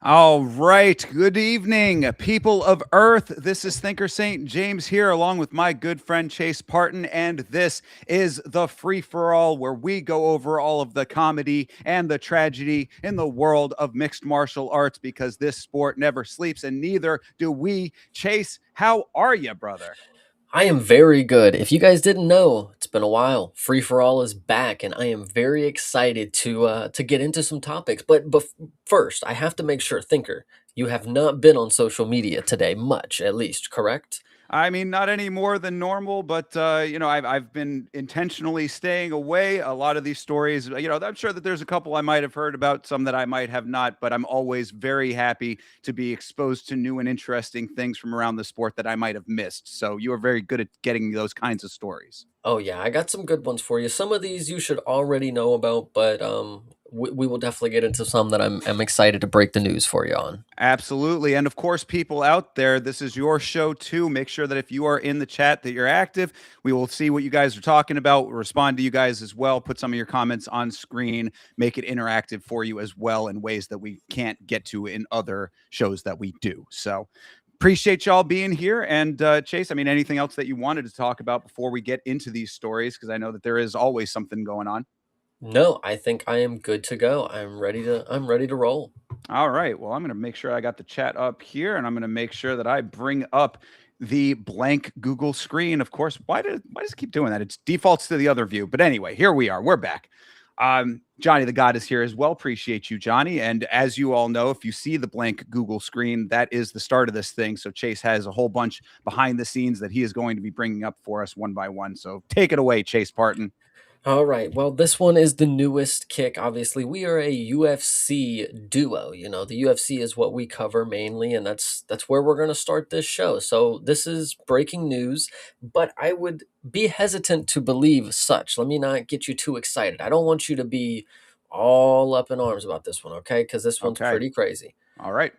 All right. Good evening, people of Earth. This is Thinker St. James here, along with my good friend Chase Parton. And this is the Free for All, where we go over all of the comedy and the tragedy in the world of mixed martial arts, because this sport never sleeps, and neither do we. Chase, how are you, brother? I am very good. If you guys didn't know, it's been a while. Free for All is back, and I am very excited to get into some topics. But first, I have to make sure, Thinker, you have not been on social media today, much at least, correct? I mean, not any more than normal, but I've been intentionally staying away. A lot of these stories, I'm sure that there's a couple I might have heard about, some that I might have not, but I'm always very happy to be exposed to new and interesting things from around the sport that I might have missed. So you are very good at getting those kinds of stories. Oh yeah, I got some good ones for you. Some of these you should already know about, but we will definitely get into some that I'm excited to break the news for you on. Absolutely. And of course, people out there, this is your show too. Make sure that if you are in the chat that you're active. We will see what you guys are talking about, respond to you guys as well, put some of your comments on screen, make it interactive for you as well in ways that we can't get to in other shows that we do. So appreciate y'all being here. And Chase, I mean, anything else that you wanted to talk about before we get into these stories? Because I know that there is always something going on. No, I think I am good to go. I'm ready to roll. All right. Well, I'm going to make sure I got the chat up here, and I'm going to make sure that I bring up the blank Google screen. Of course, why does it keep doing that? It defaults to the other view. But anyway, here we are. We're back. Johnny the God is here as well. Appreciate you, Johnny. And as you all know, if you see the blank Google screen, that is the start of this thing. So Chase has a whole bunch behind the scenes that he is going to be bringing up for us one by one. So take it away, Chase Parton. All right. Well, this one is the newest kick. Obviously, we are a UFC duo. You know, the UFC is what we cover mainly, and that's where we're going to start this show. So, this is breaking news, but I would be hesitant to believe such. Let me not get you too excited. I don't want you to be all up in arms about this one, okay? Because this one's Okay. pretty crazy. All right.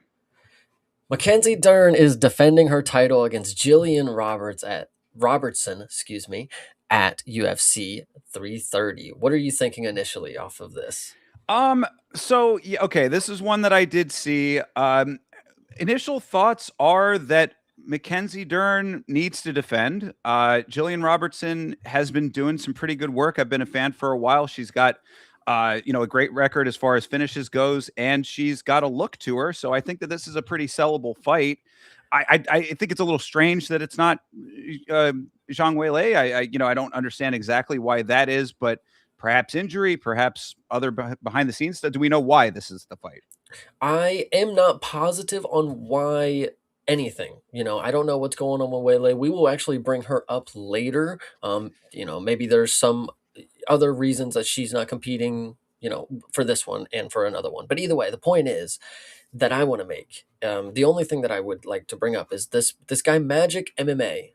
Mackenzie Dern is defending her title against Gillian Robertson, at UFC 330. What are you thinking initially off of this? So yeah, okay, this is one that I did see. Initial thoughts are that Mackenzie Dern needs to defend. Gillian Robertson has been doing some pretty good work. I've been a fan for a while. She's got a great record as far as finishes goes, and she's got a look to her. So I think that this is a pretty sellable fight. I think it's a little strange that it's not Zhang Weilei. I don't understand exactly why that is, but perhaps injury, perhaps other behind the scenes stuff. Do we know why this is the fight? I am not positive on why anything. I don't know what's going on with Waylay. We will actually bring her up later. Maybe there's some other reasons that she's not competing, for this one and for another one. But either way, the point is that I want to make. The only thing that I would like to bring up is this guy Magic MMA.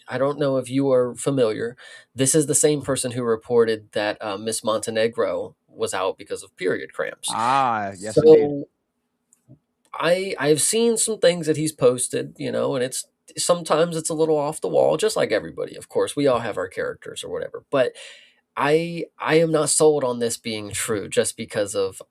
I don't know if you are familiar. This is the same person who reported that Miss Montenegro was out because of period cramps. Ah, yes, indeed. So I've seen some things that he's posted, and it's sometimes it's a little off the wall, just like everybody. Of course, we all have our characters or whatever. But I am not sold on this being true just because of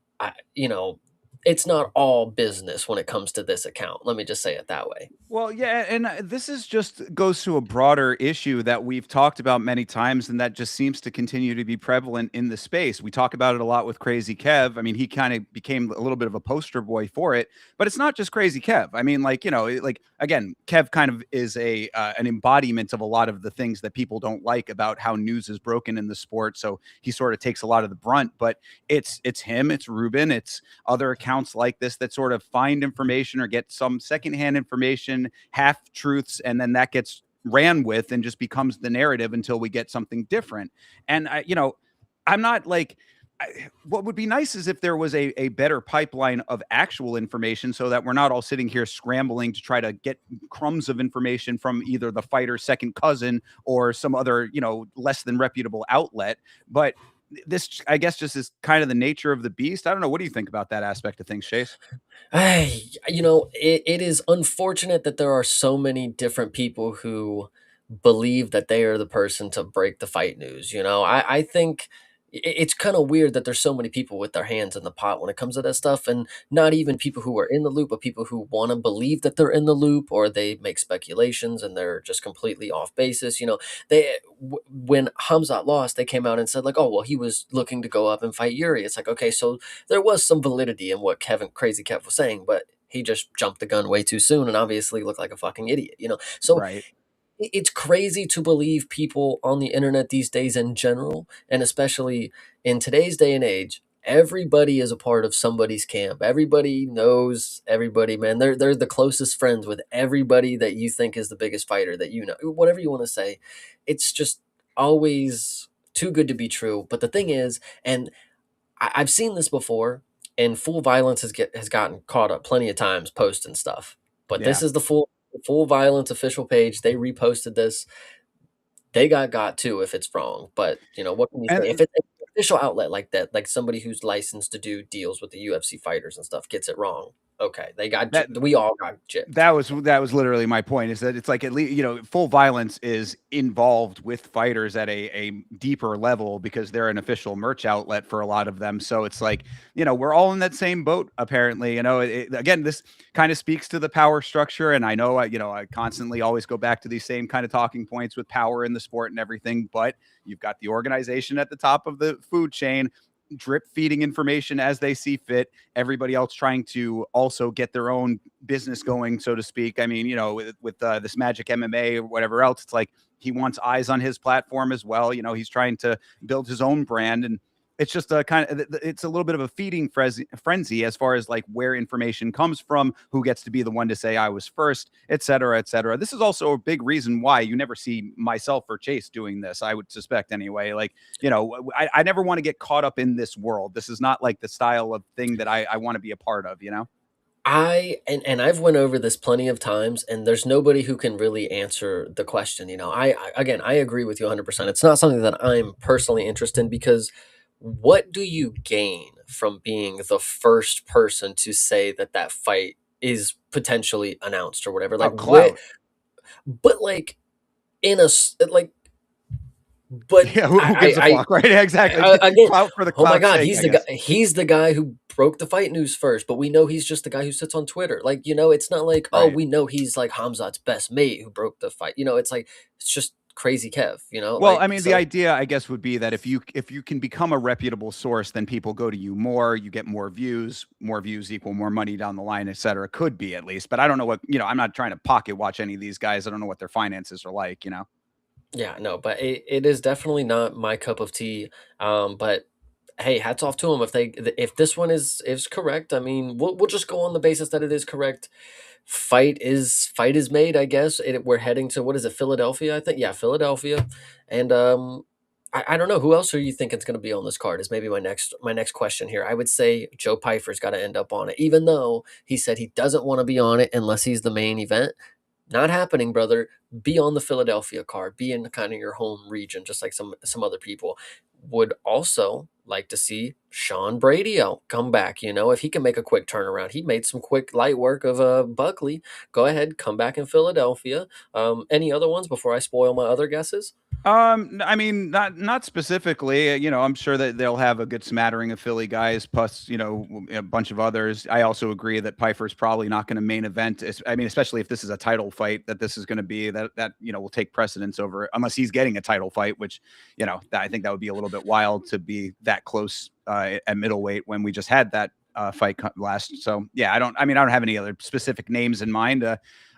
it's not all business when it comes to this account. Let me just say it that way. Well, yeah, and this is just goes to a broader issue that we've talked about many times, and that just seems to continue to be prevalent in the space. We talk about it a lot with Crazy Kev. I mean, he kind of became a little bit of a poster boy for it, but it's not just Crazy Kev. I mean, like, like again, Kev kind of is a an embodiment of a lot of the things that people don't like about how news is broken in the sport. So he sort of takes a lot of the brunt. But it's him, it's Ruben, it's other accounts like this that sort of find information or get some secondhand information, half truths, and then that gets ran with and just becomes the narrative until we get something different. And I'm not like, what would be nice is if there was a better pipeline of actual information so that we're not all sitting here scrambling to try to get crumbs of information from either the fighter's second cousin or some other, less than reputable outlet. But this, I guess, just is kind of the nature of the beast. I don't know. What do you think about that aspect of things, Chase? It is unfortunate that there are so many different people who believe that they are the person to break the fight news. I think it's kind of weird that there's so many people with their hands in the pot when it comes to that stuff, and not even people who are in the loop, but people who want to believe that they're in the loop, or they make speculations and they're just completely off basis. When Hamzat lost, they came out and said like, "Oh, well, he was looking to go up and fight Yuri." It's like, okay, so there was some validity in what Crazy Kev was saying, but he just jumped the gun way too soon and obviously looked like a fucking idiot. So Right. it's crazy to believe people on the internet these days in general, and especially in today's day and age. Everybody is a part of somebody's camp. Everybody knows everybody, man. They're the closest friends with everybody that you think is the biggest fighter that you know. Whatever you want to say, it's just always too good to be true. But the thing is, and I've seen this before, and Full Violence has gotten caught up plenty of times posting stuff. But this Yeah. is the Full Violence official page. They reposted this. They got too if it's wrong. But what can you say? If And it's an official outlet like that, like somebody who's licensed to do deals with the UFC fighters and stuff, gets it wrong, okay, that we all got gypped. that was literally my point, is that it's like, at least, Full Violence is involved with fighters at a deeper level because they're an official merch outlet for a lot of them. So it's like, we're all in that same boat apparently. Again, this kind of speaks to the power structure, and I know I constantly always go back to these same kind of talking points with power in the sport and everything, but you've got the organization at the top of the food chain drip feeding information as they see fit. Everybody else trying to also get their own business going, so to speak. I mean, with this Magic MMA or whatever else, it's like he wants eyes on his platform as well. He's trying to build his own brand, and it's just a kind of, it's a little bit of a feeding frenzy as far as like where information comes from, who gets to be the one to say I was first, et cetera, et cetera. This is also a big reason why you never see myself or Chase doing this, I would suspect anyway. Like, I never want to get caught up in this world. This is not like the style of thing that I want to be a part of. And I've went over this plenty of times, and there's nobody who can really answer the question. Again, I agree with you 100%. It's not something that I'm personally interested in, because what do you gain from being the first person to say that that fight is potentially announced or whatever? Oh, Like what? clout. But like in a like, but Yeah, who gives a fuck, right? Exactly. again, Clout for the oh my clout's God, sake, he's I the guy. guess. He's the guy who broke the fight news first, but we know he's just the guy who sits on Twitter. Like, it's not like, oh, Right. we know he's like Hamzat's best mate who broke the fight. It's like, it's just Crazy Kev. Well, I Like, mean, the so. idea, I guess, would be that if you can become a reputable source, then people go to you more. You get more views. More views equal more money down the line, et cetera. Could be, at least, but I don't know what, I'm not trying to pocket watch any of these guys. I don't know what their finances are like. Yeah, no, but it is definitely not my cup of tea. But hey, hats off to them if this one is correct. I mean, we'll just go on the basis that it is correct. Fight is made, I guess. We're heading to, what is it, Philadelphia? I think, yeah, Philadelphia, and I don't know who else are you thinking is going to be on this card. Is maybe my next question here. I would say Joe Pfeiffer's got to end up on it, even though he said he doesn't want to be on it unless he's the main event. Not happening, brother. Be on the Philadelphia card. Be in kind of your home region, just like some other people. Would also like to see Sean Brady come back. If he can make a quick turnaround, he made some quick light work of Buckley. Go ahead, come back in Philadelphia. Any other ones before I spoil my other guesses? I mean, not specifically. I'm sure that they'll have a good smattering of Philly guys, plus a bunch of others. I also agree that Piper's probably not going to main event. I mean, especially if this is a title fight, that this is going to be that will take precedence over, unless he's getting a title fight, which I think that would be a little bit wild to be that close at middleweight when we just had that fight last. So yeah, I mean, I don't have any other specific names in mind.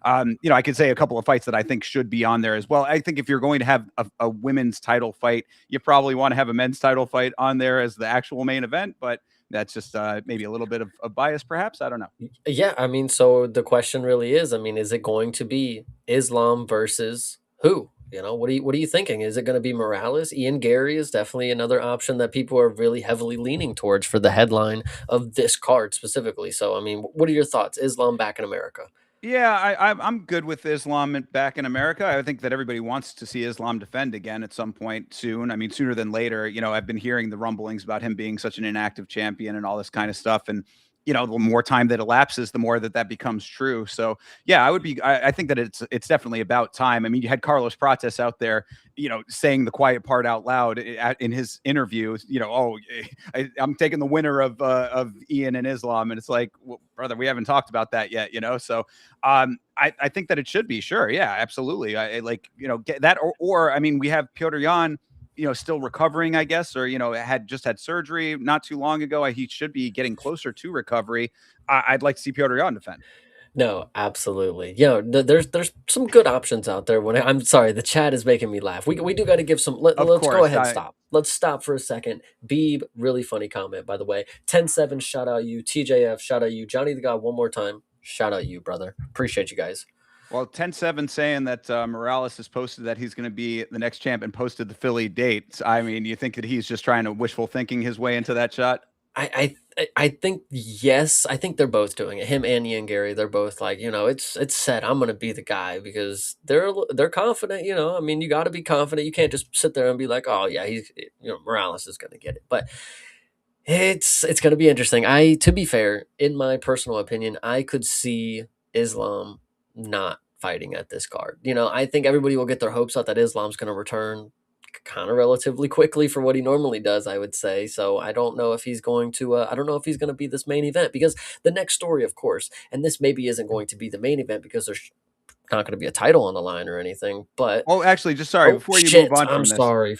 I could say a couple of fights that I think should be on there as well. I think if you're going to have a women's title fight, you probably want to have a men's title fight on there as the actual main event, but that's just maybe a little bit of bias, perhaps. I don't know. Yeah, I mean, so the question really is, I mean, is it going to be Islam versus who? What are you thinking? Is it going to be Morales? Ian Gary is definitely another option that people are really heavily leaning towards for the headline of this card specifically. So, I mean, what are your thoughts? Islam back in America? Yeah, I'm good with Islam back in America. I think that everybody wants to see Islam defend again at some point soon. I mean, sooner than later. I've been hearing the rumblings about him being such an inactive champion and all this kind of stuff. And the more time that elapses, the more that becomes true. So yeah, I think that it's definitely about time. I mean, you had Carlos Prates out there, saying the quiet part out loud in his interview. Oh, I'm taking the winner of Ian and Islam, and it's like, well, brother, we haven't talked about that yet. So I think that it should be, sure. Yeah, absolutely. I like, get that, or I mean, we have Piotr Jan, still recovering, I guess, or, had just had surgery not too long ago. He should be getting closer to recovery. I'd like to see Piotr Jan defend. No, absolutely. There's some good options out there. I'm sorry, the chat is making me laugh. We do got to give some. Of Let's go course. ahead. Stop. Let's stop for a second. Beeb, really funny comment, by the way. 10-7, shout out you. TJF, shout out you. Johnny the God, one more time. Shout out you, brother. Appreciate you guys. Well, 10-7 saying that Morales has posted that he's going to be the next champ and posted the Philly date. I mean, you think that he's just trying to wishful thinking his way into that shot? I think yes. I think they're both doing it. Him and Ian Gary, they're both like, it's set. I'm gonna be the guy because they're confident. I mean, you got to be confident. You can't just sit there and be like, oh yeah, Morales is gonna get it. But it's gonna be interesting. To be fair, in my personal opinion, I could see Islam not fighting at this card. I think everybody will get their hopes up that Islam's gonna return kind of relatively quickly for what he normally does, I would say. So I don't know if he's going to. I don't know if he's going to be this main event because the next story, of course, and this maybe isn't going to be the main event because there's not going to be a title on the line or anything. But oh, actually, just sorry before you shit, move on I'm from this. sorry.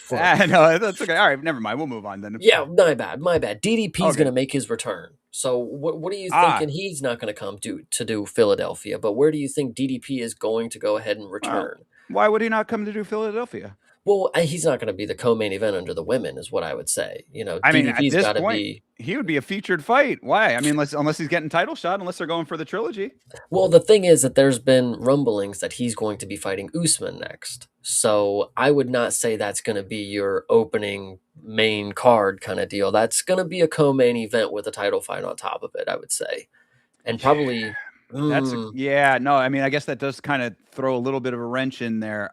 No, that's okay. All right, never mind. We'll move on then. Yeah, my bad. DDP is Okay. going to make his return. So what are you thinking? He's not going to come to do Philadelphia, but where do you think DDP is going to go ahead and return? Why would he not come to do Philadelphia? Well, he's not going to be the co-main event under the women, is what I would say. I mean, at DDP's this got to point, be. he would be a featured fight. Why? I mean, unless he's getting title shot, unless they're going for the trilogy. Well, the thing is that there's been rumblings that he's going to be fighting Usman next. So I would not say that's going to be your opening main card kind of deal. That's going to be a co-main event with a title fight on top of it, I would say. And probably. Yeah, no, I mean, I guess that does kind of throw a little bit of a wrench in there.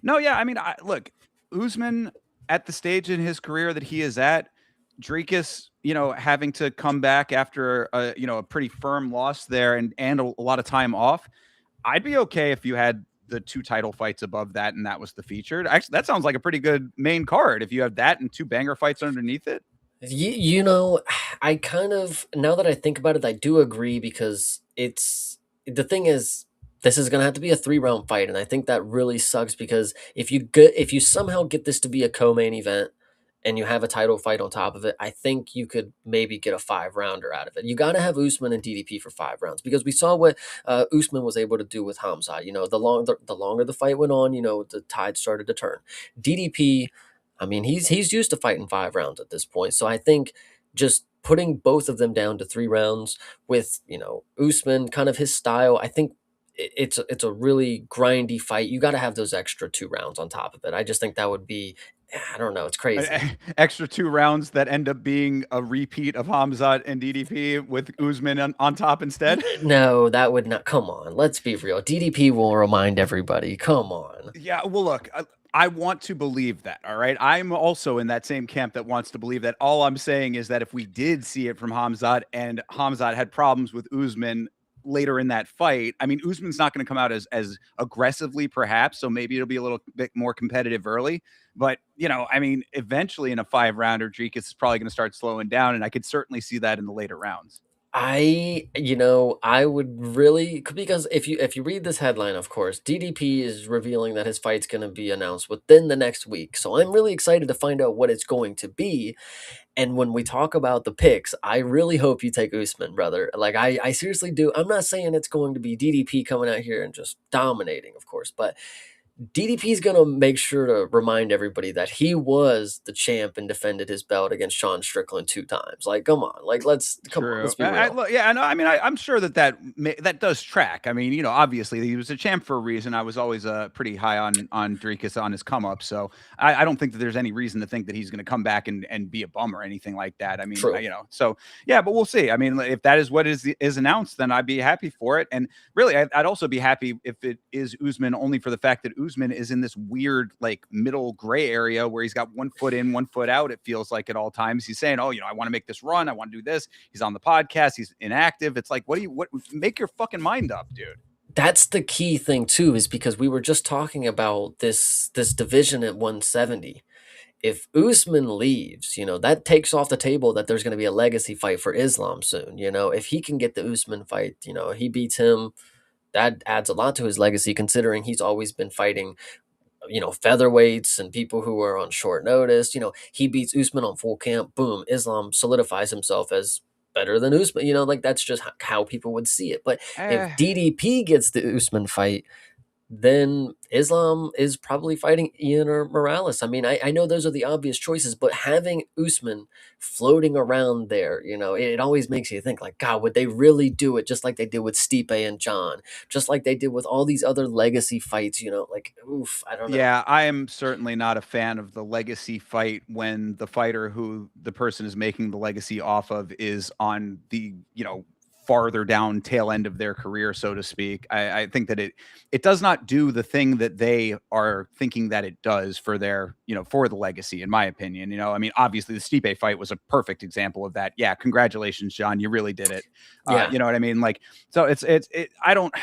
No, yeah, I mean, look, Usman at the stage in his career that he is at, Dricus, having to come back after a pretty firm loss there and a lot of time off. I'd be okay if you had the two title fights above that and that was the featured. Actually, that sounds like a pretty good main card if you have that and two banger fights underneath it. I kind of, now that I think about it, I do agree because the thing is, this is going to have to be a 3-round fight. And I think that really sucks because if you somehow get this to be a co-main event and you have a title fight on top of it, I think you could maybe get a 5-rounder out of it. You got to have Usman and DDP for 5 rounds because we saw what Usman was able to do with Hamza. The longer the fight went on, the tide started to turn. DDP, I mean, he's used to fighting 5 rounds at this point. So I think just putting both of them down to 3 rounds with, Usman, kind of his style, I think it's a really grindy fight. You got to have those extra 2 rounds on top of it. I just think that would be, I don't know, it's crazy. Extra 2 rounds that end up being a repeat of Hamzat and DDP with Usman on top instead. No, that would not. Come on, let's be real. DDP will remind everybody. Come on. Yeah, well, look, I want to believe that. All right. I'm also in that same camp that wants to believe that. All I'm saying is that if we did see it from Hamzat and Hamzat had problems with Usman, later in that fight. I mean, Usman's not going to come out as aggressively, perhaps, so maybe it'll be a little bit more competitive early. But I mean, eventually in a 5-rounder, Dricus is probably going to start slowing down, and I could certainly see that in the later rounds. I would really, because if you read this headline, of course, DDP is revealing that his fight's going to be announced within the next week. So I'm really excited to find out what it's going to be. And when we talk about the picks, I really hope you take Usman, brother. Like I seriously do. I'm not saying it's going to be DDP coming out here and just dominating, of course, but DDP is going to make sure to remind everybody that he was the champ and defended his belt against Sean Strickland 2 times. Like, come on, like come on, True. let's be real. Yeah, no, I mean, I'm sure that does track. I mean, obviously he was a champ for a reason. I was always pretty high on Dricus on his come up, so I don't think that there's any reason to think that he's going to come back and be a bum or anything like that. I mean, True. so yeah, but we'll see. I mean, if that is what is announced, then I'd be happy for it. And really, I'd also be happy if it is Usman, only for the fact that Usman is in this weird like middle gray area where he's got 1 foot in, 1 foot out. It feels like at all times he's saying, "Oh, I want to make this run. I want to do this." He's on the podcast. He's inactive. It's like, what make your fucking mind up, dude. That's the key thing too, is because we were just talking about this division at 170. If Usman leaves, that takes off the table that there's going to be a legacy fight for Islam soon. If he can get the Usman fight, he beats him, that adds a lot to his legacy, considering he's always been fighting featherweights and people who are on short notice. He beats Usman on full camp. Boom, Islam solidifies himself as better than Usman. Like that's just how people would see it. But if Eh, DDP gets the Usman fight, then Islam is probably fighting Ian or Morales. I mean, I know those are the obvious choices, but having Usman floating around there, it always makes you think like, God, would they really do it just like they did with Stipe and John, just like they did with all these other legacy fights, like, oof, I don't know. yeah, I am certainly not a fan of the legacy fight when the fighter who the person is making the legacy off of is on the, farther down tail end of their career, so to speak. I think that it does not do the thing that they are thinking that it does for their, for the legacy, in my opinion. I mean, obviously the Stipe fight was a perfect example of that. Yeah, congratulations, John. You really did it. Yeah. You know what I mean? Like, so I don't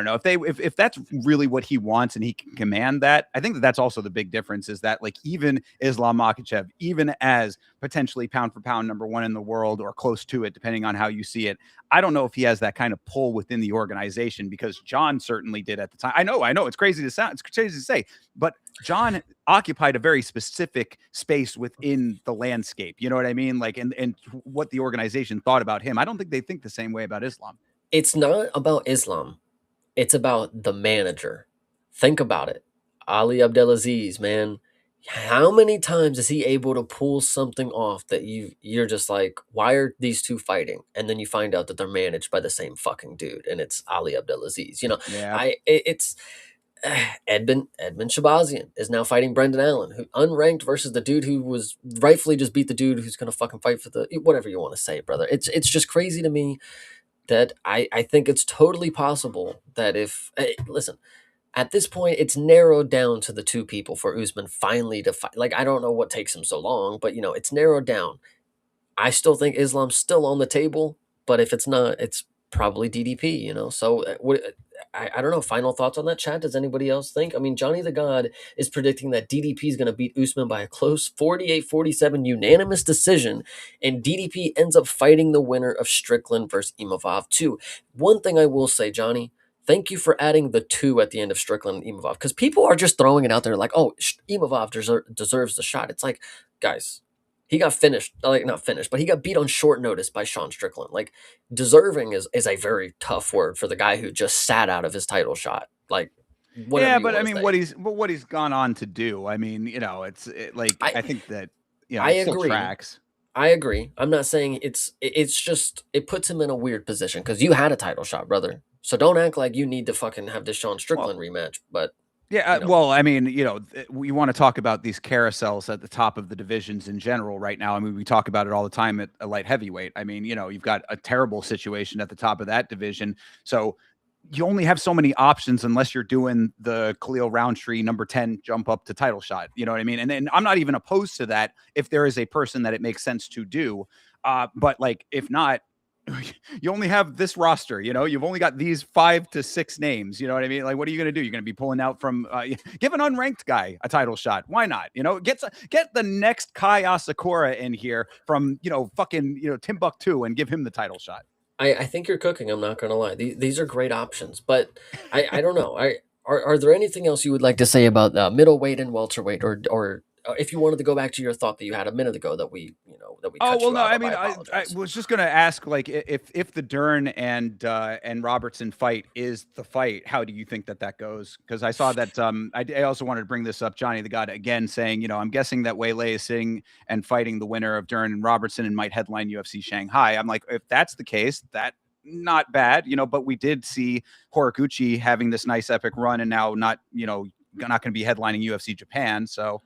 know if that's really what he wants and he can command that. I think that that's also the big difference, is that like even Islam Makhachev, even as potentially pound for pound #1 in the world or close to it, depending on how you see it, I don't know if he has that kind of pull within the organization, because John certainly did at the time. I know it's crazy to say, but John occupied a very specific space within the landscape. You know what I mean? Like, and what the organization thought about him. I don't think they think the same way about Islam. It's not about Islam. It's about the manager. Think about it. Ali Abdelaziz, man. How many times is he able to pull something off that you're just like, why are these two fighting? And then you find out that they're managed by the same fucking dude, and it's Ali Abdelaziz. Yeah. It's Edmund Shabazian is now fighting Brendan Allen, who unranked, versus the dude who was rightfully just beat the dude who's gonna fucking fight for the whatever you want to say, brother. It's just crazy to me that I think it's totally possible that if listen, at this point, it's narrowed down to the two people for Usman finally to fight. Like, I don't know what takes him so long, but it's narrowed down. I still think Islam's still on the table, but if it's not, it's probably DDP. So I don't know. Final thoughts on that, chat? Does anybody else think? I mean, Johnny the God is predicting that DDP is going to beat Usman by a close 48-47 unanimous decision, and DDP ends up fighting the winner of Strickland versus Imavov too. One thing I will say, Johnny, thank you for adding the 2 at the end of Strickland and Imavov, because people are just throwing it out there like, oh, Imavov deserves the shot. It's like, guys, he got finished, like not finished, but he got beat on short notice by Sean Strickland. Like, deserving is a very tough word for the guy who just sat out of his title shot. Like, whatever Yeah, you but I want to mean, say. what he's gone on to do. I mean, like I I think that I it still agree. tracks. I agree. I'm not saying it's just it puts him in a weird position because you had a title shot, brother. So don't act like you need to fucking have this Sean Well, Strickland rematch. But yeah, you know, well, I mean, we want to talk about these carousels at the top of the divisions in general right now. I mean, we talk about it all the time at a light heavyweight. I mean, you've got a terrible situation at the top of that division. So you only have so many options unless you're doing the Khalil Roundtree #10 jump up to title shot. You know what I mean? And I'm not even opposed to that if there is a person that it makes sense to do. But like, if not, you only have this roster, you've only got these 5 to 6 names. You know what I mean? Like, what are you going to do? You're going to be pulling out from, give an unranked guy a title shot. Why not? Get the next Kai Asakura in here from, fucking, Timbuktu and give him the title shot. I think you're cooking. I'm not going to lie. These are great options, but I don't know. Are there anything else you would like to say about middleweight and welterweight, or if you wanted to go back to your thought that you had a minute ago that we Oh cut well, you no. out I of, I mean, I apologize. was just gonna ask, like, if the Dern and Robertson fight is the fight, how do you think that goes? Because I saw that. I also wanted to bring this up, Johnny the God again, saying, I'm guessing that Weili is sitting and fighting the winner of Dern and Robertson and might headline UFC Shanghai. I'm like, if that's the case, that not bad, But we did see Horiguchi having this nice epic run, and now not going to be headlining UFC Japan, so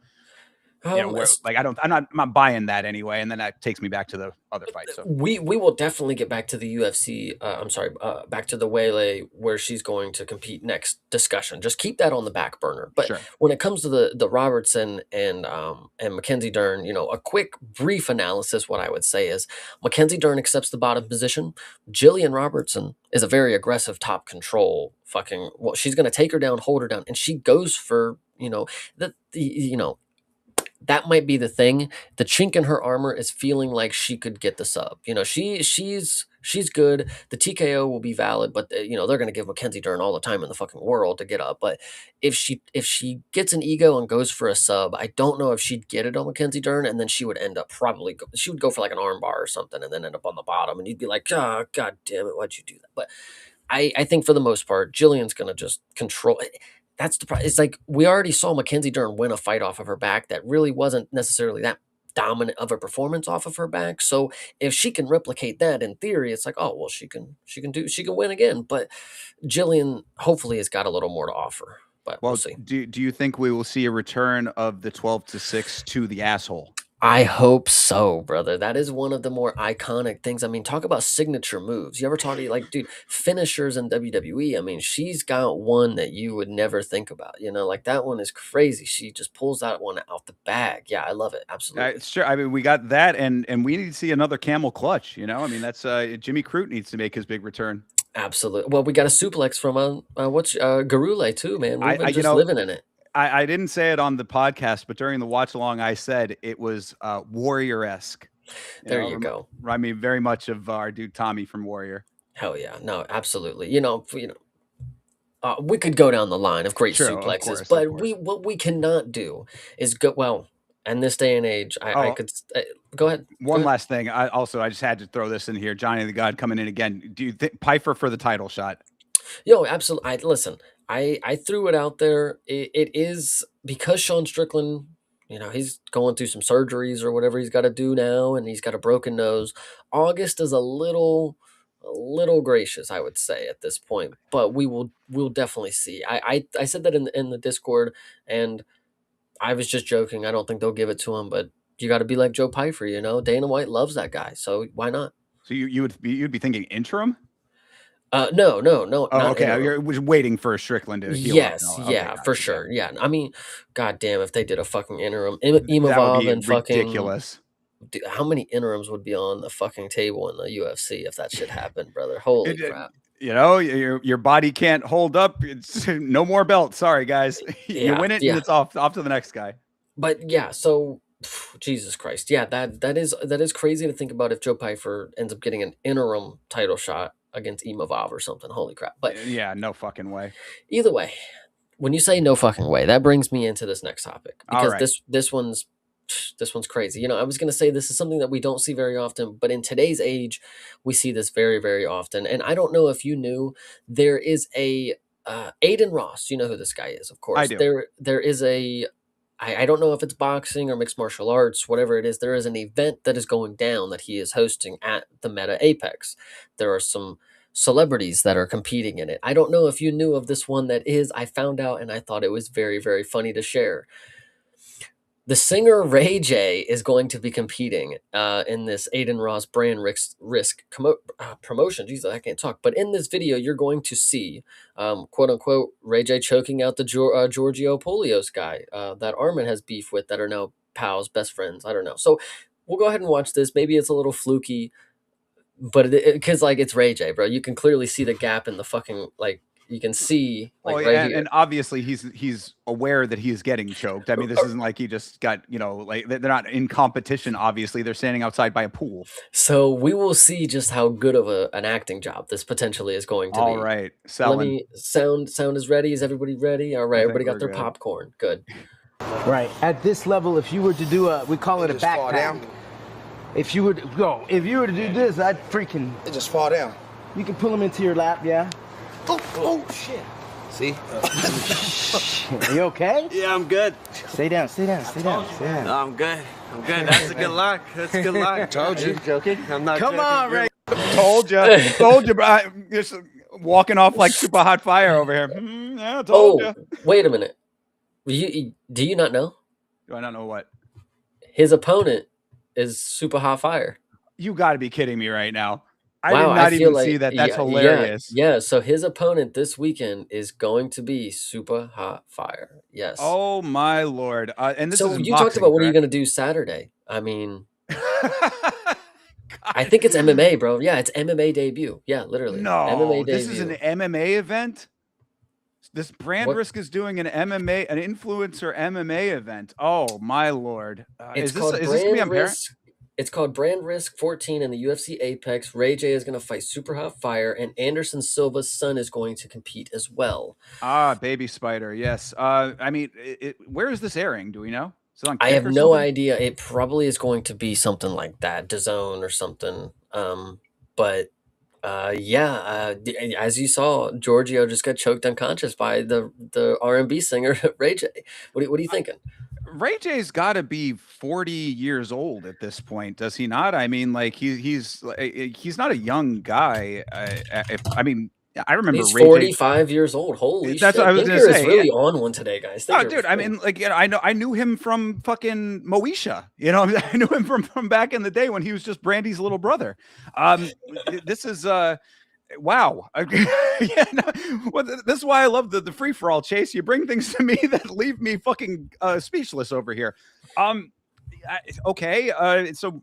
where like I'm not buying that anyway, and then that takes me back to the other fight. So we will definitely get back to the UFC. I'm sorry, back to the Waylay where she's going to compete next discussion. Just keep that on the back burner. But sure. when it comes to the Robertson and Mackenzie Dern, a quick brief analysis. What I would say is Mackenzie Dern accepts the bottom position. Gillian Robertson is a very aggressive top control. Fucking well, she's going to take her down, hold her down, and she goes for that might be the thing. The chink in her armor is feeling like she could get the sub. She's good. The TKO will be valid, but they're going to give Mackenzie Dern all the time in the fucking world to get up. But if she gets an ego and goes for a sub, I don't know if she'd get it on Mackenzie Dern, and then she would end up she would go for like an armbar or something, and then end up on the bottom, and you'd be like, oh, god damn it, why'd you do that? But I think for the most part, Jillian's going to just control. That's the problem. It's like we already saw Mackenzie Dern win a fight off of her back that really wasn't necessarily that dominant of a performance off of her back. So if she can replicate that in theory, it's like, oh well, she can win again. But Jillian hopefully has got a little more to offer. But we'll Well, see. do you think we will see a return of the 12-6 to the asshole? I hope so, brother. That is one of the more iconic things. I mean, talk about signature moves. You ever talk to like, dude, finishers in WWE? I mean, she's got one that you would never think about. Like that one is crazy. She just pulls that one out the bag. Yeah, I love it. Absolutely. Sure. I mean, we got that, and we need to see another camel clutch. I mean, that's Jimmy Crute needs to make his big return. Absolutely. Well, we got a suplex from what's Garule too, man. We've I been just living in it. I didn't say it on the podcast, but during the watch along, I said it was Warrior-esque. There you go. Remind me very much of our dude Tommy from Warrior. Hell yeah. No, absolutely. We could go down the line of great Sure, of suplexes, course, but of course. what we cannot do is go well. In this day and age, I Oh, could go ahead. one last thing. I just had to throw this in here. Johnny the God coming in again. Do you think Piper for the title shot? Yo, absolutely. Listen. I threw it out there. It is because Sean Strickland, he's going through some surgeries or whatever he's got to do now, and he's got a broken nose. August is a little gracious, I would say, at this point, but we'll definitely see. I said that in the Discord, and I was just joking. I don't think they'll give it to him, but you got to be like Joe Pyfer, Dana White loves that guy, so why not? So you'd be thinking interim? No, Oh, not okay. interim. You're was waiting for Strickland to heal up. Yes, No, okay, yeah, for gotcha. sure. Yeah, I mean, god damn, if they did a fucking interim, That would Imavov be and fucking, ridiculous. dude, how many interims would be on the fucking table in the UFC if that shit happened, brother? Holy It, crap! your body can't hold up. It's no more belt. Sorry, guys. You Yeah, win it, and yeah. it's off to the next guy. But yeah, so Jesus Christ, yeah, that is crazy to think about if Joe Pyfer ends up getting an interim title shot against Imavov or something. Holy crap! But Yeah, no fucking way. either way, when you say no fucking way, that brings me into this next topic All because right. this one's crazy. I was going to say this is something that we don't see very often, but in today's age, we see this very, very often. And I don't know if you knew there is a Adin Ross. You know who this guy is, of I course. do. There is a I don't know if it's boxing or mixed martial arts, whatever it is. There is an event that is going down that he is hosting at the Meta Apex. There are some celebrities that are competing in it. I don't know if you knew of this one that is. I found out and I thought it was very, very funny to share. The singer Ray J is going to be competing in this Adin Ross brand promotion. Jesus, I can't talk. But in this video, you're going to see, quote unquote, Ray J choking out the Giorgio Polios guy that Armin has beef with that are now pals, best friends. I don't know. So we'll go ahead and watch this. Maybe it's a little fluky. but because like it's Ray J, bro. You can clearly see the gap in the fucking like. You can see like Well, right yeah, here. and obviously he's aware that he's getting choked. I mean, this isn't like he just got, like they're not in competition. Obviously, they're standing outside by a pool. So we will see just how good of an acting job this potentially is going to All be. right, Let selling. me sound is ready. Is everybody ready? All right, I everybody think got we're their good. popcorn. Good. Right. At this level, if you were to do we call it a just fall backpack. down. If you were to do this, I'd freaking. It just fall down. You can pull them into your lap, yeah. Oh shit. See? Are you okay? Yeah, I'm good. Stay down. No, I'm good. That's a good lock. That's a good lock. Told you. Joking? I'm not Come joking. on, Ray. Told you, bro. Just walking off like super hot fire over here. Yeah, told you. Wait a minute. Do you not know? Do I not know what? His opponent is super hot fire. You got to be kidding me right now. I Wow, did not feel even see that. That's yeah, hilarious. Yeah, so his opponent this weekend is going to be super hot fire. Yes. Oh my lord! And this so is in you talked boxing, about what are you correct? going to do Saturday? I mean, God. I think it's MMA, bro. Yeah, it's MMA debut. Yeah, literally. No, MMA this is an debut. MMA event. This brand What- risk is doing an influencer MMA event. Oh my lord! It's Is this called gonna be Brand on Parent? Risk. It's called Brand Risk 14 in the UFC Apex. Ray J is going to fight Super Hot Fire, and Anderson Silva's son is going to compete as well. Ah, Baby Spider. Yes. I mean, where is this airing? Do we know? Is it on I Kick have or no something? idea. It probably is going to be something like that, DAZN or something. But as you saw, Giorgio just got choked unconscious by the R&B singer Ray J. What are you thinking? Ray J's got to be 40 years old at this point, does he not? I mean, like he's not a young guy. I remember He's Ray J. 45 years old. Holy shit! That's what I was gonna Thinker is say, really on one today, guys. Oh, Thinker dude, is I really- mean, like, I knew him from fucking Moesha. I knew him from back in the day when he was just Brandy's little brother. This is wow. Yeah, well, this is why I love the free for all, Chase. You bring things to me that leave me fucking speechless over here. Okay, so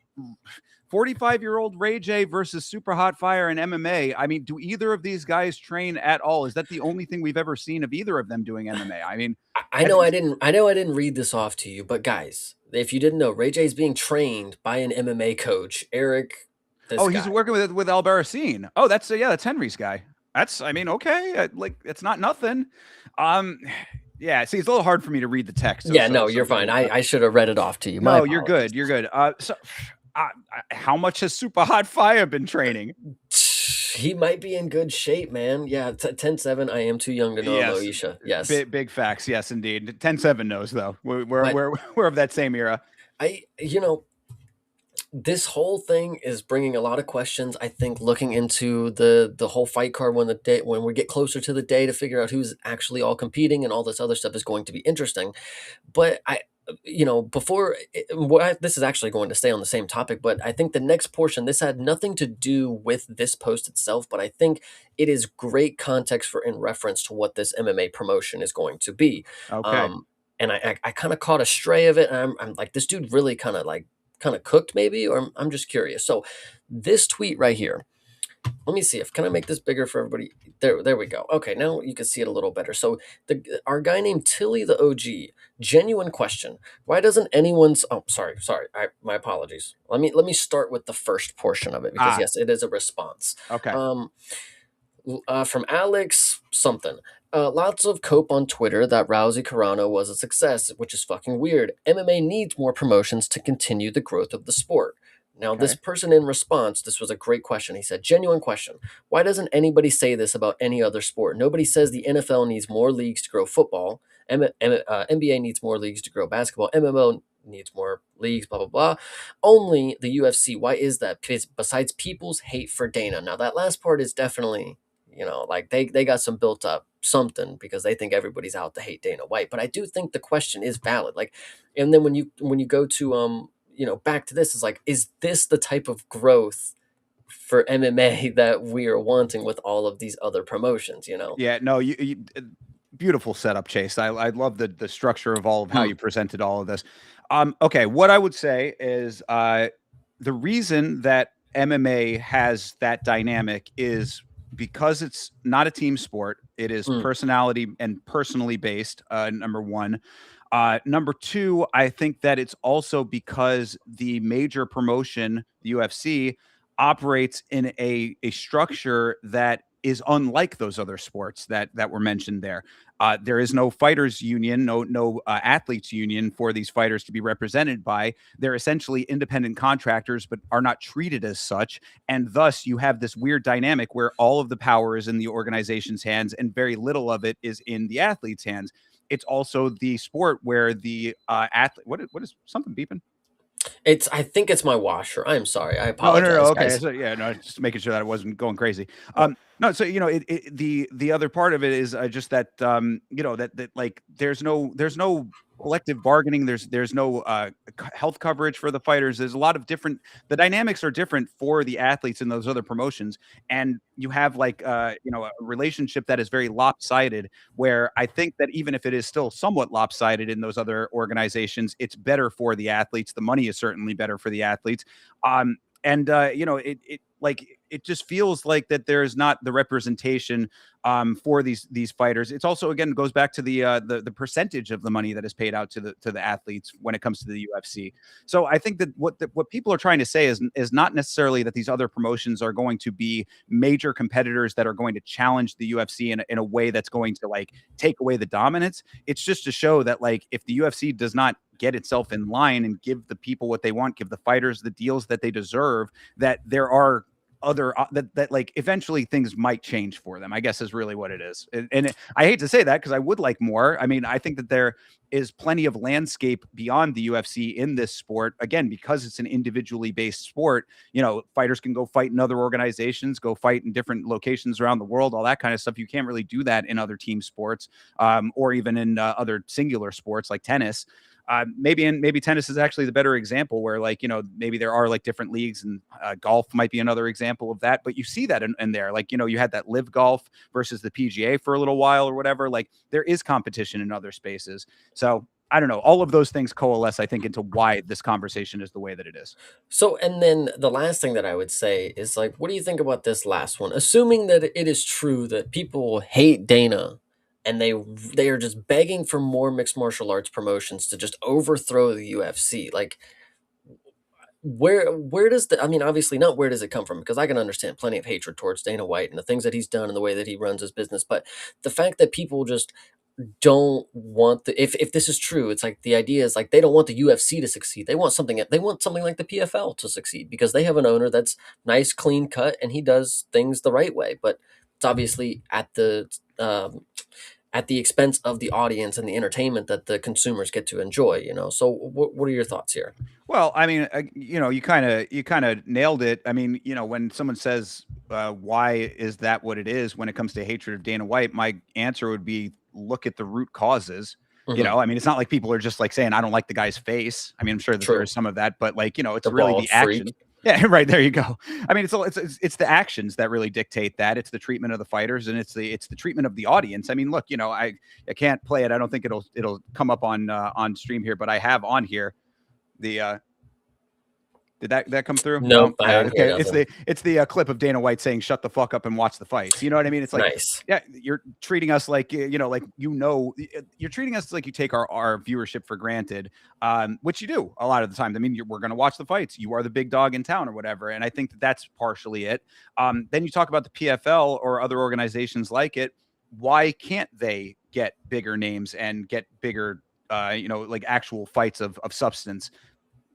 45-year-old Ray J versus Super Hot Fire in MMA. I mean, do either of these guys train at all? Is that the only thing we've ever seen of either of them doing MMA? I mean, I know I didn't read this off to you, but guys, if you didn't know, Ray J is being trained by an MMA coach, Eric. He's working with Albarracin. Oh, that's Henry's guy. I mean, okay, like it's not nothing. Yeah, see, it's a little hard for me to read the text. No, you're fine. I should have read it off to you. No, you're good. You're good. How much has Super Hot Fire been training? He might be in good shape, man. Yeah, 10-7. I am too young to know Moesha. Yes, big facts. Yes, indeed. 10-7 knows though. We're of that same era. This whole thing is bringing a lot of questions. I think looking into the whole fight card when we get closer to the day to figure out who's actually all competing and all this other stuff is going to be interesting. But this is actually going to stay on the same topic, but I think the next portion, this had nothing to do with this post itself, but I think it is great context for in reference to what this MMA promotion is going to be. Okay. And I kind of caught a stray of it. And I'm like, this dude really kind of cooked maybe, or I'm just curious. So this tweet right here, let me see can I make this bigger for everybody? There we go. Okay, now you can see it a little better. So our guy named Tilly the OG, genuine question. Why doesn't anyone's sorry. My apologies. Let me start with the first portion of it because yes, it is a response. Okay. From Alex something. Lots of cope on Twitter that Rousey Carano was a success, which is fucking weird. MMA needs more promotions to continue the growth of the sport. Now, this person in response, this was a great question. He said, genuine question. Why doesn't anybody say this about any other sport? Nobody says the NFL needs more leagues to grow football. NBA needs more leagues to grow basketball. MMO needs more leagues, blah, blah, blah. Only the UFC. Why is that? Besides people's hate for Dana. Now, that last part is definitely, like they got some built up something because they think everybody's out to hate Dana White. But I do think the question is valid. Like, and then when you go to, back to this, is like, is this the type of growth for MMA that we are wanting with all of these other promotions, Yeah, no, you beautiful setup, Chase. I love the structure of all of how you presented all of this. Okay, what I would say is the reason that MMA has that dynamic is because it's not a team sport. It is personality and personally based, number one. Number two, I think that it's also because the major promotion, the UFC, operates in a structure that is unlike those other sports that were mentioned there. There is no fighters union, no athletes union for these fighters to be represented by. They're essentially independent contractors, but are not treated as such. And thus, you have this weird dynamic where all of the power is in the organization's hands, and very little of it is in the athlete's hands. It's also the sport where the athlete. What is something beeping? I think it's my washer. I'm sorry. I No, apologize, no, okay. guys. So yeah, no, just making sure that I wasn't going crazy. No, so the other part of it is just that that like there's no collective bargaining. There's no health coverage for the fighters. There's a lot of different. The dynamics are different for the athletes in those other promotions, and you have like a relationship that is very lopsided. Where I think that even if it is still somewhat lopsided in those other organizations, it's better for the athletes. The money is certainly better for the athletes. And it just feels like that there is not the representation for these fighters. It's also, again, goes back to the percentage of the money that is paid out to the athletes when it comes to the UFC. So I think that what people are trying to say is not necessarily that these other promotions are going to be major competitors that are going to challenge the UFC in a way that's going to like take away the dominance. It's just to show that like if the UFC does not get itself in line and give the people what they want, give the fighters the deals that they deserve, that there are other that like eventually things might change for them, I guess, is really what it is. And I hate to say that because I would like more. I mean, I think that there is plenty of landscape beyond the UFC in this sport, again, because it's an individually based sport. Fighters can go fight in other organizations, go fight in different locations around the world, all that kind of stuff. You can't really do that in other team sports, or even in other singular sports like tennis. Maybe tennis is actually the better example where maybe there are like different leagues, and golf might be another example of that. But you see that in there, like, you had that live golf versus the PGA for a little while or whatever. Like there is competition in other spaces. So I don't know. All of those things coalesce, I think, into why this conversation is the way that it is. So, and then the last thing that I would say is like, what do you think about this last one? Assuming that it is true that people hate Dana and they are just begging for more mixed martial arts promotions to just overthrow the UFC. Like, where does I mean, obviously not where does it come from, because I can understand plenty of hatred towards Dana White and the things that he's done and the way that he runs his business, but the fact that people just don't want if this is true, it's like the idea is like they don't want the UFC to succeed. They want something like the PFL to succeed because they have an owner that's nice, clean cut, and he does things the right way. But it's obviously at the expense of the audience and the entertainment that the consumers get to enjoy. So what are your thoughts here? Well, I mean, you kind of nailed it. I mean, when someone says, why is that what it is when it comes to hatred of Dana White, my answer would be, look at the root causes. I mean, it's not like people are just like saying, I don't like the guy's face. I mean, I'm sure that there is some of that, but like, it's really the action. Yeah, right. There you go. I mean, it's the actions that really dictate that. It's the treatment of the fighters, and it's the treatment of the audience. I mean, look, I can't play it. I don't think it'll come up on stream here, but I have on here the did that come through? No, okay. It's the clip of Dana White saying, "Shut the fuck up and watch the fights." You know what I mean? It's like, nice. Yeah, you're treating us like you're treating us like you take our viewership for granted, which you do a lot of the time. I mean, we're going to watch the fights. You are the big dog in town or whatever, and I think that's partially it. Then you talk about the PFL or other organizations like it. Why can't they get bigger names and get bigger, like actual fights of substance?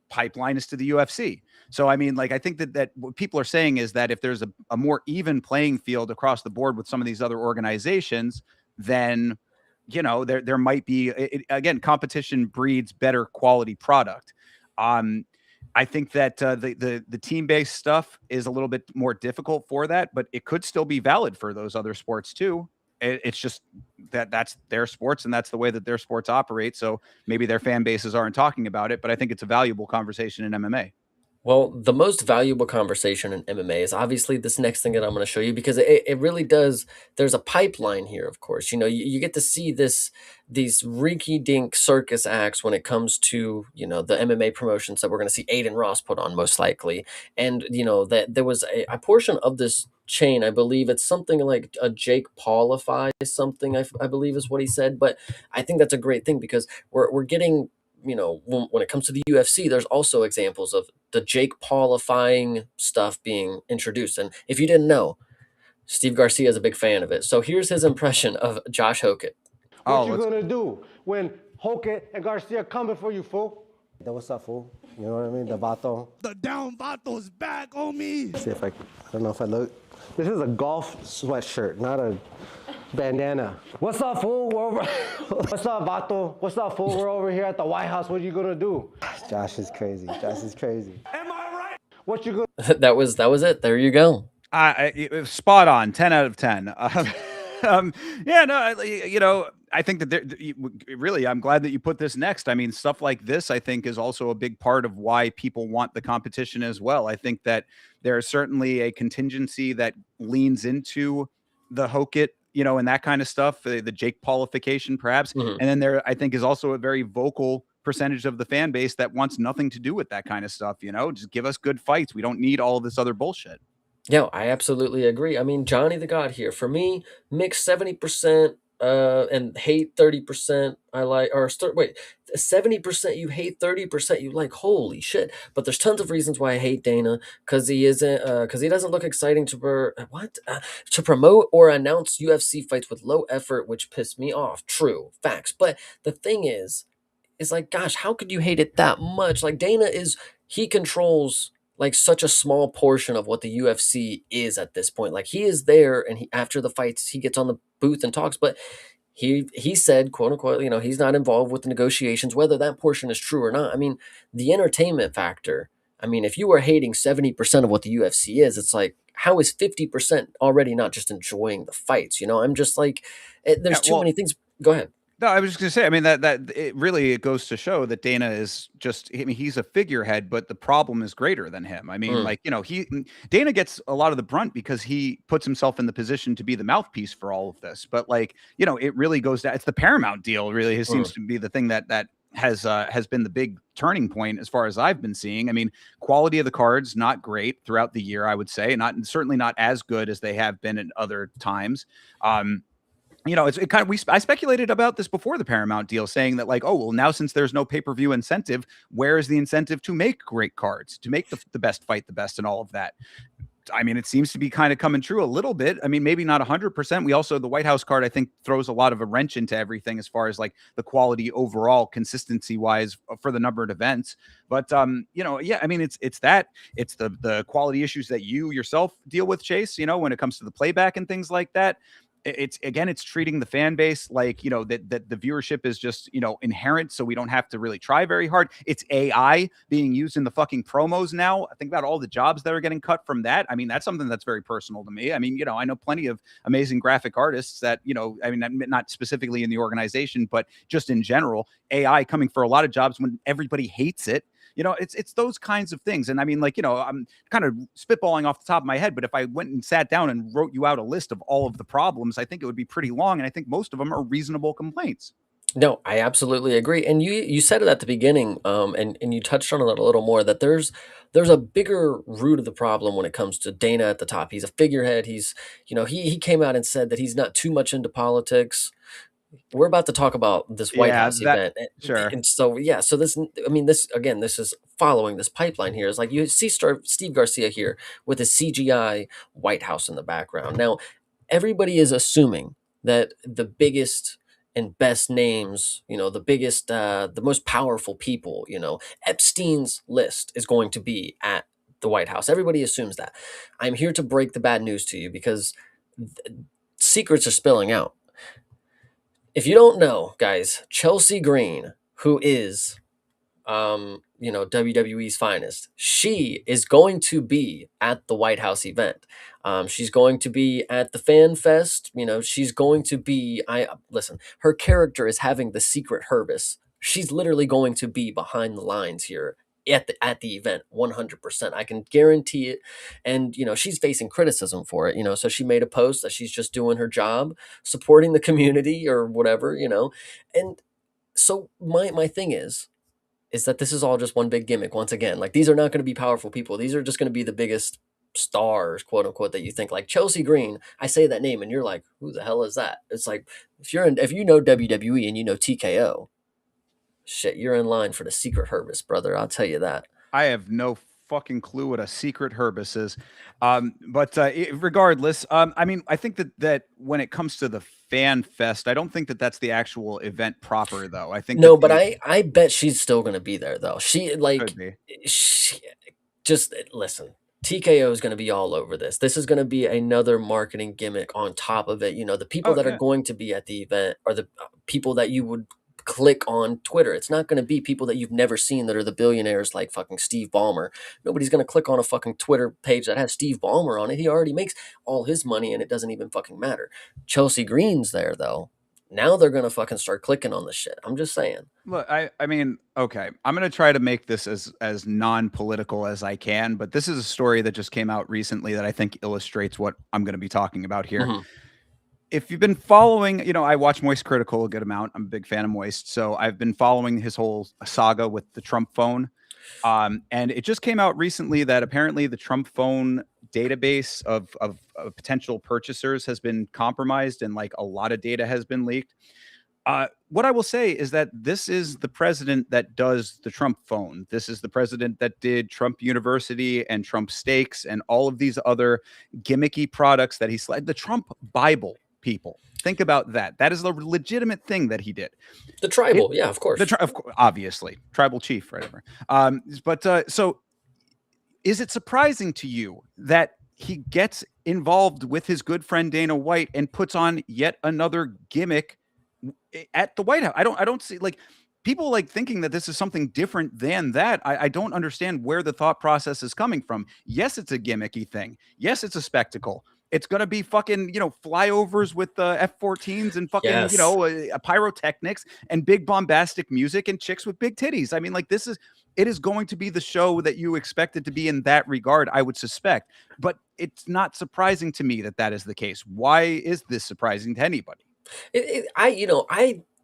Pipeline is to the UFC. So, I mean, like, I think that what people are saying is that if there's a more even playing field across the board with some of these other organizations, then, there might be, again, competition breeds better quality product. I think that the team-based stuff is a little bit more difficult for that, but it could still be valid for those other sports too. It's just that's their sports and that's the way that their sports operate. So maybe their fan bases aren't talking about it, but I think it's a valuable conversation in MMA. Well, the most valuable conversation in MMA is obviously this next thing that I'm going to show you, because it really does. There's a pipeline here, of course. You get to see these rinky dink circus acts when it comes to, the MMA promotions that we're going to see Adin Ross put on most likely. And, that there was a portion of this chain, I believe it's something like a Jake Paulify something, I believe is what he said. But I think that's a great thing, because we're getting, when it comes to the UFC, there's also examples of the Jake Paulifying stuff being introduced. And if you didn't know, Steve Garcia is a big fan of it. So here's his impression of Josh Hokett. What you gonna do when Hokett and Garcia coming for you, fool? What's up, fool? You know what I mean? The Vato. The down Vato's back on me. See if I don't know if I look. This is a golf sweatshirt, not a bandana. What's up, fool? We're over. What's up, Vato? What's up, fool? We're over here at the White House. What are you gonna do? Josh is crazy. Josh is crazy. Am I right? What you gonna? that was it. There you go. It was spot on, 10 out of 10. Yeah, no, I think that really, I'm glad that you put this next. I mean, stuff like this, I think, is also a big part of why people want the competition as well. I think that there is certainly a contingency that leans into the Hokett, and that kind of stuff, the Jake Paulification, perhaps. Mhm. And then there, I think, is also a very vocal percentage of the fan base that wants nothing to do with that kind of stuff. Just give us good fights. We don't need all this other bullshit. Yeah, I absolutely agree. I mean, Johnny the God here. For me, mixed 70% and hate 30%. I like, or wait, 70% you hate, 30% you like. Holy shit. But there's tons of reasons why I hate Dana, because he doesn't look exciting to promote or announce UFC fights with low effort, which pissed me off. True, facts. But the thing is like, gosh, how could you hate it that much? Like, he controls like such a small portion of what the UFC is at this point. Like, he is there, and after the fights he gets on the booth and talks, but he said, quote unquote, he's not involved with the negotiations, whether that portion is true or not. I mean, the entertainment factor. I mean, if you were hating 70% of what the UFC is, it's like, how is 50% already not just enjoying the fights? I'm just like, there's too many things. Go ahead. No, I was just gonna say, I mean, that it goes to show that Dana is just, I mean, he's a figurehead, but the problem is greater than him. I mean, Dana gets a lot of the brunt because he puts himself in the position to be the mouthpiece for all of this. But it really goes down. It's the Paramount deal, really, seems to be the thing that has been the big turning point as far as I've been seeing. I mean, quality of the cards, not great throughout the year, I would say, certainly not as good as they have been at other times. I speculated about this before the Paramount deal, saying that oh, well, now since there's no pay-per-view incentive, where is the incentive to make great cards, to make the best fight the best and all of that? I mean, it seems to be kind of coming true a little bit. I mean, maybe not 100%. We also, the White House card, I think, throws a lot of a wrench into everything as far as the quality overall, consistency wise, for the number of events. But yeah, I mean, it's the quality issues that you yourself deal with, Chase. When it comes to the playback and things like that. It's treating the fan base that the viewership is just inherent, so we don't have to really try very hard. It's AI being used in the fucking promos now. I think about all the jobs that are getting cut from that. I mean, that's something that's very personal to me. I mean, I know plenty of amazing graphic artists that I mean, not specifically in the organization, but just in general, AI coming for a lot of jobs when everybody hates it. It's those kinds of things. And I mean, I'm kind of spitballing off the top of my head, but if I went and sat down and wrote you out a list of all of the problems, I think it would be pretty long. And I think most of them are reasonable complaints. No, I absolutely agree. And you said it at the beginning, and you touched on it a little more, that there's a bigger root of the problem when it comes to Dana at the top. He's a figurehead. He's, he came out and said that he's not too much into politics. We're about to talk about this White House event. Sure. And so, so this is following this pipeline here. Is like, you see Steve Garcia here with his CGI White House in the background. Now, everybody is assuming that the biggest and best names, the biggest, the most powerful people, Epstein's list is going to be at the White House. Everybody assumes that. I'm here to break the bad news to you, because secrets are spilling out. If you don't know, guys, Chelsea Green, who is, WWE's finest, she is going to be at the White House event. She's going to be at the Fan Fest. She's going to be, listen, her character is having the secret Herbis. She's literally going to be behind the lines here at the event 100%. I can guarantee it. And she's facing criticism for it, so she made a post that she's just doing her job, supporting the community or whatever. And so my thing is that this is all just one big gimmick. Once again, like, these are not going to be powerful people. These are just going to be the biggest stars, quote unquote, that you think. Like Chelsea Green, I say that name and you're like, who the hell is that? It's like, if you know WWE and you know TKO, shit, you're in line for the secret Herbis, brother. I'll tell you that. I have no fucking clue what a secret Herbis is. But regardless, I mean, I think that when it comes to the fan fest, I don't think that that's the actual event proper, though. I think no, but I bet she's still going to be there, though. She just listen. TKO is going to be all over this. This is going to be another marketing gimmick on top of it. The people that are going to be at the event are the people that you would click on Twitter. It's not going to be people that you've never seen that are the billionaires like fucking Steve Ballmer. Nobody's going to click on a fucking Twitter page that has Steve Ballmer on it. He already makes all his money and it doesn't even fucking matter. Chelsea Green's there, though. Now they're going to fucking start clicking on the shit. I'm just saying. Look, I mean, okay, I'm going to try to make this as non-political as I can, but this is a story that just came out recently that I think illustrates what I'm going to be talking about here. Mm-hmm. If you've been following, I watch Moist Critical a good amount. I'm a big fan of Moist. So I've been following his whole saga with the Trump phone. And it just came out recently that apparently the Trump phone database of potential purchasers has been compromised and like a lot of data has been leaked. What I will say is that this is the president that does the Trump phone. This is the president that did Trump University and Trump Steaks and all of these other gimmicky products that he's like the Trump Bible. People think about that. That is a legitimate thing that he did. The tribal, yeah, of course. Obviously, tribal chief, whatever. So, is it surprising to you that he gets involved with his good friend Dana White and puts on yet another gimmick at the White House? I don't see like people like thinking that this is something different than that. I don't understand where the thought process is coming from. Yes, it's a gimmicky thing. Yes, it's a spectacle. It's going to be fucking, flyovers with F-14s and fucking, pyrotechnics and big bombastic music and chicks with big titties. I mean, like it is going to be the show that you expect it to be in that regard, I would suspect. But it's not surprising to me that that is the case. Why is this surprising to anybody?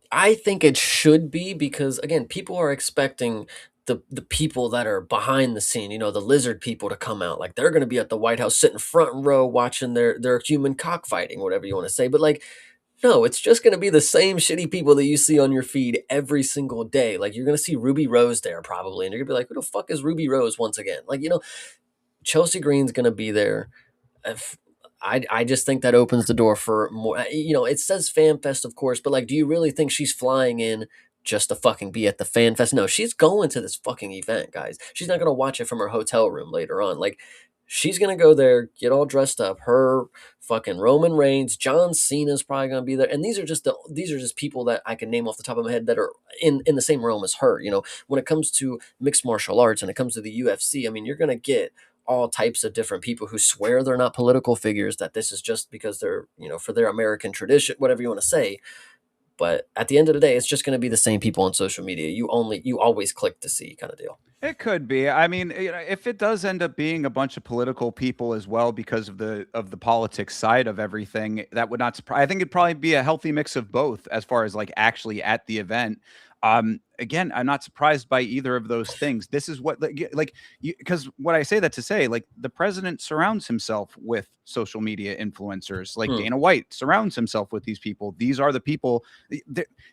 I think it should be because, again, people are expecting the people that are behind the scene, the lizard people to come out. Like, they're going to be at the White House sitting front row watching their human cockfighting, whatever you want to say. But like, no, it's just going to be the same shitty people that you see on your feed every single day. Like, you're going to see Ruby Rose there probably. And you're going to be like, who the fuck is Ruby Rose once again? Like, Chelsea Green's going to be there. I just think that opens the door for more. It says Fan Fest, of course, but like, do you really think she's flying in just to fucking be at the Fan Fest? No, she's going to this fucking event, guys. She's not going to watch it from her hotel room later on. Like, she's going to go there, get all dressed up. Her fucking Roman Reigns, John Cena's probably going to be there. And these are just people that I can name off the top of my head that are in the same realm as her. When it comes to mixed martial arts and it comes to the UFC, I mean, you're going to get all types of different people who swear they're not political figures, that this is just because they're, for their American tradition, whatever you want to say. But at the end of the day, it's just going to be the same people on social media. You always click to see kind of deal. It could be. I mean, if it does end up being a bunch of political people as well because of the politics side of everything, that would not surprise. I think it'd probably be a healthy mix of both as far as like actually at the event. Again, I'm not surprised by either of those things. This is what because what I say that to say, like, the president surrounds himself with social media influencers, like Dana White surrounds himself with these people. These are the people.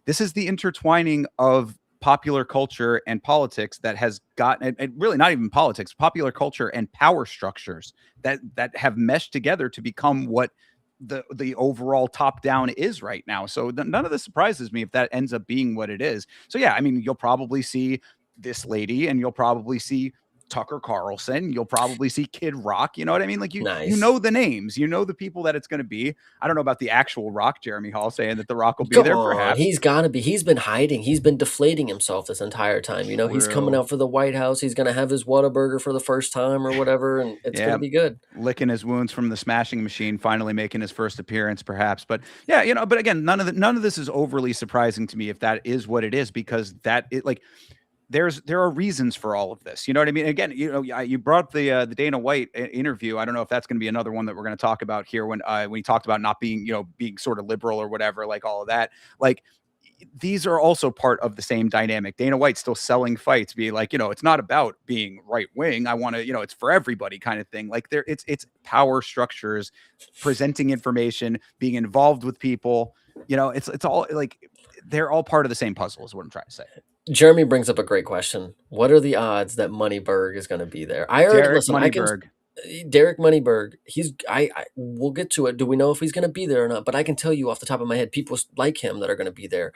This is the intertwining of popular culture and politics that has gotten, and really not even politics, popular culture and power structures that have meshed together to become what the overall top down is right now. So none of this surprises me if that ends up being what it is. So yeah, I mean, you'll probably see this lady and you'll probably see Tucker Carlson. You'll probably see Kid Rock. You know what I mean? Like, you know the names, the people that it's going to be. I don't know about the actual Rock, Jeremy Hall saying that the Rock will be there. Perhaps he's got to be. He's been hiding. He's been deflating himself this entire time. He's coming out for the White House. He's going to have his Whataburger for the first time or whatever, and it's going to be good. Licking his wounds from the Smashing Machine, finally making his first appearance, perhaps. But yeah, but again, none of this is overly surprising to me if that is what it is, because there are reasons for all of this. You know what I mean? Again, you brought up the Dana White interview. I don't know if that's going to be another one that we're going to talk about here when he talked about not being, being sort of liberal or whatever, like all of that. Like, these are also part of the same dynamic. Dana White's still selling fights, being like, it's not about being right wing. I want to, it's for everybody kind of thing. Like, it's power structures, presenting information, being involved with people. It's all like they're all part of the same puzzle, is what I'm trying to say. Jeremy brings up a great question. What are the odds that Moneyberg is going to be there? I already Derek listen. Moneyberg. Derek Moneyberg. We'll get to it. Do we know if he's going to be there or not? But I can tell you off the top of my head, people like him that are going to be there.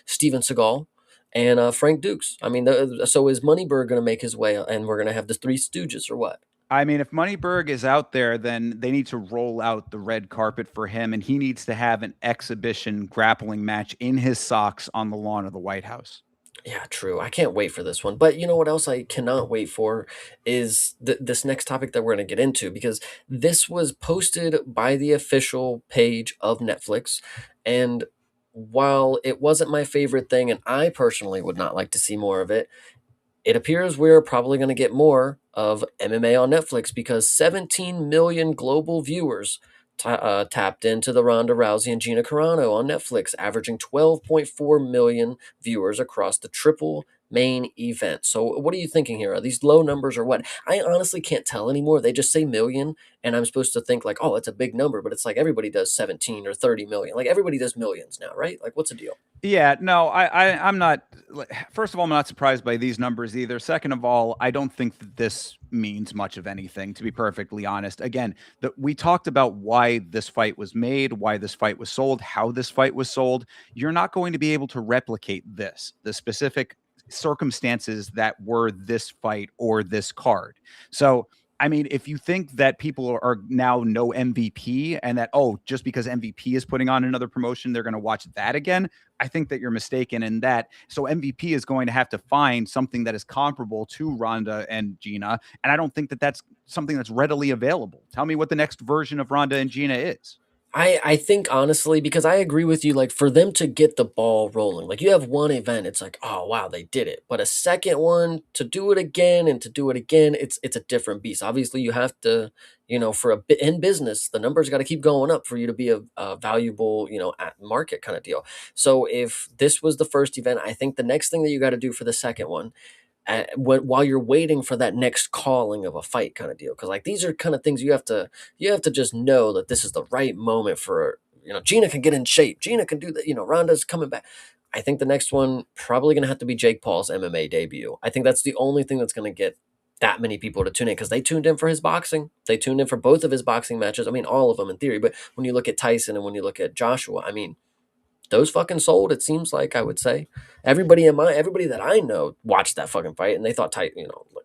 Steven Seagal and Frank Dukes. I mean, so is Moneyberg going to make his way, and we're going to have the Three Stooges, or what? I mean, if Moneyberg is out there, then they need to roll out the red carpet for him, and he needs to have an exhibition grappling match in his socks on the lawn of the White House. Yeah, true. I can't wait for this one. But you know what else I cannot wait for is this next topic that we're going to get into, because this was posted by the official page of Netflix. And while it wasn't my favorite thing, and I personally would not like to see more of it, it appears we're probably going to get more of MMA on Netflix, because 17 million global viewers tapped into the Ronda Rousey and Gina Carano on Netflix, averaging 12.4 million viewers across the triple main event. So what are you thinking here? Are these low numbers or what? I honestly can't tell anymore. They just say million, and I'm supposed to think like, oh, it's a big number, but it's like everybody does 17 or 30 million. Like, everybody does millions now, right? Like, what's the deal? Yeah, no, I'm not. First of all, I'm not surprised by these numbers either. Second of all, I don't think that this means much of anything, to be perfectly honest. Again, we talked about why this fight was made, why this fight was sold, how this fight was sold. You're not going to be able to replicate the specific circumstances that were this fight or this card. So, I mean, if you think that people are now no MVP, and that, just because MVP is putting on another promotion, they're going to watch that again, I think that you're mistaken in that. So MVP is going to have to find something that is comparable to Ronda and Gina. And I don't think that that's something that's readily available. Tell me what the next version of Ronda and Gina is. I think honestly, because I agree with you, like, for them to get the ball rolling, like, you have one event, it's like, oh wow, they did it. But a second one, to do it again and to do it again, it's a different beast. Obviously, you have to, for a bit in business, the numbers got to keep going up for you to be a valuable, at market kind of deal. So if this was the first event, I think the next thing that you got to do for the second one, while you're waiting for that next calling of a fight kind of deal, because like, these are kind of things you have to just know that this is the right moment for, Gina can get in shape, Gina can do that, Ronda's coming back. I think the next one probably going to have to be Jake Paul's MMA debut. I think that's the only thing that's going to get that many people to tune in, because they tuned in for his boxing, they tuned in for both of his boxing matches. I mean, all of them in theory, but when you look at Tyson and when you look at Joshua, I mean, those fucking sold, it seems like. I would say everybody that I know watched that fucking fight, and they thought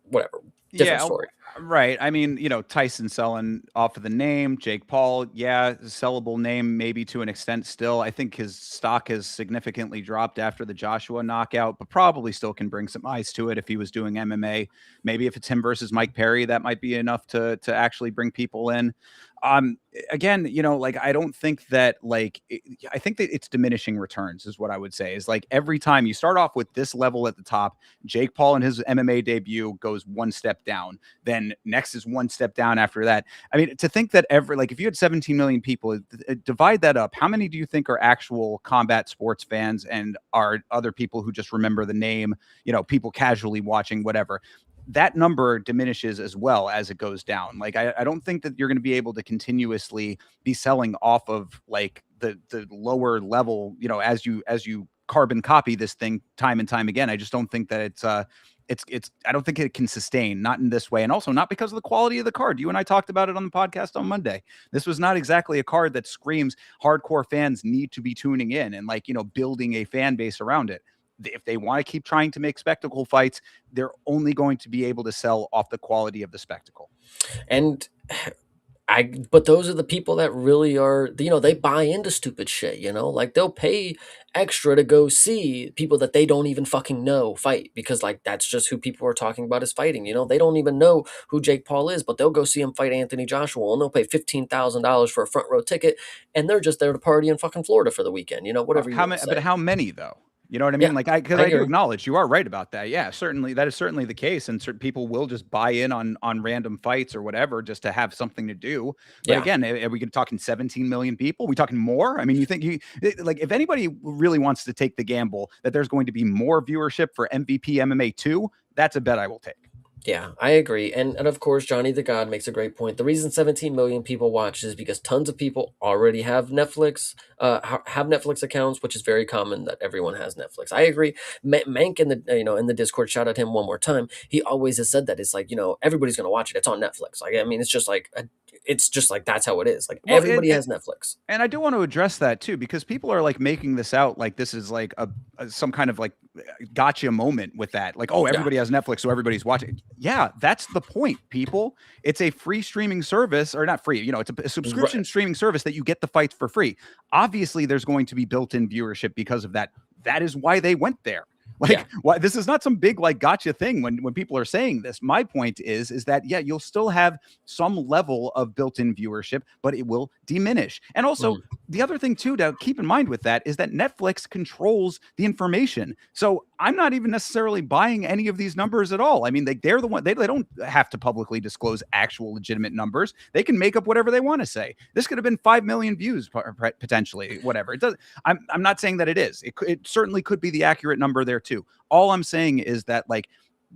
whatever, different story. Right. I mean, Tyson selling off of the name, Jake Paul, sellable name, maybe to an extent still. I think his stock has significantly dropped after the Joshua knockout, but probably still can bring some eyes to it if he was doing MMA. Maybe if it's him versus Mike Perry, that might be enough to actually bring people in. Again, I don't think that, I think that it's diminishing returns is what I would say. Is like, every time you start off with this level at the top, Jake Paul and his MMA debut goes one step down. Then next is one step down after that. I mean, to think that if you had 17 million people, divide that up, how many do you think are actual combat sports fans and are other people who just remember the name, people casually watching, whatever? That number diminishes as well as it goes down. Like, I don't think that you're going to be able to continuously be selling off of like the lower level, as you carbon copy this thing time and time again. I just don't think that it's I don't think it can sustain, not in this way. And also not because of the quality of the card. You and I talked about it on the podcast on Monday. This was not exactly a card that screams hardcore fans need to be tuning in and building a fan base around it. If they want to keep trying to make spectacle fights, they're only going to be able to sell off the quality of the spectacle. And but those are the people that really are, they buy into stupid shit, like, they'll pay extra to go see people that they don't even fucking know fight, because like, that's just who people are talking about is fighting. They don't even know who Jake Paul is, but they'll go see him fight Anthony Joshua, and they'll pay $15,000 for a front row ticket, and they're just there to party in fucking Florida for the weekend, whatever you want to say. But how many though? You know what I Yeah, mean? Like, because I I do agree. acknowledge you are right about that. Yeah, certainly that is certainly the case, and certain people will just buy in on random fights or whatever just to have something to do. But Yeah. again, are we talking 17 million people? Are we talking more? I mean, you think like if anybody really wants to take the gamble that there's going to be more viewership for MVP MMA 2, that's a bet I will take. Yeah, I agree. And of course, Johnny the God makes a great point. The reason 17 million people watch is because tons of people already have Netflix, have Netflix accounts, which is very common that everyone has Netflix. I agree. Mank in the in the Discord, shout out him one more time. He always has said that it's like, everybody's gonna watch it. It's on Netflix. Like, I mean, it's just like that's how it is. Like Well, everybody has Netflix. and I do want to address that too, because people are like making this out like this is like some kind of like gotcha moment with that. Like, oh, Yeah. everybody has Netflix, so everybody's watching. Yeah, that's the point, people. It's a free streaming service, or not free, it's a subscription streaming service that you get the fights for free. Obviously, there's going to be built-in viewership because of that. That is why they went there. Like, why this is not some big like gotcha thing when people are saying this. My point is that you'll still have some level of built-in viewership, but it will diminish. And also the other thing too to keep in mind with that is that Netflix controls the information. So I'm not even necessarily buying any of these numbers at all. I mean, they're the one, they don't have to publicly disclose actual legitimate numbers. They can make up whatever they want to say. This could have been 5 million views potentially, whatever. It does. I'm not saying that it is. It certainly could be the accurate number there too. All I'm saying is that, like,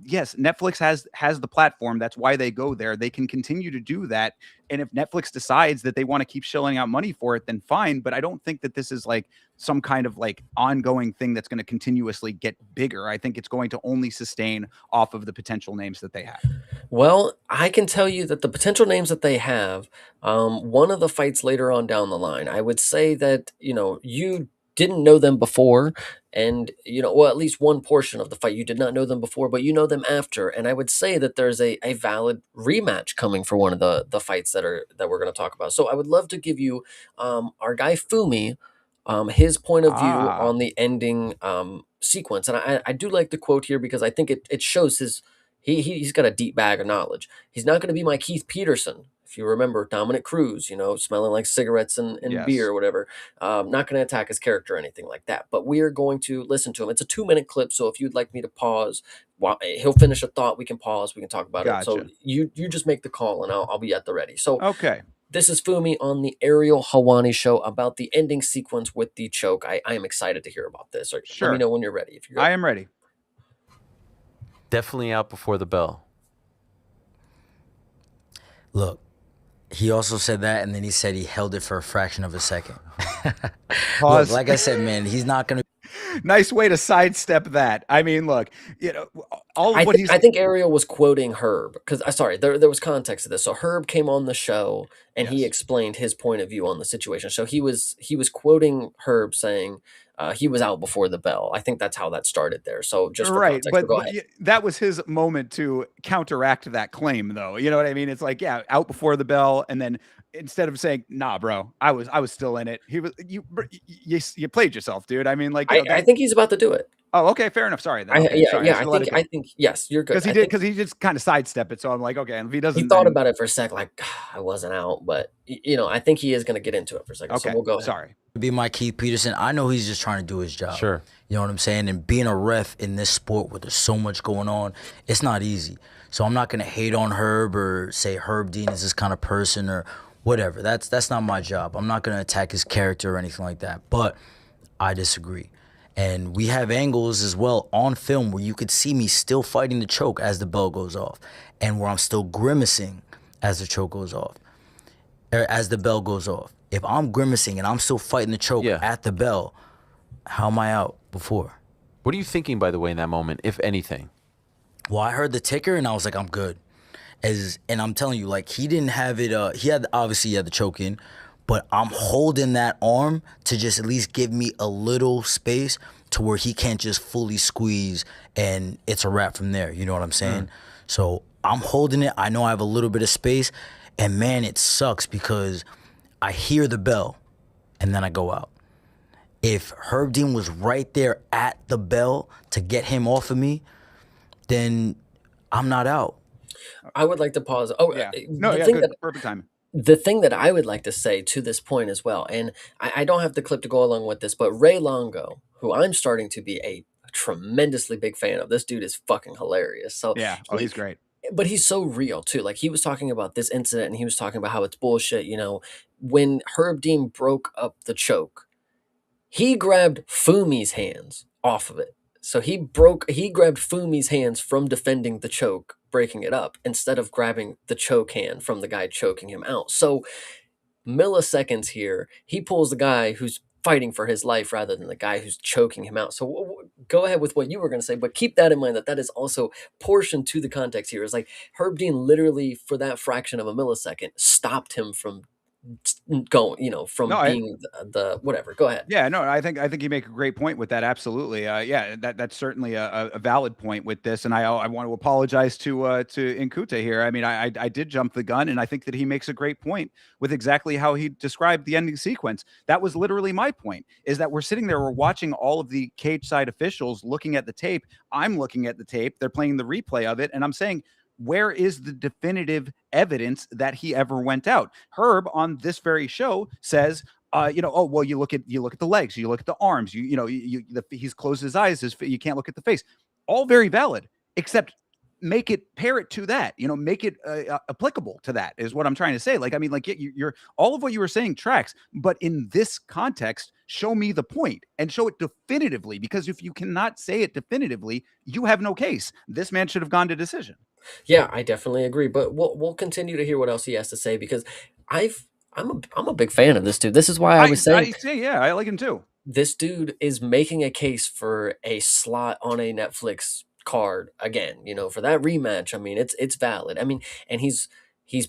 yes, Netflix has the platform. That's why they go there. They can continue to do that. And if Netflix decides that they want to keep shelling out money for it, then fine. But I don't think that this is like some kind of like ongoing thing that's going to continuously get bigger. I think it's going to only sustain off of the potential names that they have. Well, I can tell you that the potential names that they have, one of the fights later on down the line, I would say that, you didn't know them before, and, well, at least one portion of the fight, you did not know them before, but you know them after. And I would say that there's a valid rematch coming for one of the fights that we're going to talk about. So I would love to give you our guy Fumi, his point of view on the ending sequence. And I do like the quote here because I think it shows he's got a deep bag of knowledge. He's not going to be my Keith Peterson. If you remember Dominic Cruz, smelling like cigarettes and beer or whatever, not going to attack his character or anything like that. But we are going to listen to him. It's a 2-minute clip. So if you'd like me to pause, he'll finish a thought. We can pause. We can talk about it. So you just make the call and I'll be at the ready. So okay. This is Fumi on the Ariel Helwani show about the ending sequence with the choke. I am excited to hear about this. Let me know when you're ready. If you're I am ready. Definitely out before the bell. Look, he also said that, and then he said he held it for a fraction of a second. Pause. Look, like I said, man, he's not going to. Nice way to sidestep that. I mean, look, I think Ariel was quoting Herb because there was context to this. So Herb came on the show and he explained his point of view on the situation. So he was quoting Herb saying he was out before the bell. I think that's how that started there. So just for context, but go ahead. That was his moment to counteract that claim, though. You know what I mean? It's like, out before the bell, and then instead of saying, "Nah, bro, I was still in it," he was you played yourself, dude. I mean, like, I think he's about to do it. Oh, okay, fair enough. Sorry. Then. I think yes, you're good. Because he just kind of sidestepped it. So I'm like, okay, and if he doesn't, he thought about it for a sec, like I wasn't out, but I think he is going to get into it for a second. Okay, so we'll go ahead. Sorry. Be my Keith Peterson. I know he's just trying to do his job. Sure. You know what I'm saying? And being a ref in this sport where there's so much going on, it's not easy. So I'm not going to hate on Herb or say Herb Dean is this kind of person or whatever. That's not my job. I'm not going to attack his character or anything like that. But I disagree. And we have angles as well on film where you could see me still fighting the choke as the bell goes off, and where I'm still grimacing as the choke goes off, or as the bell goes off. If I'm grimacing and I'm still fighting the choke at the bell, how am I out before? What are you thinking, by the way, in that moment, if anything? Well, I heard the ticker and I was like, I'm good. And I'm telling you, like, he didn't have it. He had the choke in, but I'm holding that arm to just at least give me a little space to where he can't just fully squeeze and it's a wrap from there. You know what I'm saying? So I'm holding it. I know I have a little bit of space, and man, it sucks because I hear the bell and then I go out. If Herb Dean was right there at the bell to get him off of me, then I'm not out. I would like to pause. Oh, yeah. Perfect timing. The thing that I would like to say to this point as well, and I don't have the clip to go along with this, but Ray Longo, who I'm starting to be a tremendously big fan of. This dude is fucking hilarious. So Yeah. Oh, he's great. but he's so real too. Like he was talking about this incident and he was talking about how it's bullshit. When Herb Dean broke up the choke, he grabbed Fumi's hands off of it. So he grabbed Fumi's hands from defending the choke, breaking it up, instead of grabbing the choke hand from the guy choking him out. So milliseconds here, he pulls the guy who's fighting for his life rather than the guy who's choking him out. So go ahead with what you were going to say, but keep that in mind that is also portioned to the context here. Is like Herb Dean literally, for that fraction of a millisecond, stopped him from going, from being the whatever. Go ahead. Yeah, no, I think you make a great point with that. Absolutely. Yeah, that's certainly a valid point with this. And I want to apologize to Nkuta here. I mean, I did jump the gun, and I think that he makes a great point with exactly how he described the ending sequence. That was literally my point, is that we're sitting there, we're watching all of the cage side officials looking at the tape. I'm looking at the tape. They're playing the replay of it, and I'm saying, where is the definitive evidence that he ever went out? Herb on this very show says, oh, well, you look at the legs, you look at the arms, he's closed his eyes, you can't look at the face. All very valid, except pair it to that, make it applicable to that is what I'm trying to say. Like, I mean, like you're all of what you were saying tracks, but in this context, show me the point and show it definitively, because if you cannot say it definitively, you have no case. This man should have gone to decision. Yeah, I definitely agree. But we'll continue to hear what else he has to say, because I'm a big fan of this dude. This is why I was saying, I like him too. This dude is making a case for a slot on a Netflix card again, for that rematch. I mean, it's valid. I mean, and he's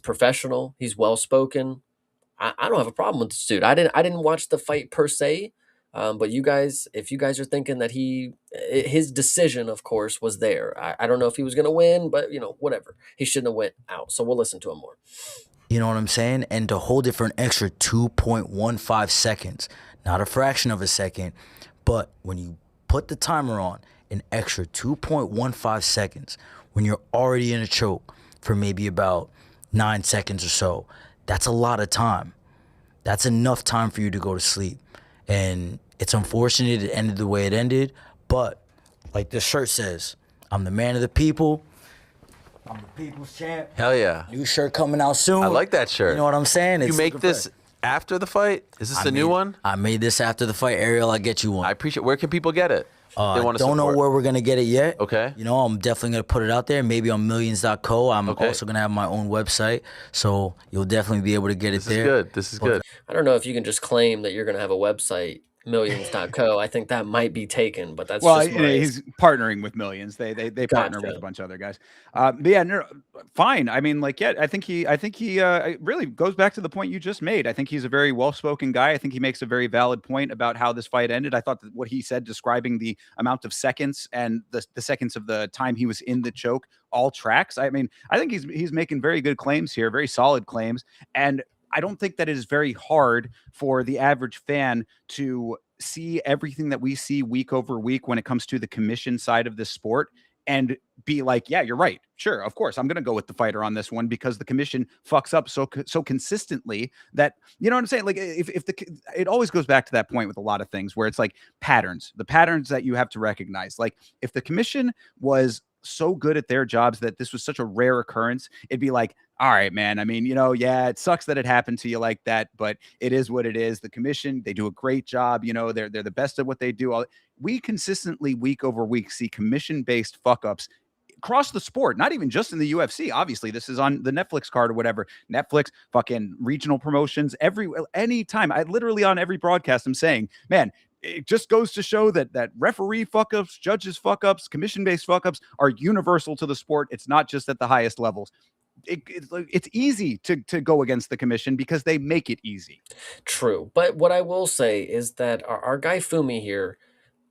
professional, he's well spoken. I don't have a problem with this dude. I didn't watch the fight per se. But if you guys are thinking that his decision, of course, was there. I don't know if he was going to win, but whatever. He shouldn't have went out. So we'll listen to him more. You know what I'm saying? And to hold it for an extra 2.15 seconds, not a fraction of a second, but when you put the timer on, an extra 2.15 seconds, when you're already in a choke for maybe about 9 seconds or so, that's a lot of time. That's enough time for you to go to sleep. And it's unfortunate it ended the way it ended, but like this shirt says, I'm the man of the people. I'm the people's champ. Hell yeah. New shirt coming out soon. I like that shirt. You know what I'm saying? You make this after the fight? Is this a new one? I made this after the fight. Ariel, I'll get you one. I appreciate. Where can people get it? I don't know where we're going to get it yet. Okay. I'm definitely going to put it out there, maybe on millions.co. I'm also going to have my own website, so you'll definitely be able to get it there. This is good. I don't know if you can just claim that you're going to have a website, millions.co. I think that might be taken, but that's he's partnering with Millions. They partner with a bunch of other guys. But yeah, no, fine. I mean, like, yeah, I think he really goes back to the point you just made. I think he's a very well-spoken guy. I think he makes a very valid point about how this fight ended. I thought that what he said describing the amount of seconds and the seconds of the time he was in the choke all tracks. I mean, I think he's making very good claims here, very solid claims. And I don't think that it is very hard for the average fan to see everything that we see week over week when it comes to the commission side of this sport and be like, yeah, you're right. Sure, of course, I'm going to go with the fighter on this one because the commission fucks up so consistently that, you know what I'm saying? Like, it always goes back to that point with a lot of things where it's like the patterns that you have to recognize. Like, if the commission was so good at their jobs that this was such a rare occurrence, it'd be like, all right, man. I mean, yeah, it sucks that it happened to you like that, but it is what it is. The commission, they do a great job. They're the best at what they do. We consistently, week over week, see commission-based fuck-ups across the sport, not even just in the UFC. Obviously, this is on the Netflix card or whatever. Netflix, fucking regional promotions, anytime. I literally on every broadcast, I'm saying, man, it just goes to show that referee fuck-ups, judges fuck-ups, commission-based fuck-ups are universal to the sport. It's not just at the highest levels. It's easy to go against the commission because they make it easy. True. But what I will say is that our guy Fumi here,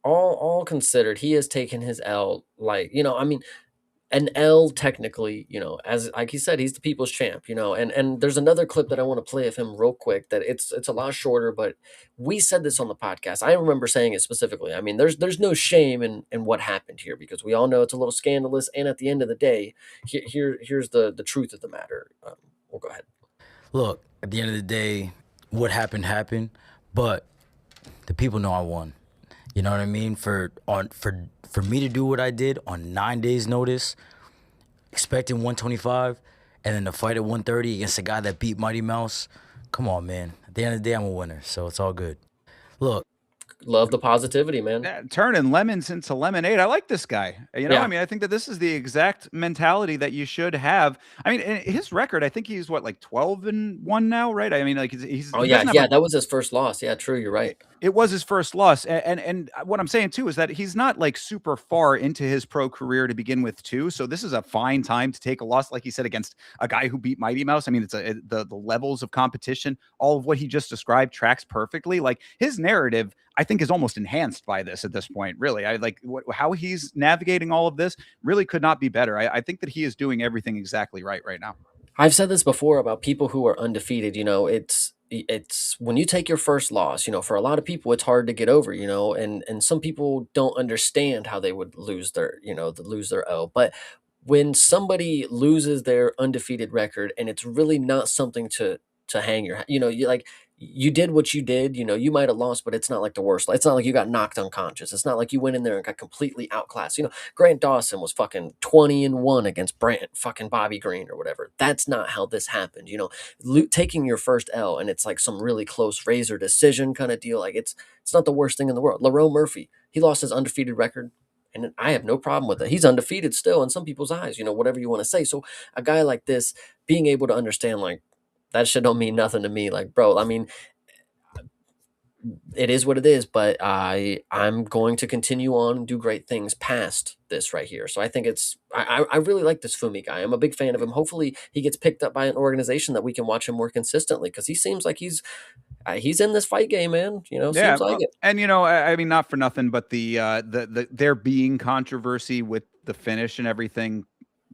all considered, he has taken his L I mean, an L technically, as like he said, he's the people's champ, and there's another clip that I want to play of him real quick that it's a lot shorter, but we said this on the podcast. I remember saying it specifically. I mean, there's no shame in what happened here because we all know it's a little scandalous. And at the end of the day, here's the truth of the matter. We'll go ahead. Look, at the end of the day, what happened, but the people know I won. You know what I mean? For me to do what I did on 9 days' notice, expecting 125, and then to fight at 130 against a guy that beat Mighty Mouse. Come on, man. At the end of the day, I'm a winner, so it's all good. Look, Love the positivity, man. Turning lemons into lemonade. I like this guy. You know, Yeah. I mean, I think that this is the exact mentality that you should have. I mean, his record, I think he's what, like 12-1 now, right? I mean, like he's Oh he yeah, doesn't have yeah. a, That was his first loss. Yeah, true. You're right. it was his first loss. And what I'm saying too is that he's not like super far into his pro career to begin with too. So this is a fine time to take a loss, like he said, against a guy who beat Mighty Mouse. I mean, the levels of competition, all of what he just described tracks perfectly. Like his narrative, I think, is almost enhanced by this at this point. Really, I like how he's navigating all of this. Really could not be better. I think that he is doing everything exactly right now. I've said this before about people who are undefeated. You know, it's when you take your first loss. You know, for a lot of people, it's hard to get over. You know, and some people don't understand how they would lose their lose their O. But when somebody loses their undefeated record, and it's really not something to hang your, you like. You did what you did, you might have lost, but it's not like the worst. It's not like you got knocked unconscious. It's not like you went in there and got completely outclassed. Grant Dawson was fucking 20-1 against fucking Bobby Green or whatever. That's not how this happened. Taking your first L and it's like some really close razor decision kind of deal. Like it's not the worst thing in the world. Lerone Murphy, he lost his undefeated record. And I have no problem with it. He's undefeated still in some people's eyes, whatever you want to say. So a guy like this, being able to understand, like, that shit don't mean nothing to me. Like, bro, I mean, it is what it is, but I'm going to continue on and do great things past this right here. So I think I really like this Pumi guy. I'm a big fan of him. Hopefully he gets picked up by an organization that we can watch him more consistently, because he seems like he's in this fight game, man. Seems like it. And I mean, not for nothing, but the there being controversy with the finish and everything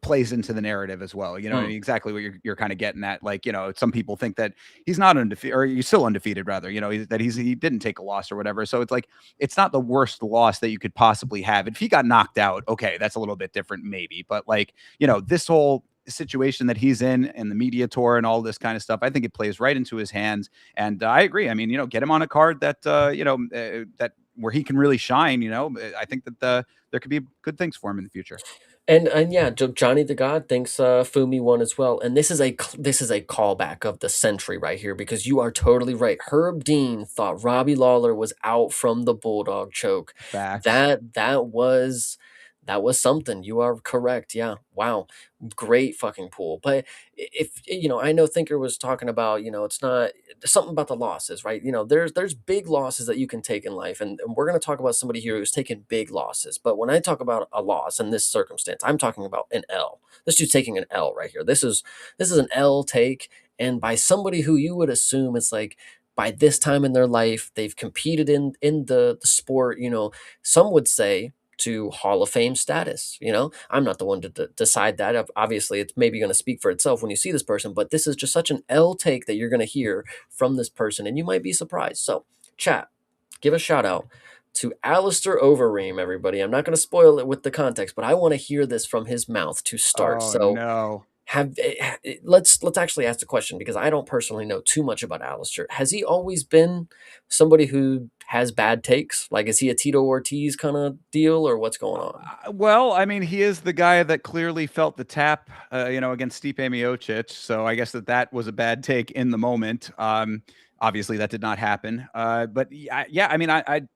plays into the narrative as well. Exactly what you're kind of getting at. Like, some people think that he's not undefeated, or he's still undefeated rather, that he didn't take a loss or whatever. So it's like, it's not the worst loss that you could possibly have. If he got knocked out, okay, that's a little bit different maybe. But like, this whole situation that he's in and the media tour and all this kind of stuff, I think it plays right into his hands. And I agree. I mean, get him on a card that, that where he can really shine. I think that there could be good things for him in the future. And yeah, Johnny the God thinks Fumi won as well. And this is a callback of the century right here, because you are totally right. Herb Dean thought Robbie Lawler was out from the Bulldog choke. Facts. That was something. You are correct. Yeah. Wow. Great fucking pool. But if I know Thinker was talking about, it's not something about the losses, right? There's big losses that you can take in life, and we're going to talk about somebody here who's taken big losses. But when I talk about a loss in this circumstance, I'm talking about an L. This dude's taking an L right here. This is an L take, and by somebody who you would assume it's like, by this time in their life, they've competed in the sport. Some would say to Hall of Fame status. I'm not the one to decide that. Obviously, it's maybe going to speak for itself when you see this person, but this is just such an L take that you're going to hear from this person, and you might be surprised. So, chat, give a shout out to Alistair Overeem, everybody. I'm not going to spoil it with the context, but I want to hear this from his mouth to start. No. Let's actually ask the question, because I don't personally know too much about Alistair. Has he always been somebody who has bad takes? Like, is he a Tito Ortiz kind of deal, or what's going on? Well, I mean, he is the guy that clearly felt the tap, against Stipe Miocic. So I guess that was a bad take in the moment. Obviously that did not happen. But yeah, I mean,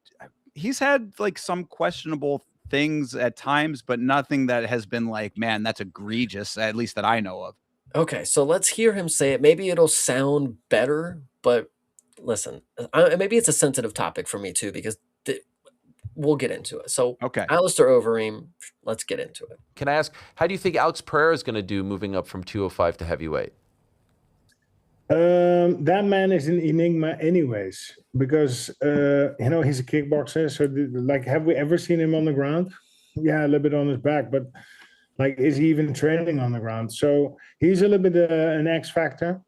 he's had like some questionable things at times, but nothing that has been like, man, that's egregious, at least that I know of. Okay, so let's hear him say it. Maybe it'll sound better, but listen, maybe it's a sensitive topic for me too, because we'll get into it. So, okay, Alistair Overeem, let's get into it. Can I ask, how do you think Alex Pereira is going to do moving up from 205 to heavyweight? That man is an enigma anyways, because he's a kickboxer. So like, have we ever seen him on the ground? Yeah, a little bit on his back, but like, is he even training on the ground? So he's a little bit an X factor.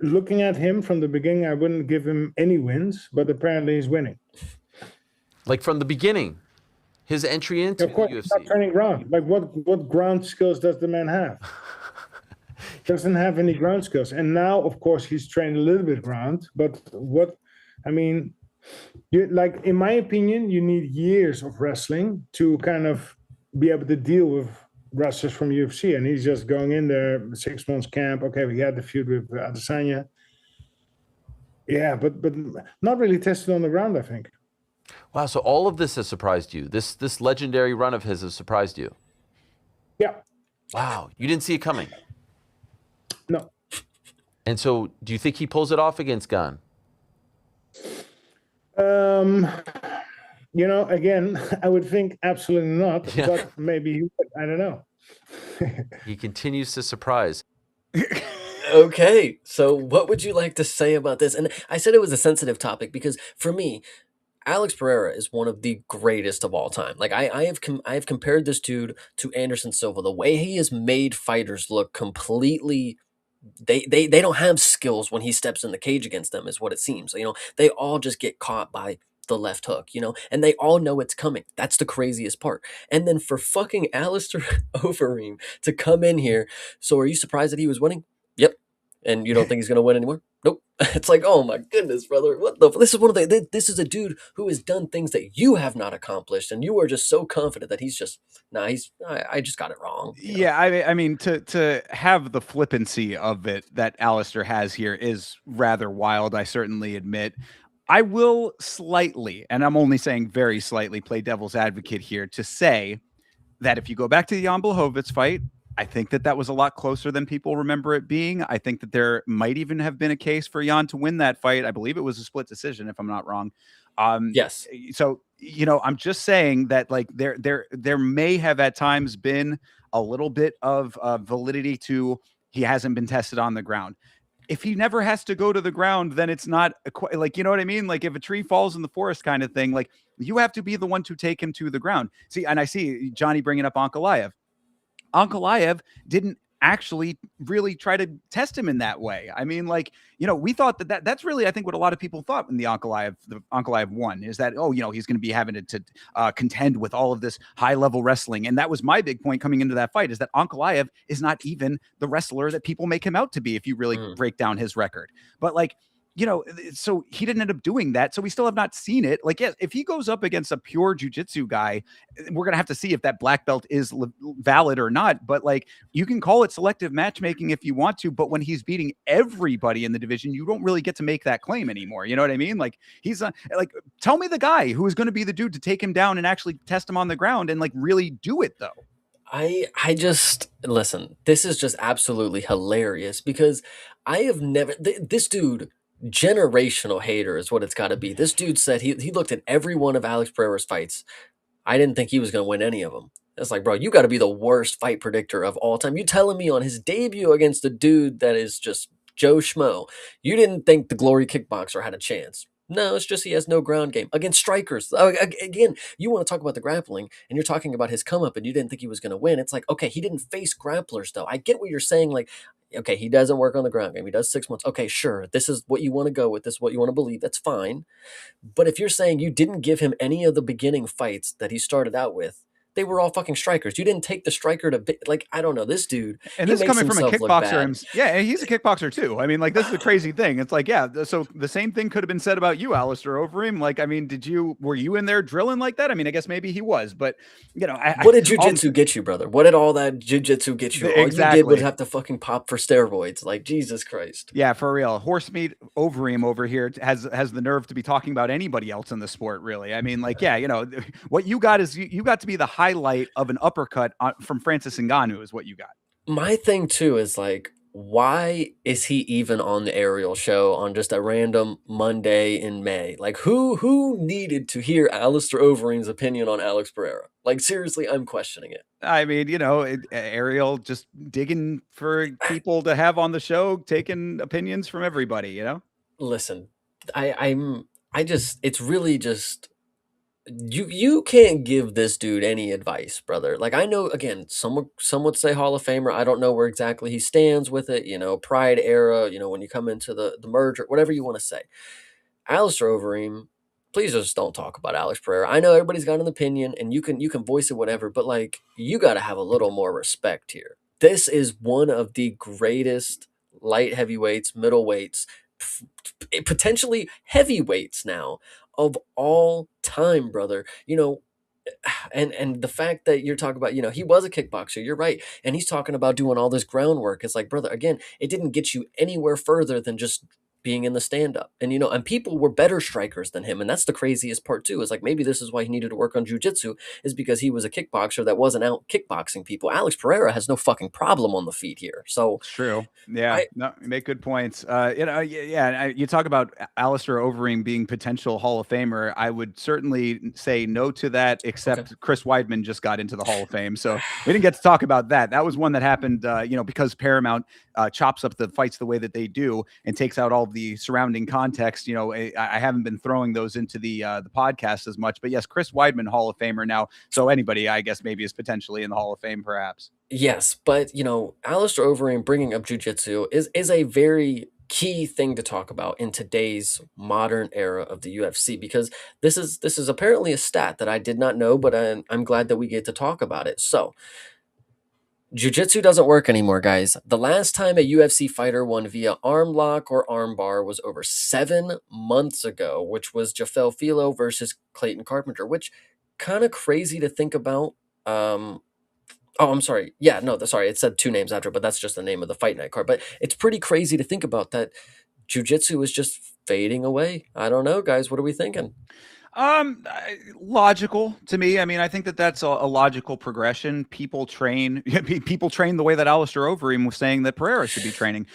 Looking at him from the beginning, I wouldn't give him any wins, but apparently he's winning. Like from the beginning, his entry into of course, the UFC. He's not turning ground. Like, what ground skills does the man have? Doesn't have any ground skills. And now, of course, he's trained a little bit ground, but Like, in my opinion, you need years of wrestling to kind of be able to deal with wrestlers from UFC. And he's just going in there, 6 months camp. Okay, we had the feud with Adesanya. Yeah, but not really tested on the ground, I think. Wow, so all of this has surprised you. This legendary run of his has surprised you. Yeah. Wow, you didn't see it coming. No. And so, do you think he pulls it off against Gunn? Again, I would think absolutely not, but maybe he would. I don't know. He continues to surprise. Okay, so what would you like to say about this? And I said it was a sensitive topic because for me, Alex Pereira is one of the greatest of all time. Like I have compared this dude to Anderson Silva. The way he has made fighters look completely, they don't have skills when he steps in the cage against them, is what it seems. They all just get caught by the left hook, and they all know it's coming. That's the craziest part. And then for fucking Alistair Overeem to come in here. So are you surprised that he was winning? Yep. And you don't think he's gonna win anymore? Nope. It's like, oh my goodness, brother. What the? This is one of the. This is a dude who has done things that you have not accomplished, and you are just so confident that he's just. Nah, I just got it wrong. Yeah, I mean, to have the flippancy of it that Alistair has here is rather wild. I certainly admit. I will slightly, and I'm only saying very slightly, play devil's advocate here to say that if you go back to the Jan Blachowicz fight, I think that was a lot closer than people remember it being. I think that there might even have been a case for Jan to win that fight. I believe it was a split decision, if I'm not wrong. Yes. So, I'm just saying that like there may have at times been a little bit of validity to he hasn't been tested on the ground. If he never has to go to the ground, then it's not like, you know what I mean? Like if a tree falls in the forest kind of thing, like you have to be the one to take him to the ground. See, and I see Johnny bringing up Ankalaev. Ankalaev didn't actually really try to test him in that way. I mean, like, we thought that's really, I think, what a lot of people thought when the Ankalaev won is that, he's going to be having to contend with all of this high level wrestling. And that was my big point coming into that fight is that Ankalaev is not even the wrestler that people make him out to be if you really break down his record. But like, so he didn't end up doing that. So we still have not seen it. Like, yes, if he goes up against a pure jiu-jitsu guy, we're going to have to see if that black belt is valid or not. But like, you can call it selective matchmaking if you want to, but when he's beating everybody in the division, you don't really get to make that claim anymore. You know what I mean? Like he's like, tell me the guy who is going to be the dude to take him down and actually test him on the ground and like really do it though. I just listen, this is just absolutely hilarious because I have never this dude generational hater is what it's got to be. This dude said he looked at every one of Alex Pereira's fights. I didn't think he was going to win any of them. It's like, bro, you got to be the worst fight predictor of all time. You telling me on his debut against a dude that is just Joe Schmo, you didn't think the Glory Kickboxer had a chance. No, it's just he has no ground game against strikers. Again, you want to talk about the grappling, and you're talking about his come up, and you didn't think he was going to win. It's like, okay, he didn't face grapplers, though. I get what you're saying. Like, okay, he doesn't work on the ground game. He does 6 months. Okay, sure. This is what you want to go with. This is what you want to believe. That's fine. But if you're saying you didn't give him any of the beginning fights that he started out with, they were all fucking strikers. You didn't take the striker to like, I don't know, this dude. And this is coming from a kickboxer. Yeah, he's a kickboxer too. I mean, like, this is a crazy thing. It's like, yeah, so the same thing could have been said about you, Alistair Overeem. Like, I mean, were you in there drilling like that? I mean, I guess maybe he was, but what did jiu-jitsu get you, brother? What did all that jiu-jitsu get you? Exactly. All you did was have to fucking pop for steroids. Like, Jesus Christ. Yeah, for real. Horsemeat Overeem over here has the nerve to be talking about anybody else in the sport, really. I mean, like, yeah, what you got is you got to be the highlight of an uppercut from Francis Ngannou is what you got. My thing too is like, why is he even on the Ariel show on just a random Monday in May? Like, who needed to hear Alistair Overeem's opinion on Alex Pereira? Like, seriously, I'm questioning it. I mean, Ariel just digging for people to have on the show, taking opinions from everybody, Listen, it's really just, you can't give this dude any advice, brother. Like, I know, again, some would say Hall of Famer. I don't know where exactly he stands with it, Pride era, when you come into the merger, whatever you want to say. Alistair Overeem, please just don't talk about Alex Pereira. I know everybody's got an opinion and you can voice it, whatever, but like, you got to have a little more respect here. This is one of the greatest light heavyweights, middleweights, potentially heavyweights now of all time, brother. And the fact that you're talking about, he was a kickboxer, you're right. And he's talking about doing all this groundwork. It's like, brother, again, it didn't get you anywhere further than just being in the stand-up. And people were better strikers than him. And that's the craziest part too, is like, maybe this is why he needed to work on jiu-jitsu, is because he was a kickboxer that wasn't out kickboxing people. Alex Pereira has no fucking problem on the feet here. So It's true. Yeah, no, you make good points. You talk about Alistair Overeem being potential Hall of Famer. I would certainly say no to that, except Chris Weidman just got into the Hall of Fame. So we didn't get to talk about that. That was one that happened, because Paramount chops up the fights the way that they do and takes out all of the surrounding context. I haven't been throwing those into the podcast as much, but yes, Chris Weidman, Hall of Famer now. So anybody, I guess, maybe is potentially in the Hall of Fame, perhaps. yes, but Alistair Overeem bringing up jiu-jitsu is a very key thing to talk about in today's modern era of the UFC, because this is apparently a stat that I did not know, but I'm glad that we get to talk about it. So jiu-jitsu doesn't work anymore, guys. The last time a UFC fighter won via arm lock or arm bar was over 7 months ago, which was Jafel Filo versus Clayton Carpenter, which kind of crazy to think about. Oh, I'm sorry. Yeah, no, sorry. It said 2 names after, but that's just the name of the fight night card. But it's pretty crazy to think about that jiu-jitsu is just fading away. I don't know, guys. What are we thinking? Logical to me. I mean, I think that that's a logical progression. People train the way that Alistair Overeem was saying that Pereira should be training.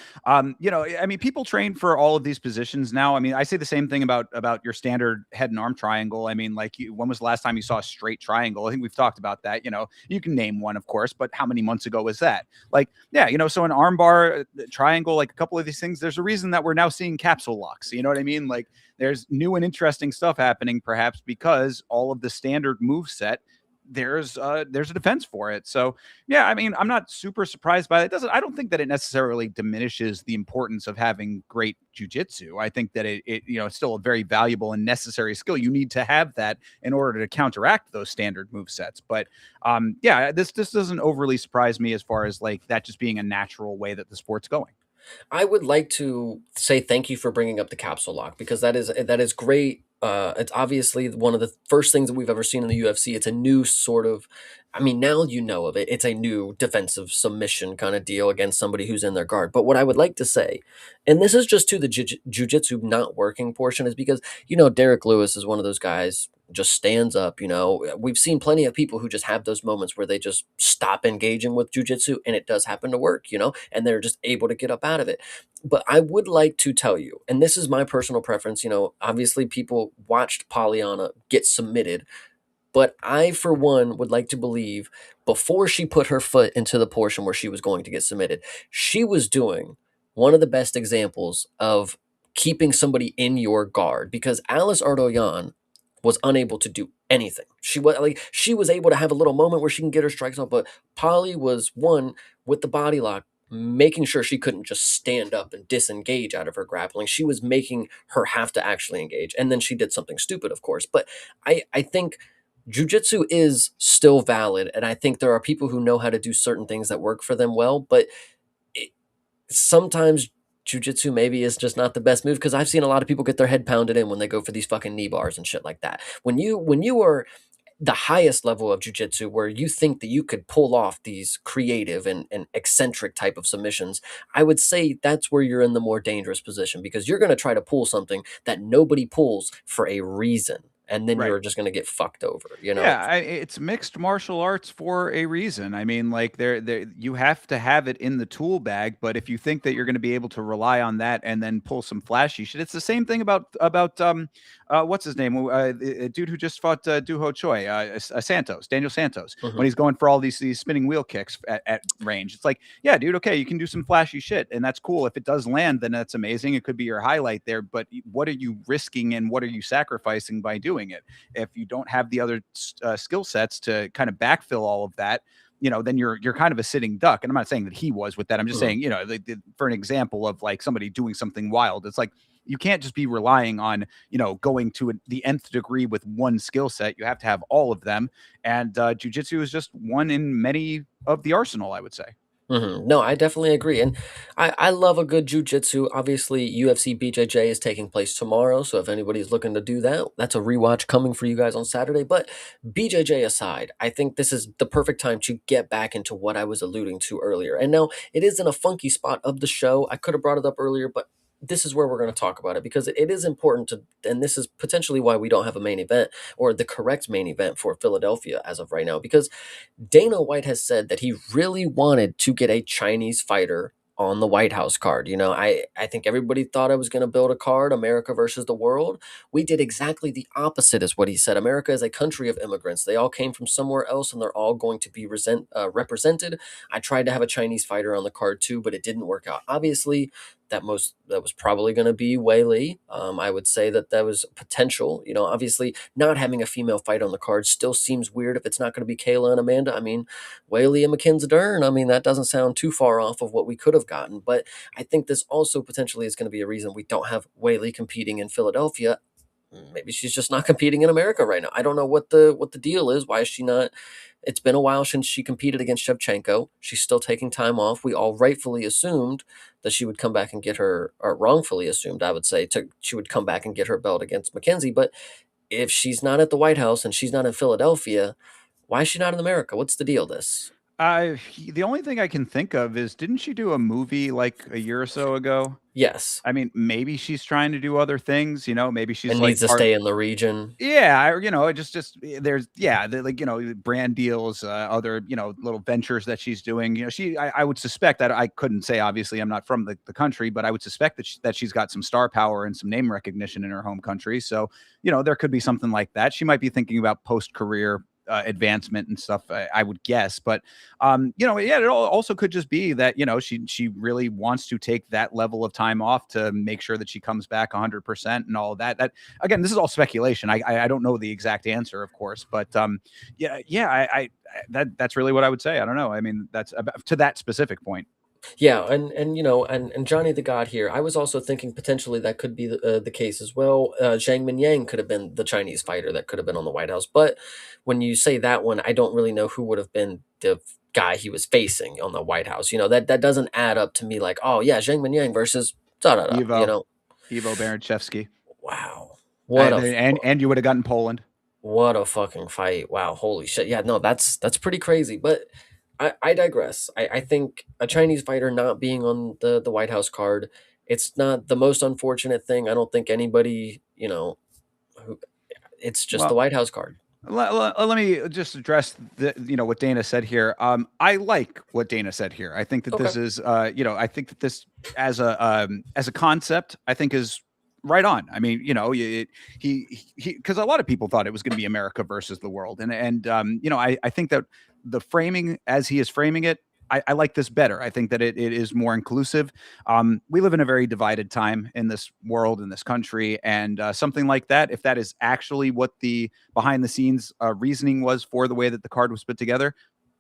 People train for all of these positions now. I mean, I say the same thing about your standard head and arm triangle. I mean, like, when was the last time you saw a straight triangle? I think we've talked about that. You can name one, of course, but how many months ago was that? Like, yeah, so an arm bar, triangle, like a couple of these things, there's a reason that we're now seeing capsule locks. You know what I mean? Like, there's new and interesting stuff happening, perhaps because all of the standard move set, there's a defense for it. So yeah, I mean, I'm not super surprised by it. I don't think that it necessarily diminishes the importance of having great jiu-jitsu. I think that it's still a very valuable and necessary skill. You need to have that in order to counteract those standard move sets. But this doesn't overly surprise me as far as like that just being a natural way that the sport's going. I would like to say thank you for bringing up the capsule lock, because that is great. It's obviously one of the first things that we've ever seen in the UFC. It's a new sort of, I mean, now of it. It's a new defensive submission kind of deal against somebody who's in their guard. But what I would like to say, and this is just to the jiu-jitsu not working portion, is because, Derek Lewis is one of those guys, just stands up. We've seen plenty of people who just have those moments where they just stop engaging with jiu-jitsu, and it does happen to work, and they're just able to get up out of it. But I would like to tell you, and this is my personal preference, obviously people watched Polyana get submitted, but I, for one, would like to believe before she put her foot into the portion where she was going to get submitted, she was doing one of the best examples of keeping somebody in your guard, because Alice Ardoyan was unable to do anything. She was able to have a little moment where she can get her strikes off, but Polly was one with the body lock, making sure she couldn't just stand up and disengage out of her grappling. She was making her have to actually engage. And then she did something stupid, of course. But I think jiu-jitsu is still valid. And I think there are people who know how to do certain things that work for them well. But sometimes jiu-jitsu maybe is just not the best move, because I've seen a lot of people get their head pounded in when they go for these fucking knee bars and shit like that. When you are the highest level of jiu-jitsu, where you think that you could pull off these creative and eccentric type of submissions, I would say that's where you're in the more dangerous position, because you're going to try to pull something that nobody pulls for a reason. And then you're just going to get fucked over, Yeah, it's mixed martial arts for a reason. I mean, like, you have to have it in the tool bag, but if you think that you're going to be able to rely on that and then pull some flashy shit, it's the same thing about what's his name, a dude who just fought Duho Choi, Daniel Santos, when he's going for all these spinning wheel kicks at range. It's like, yeah, dude, okay, you can do some flashy shit, and that's cool. If it does land, then that's amazing. It could be your highlight there, but what are you risking and what are you sacrificing by doing it? If you don't have the other skill sets to kind of backfill all of that, then you're kind of a sitting duck. And I'm not saying that he was with that. I'm just saying, for an example of like somebody doing something wild, it's like, you can't just be relying on, going to the nth degree with one skill set. You have to have all of them. And jiu-jitsu is just one in many of the arsenal, I would say. No, I definitely agree. And I love a good jujitsu. Obviously, UFC BJJ is taking place tomorrow. So if anybody's looking to do that, that's a rewatch coming for you guys on Saturday. But BJJ aside, I think this is the perfect time to get back into what I was alluding to earlier. And now it is in a funky spot of the show. I could have brought it up earlier, but this is where we're going to talk about it because it is important to, and this is potentially why we don't have a main event or the correct main event for Philadelphia as of right now, because Dana White has said that he really wanted to get a Chinese fighter on the White House card. You know, I think everybody thought I was going to build a card, America versus the world. We did exactly the opposite, is what he said. America is a country of immigrants. They all came from somewhere else, and they're all going to be represented. I tried to have a Chinese fighter on the card too, but it didn't work out. Obviously, that was probably going to be Wei Li. I would say that was potential. You know, obviously not having a female fight on the card still seems weird if it's not going to be Kayla and Amanda. I mean, Wei Li and Mackenzie Dern. I mean, that doesn't sound too far off of what we could have gotten. But I think this also potentially is going to be a reason we don't have Wei Li competing in Philadelphia. Maybe she's just not competing in America right now. I don't know what the deal is. Why is she not? It's been a while since she competed against Shevchenko. She's still taking time off. We all rightfully assumed that she would come back and get her, or wrongfully assumed, I would say, she would come back and get her belt against Mackenzie. But if she's not at the White House and she's not in Philadelphia, why is she not in America? What's the deal? The only thing I can think of is, didn't she do a movie like a year or so ago? Yes, I mean, maybe she's trying to do other things, you know, maybe she's and like needs to stay in the region. yeah, you know, it just there's like, you know, brand deals, other, you know, little ventures that she's doing. You know, I would suspect that I couldn't say, obviously, I'm not from the country, but I would suspect that she's got some star power and some name recognition in her home country. So, you know, there could be something like that. She might be thinking about post-career advancement and stuff, I would guess. But you know, yeah, it also could just be that, you know, she really wants to take that level of time off to make sure that she comes back 100% and all of that. That, again, this is all speculation. I don't know the exact answer, of course, but I that's really what I would say. I don't know. I mean, that's about, to that specific point. Yeah, and you know, and Johnny the God here. I was also thinking potentially that could be the case as well. Zhang Minyang could have been the Chinese fighter that could have been on the White House. But when you say that one, I don't really know who would have been the guy he was facing on the White House. You know, that doesn't add up to me like, oh yeah, Zhang Minyang versus da da da. You know, Ivo Baranchevsky. wow, and you would have gotten Poland. What a fucking fight! Wow, holy shit! Yeah, no, that's pretty crazy. But I digress. I think a Chinese fighter not being on the White House card, it's not the most unfortunate thing. I don't think anybody, you know, it's just the Well, White House card. let me just address you know, what Dana said here. I like what Dana said here. I think that this is, you know, I think that this as a concept, I think is right on. I mean, you know, because a lot of people thought it was going to be America versus the world, and you know, I think that the framing as he is framing it, I like this better. I think that it is more inclusive. We live in a very divided time in this world, in this country, and something like that, if that is actually what the behind the scenes reasoning was for the way that the card was put together,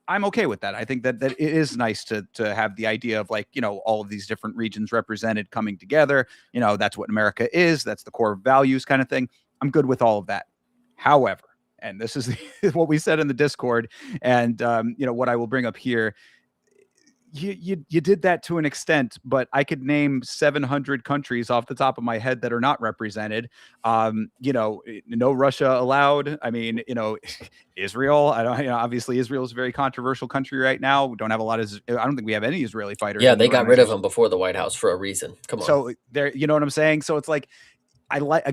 I'm okay with that. I think that it is nice to have the idea of, like, you know, all of these different regions represented coming together. You know, that's what America is. That's the core values kind of thing. I'm good with all of that. However, and this is what we said in the Discord, and you know, what I will bring up here. You did that to an extent, but I could name 700 countries off the top of my head that are not represented. You know, no Russia allowed. I mean, you know, Israel. I don't. You know, obviously, Israel is a very controversial country right now. We don't have a lot of. I don't think we have any Israeli fighters. Yeah, they got rid of him before the White House for a reason. Come on. So there, you know what I'm saying? So it's like, I like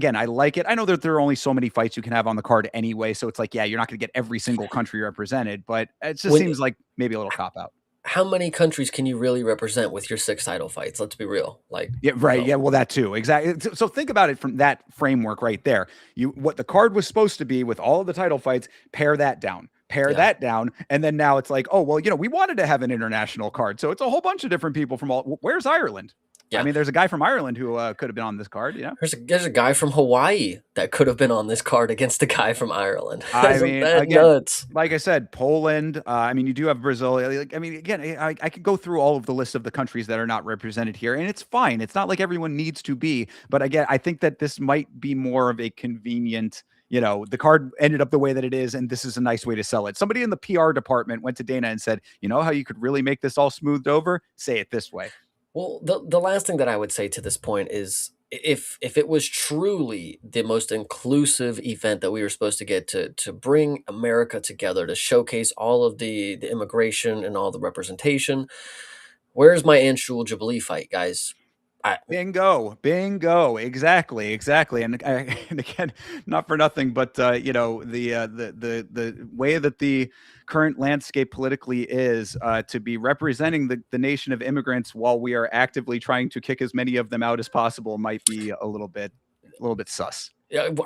it. I know that there are only so many fights you can have on the card anyway. So it's like, yeah, you're not going to get every single country represented, but it just seems like maybe a little cop out. How many countries can you really represent with your 6 title fights? Let's be real. Like, yeah, right. You know. Yeah, well, that too. Exactly. So think about it from that framework right there. What the card was supposed to be with all of the title fights, pare that down. And then now it's like, oh, well, you know, we wanted to have an international card. So it's a whole bunch of different people from where's Ireland? Yeah. I mean, there's a guy from Ireland who could have been on this card, you know? There's a guy from Hawaii that could have been on this card against a guy from Ireland. I mean, again, nuts. Like I said, Poland. I mean, you do have Brazil. I mean, again, I could go through all of the list of the countries that are not represented here, and it's fine. It's not like everyone needs to be. But again, I think that this might be more of a convenient you know, the card ended up the way that it is, and this is a nice way to sell it. Somebody in the PR department went to Dana and said, you know how you could really make this all smoothed over? Say it this way. Well, the last thing that I would say to this point is if it was truly the most inclusive event that we were supposed to get to bring America together, to showcase all of the immigration and all the representation, where's my Anshul Jubilee fight, guys? Bingo, exactly. And again, not for nothing, but you know, the way that the current landscape politically is, to be representing the nation of immigrants while we are actively trying to kick as many of them out as possible might be a little bit sus.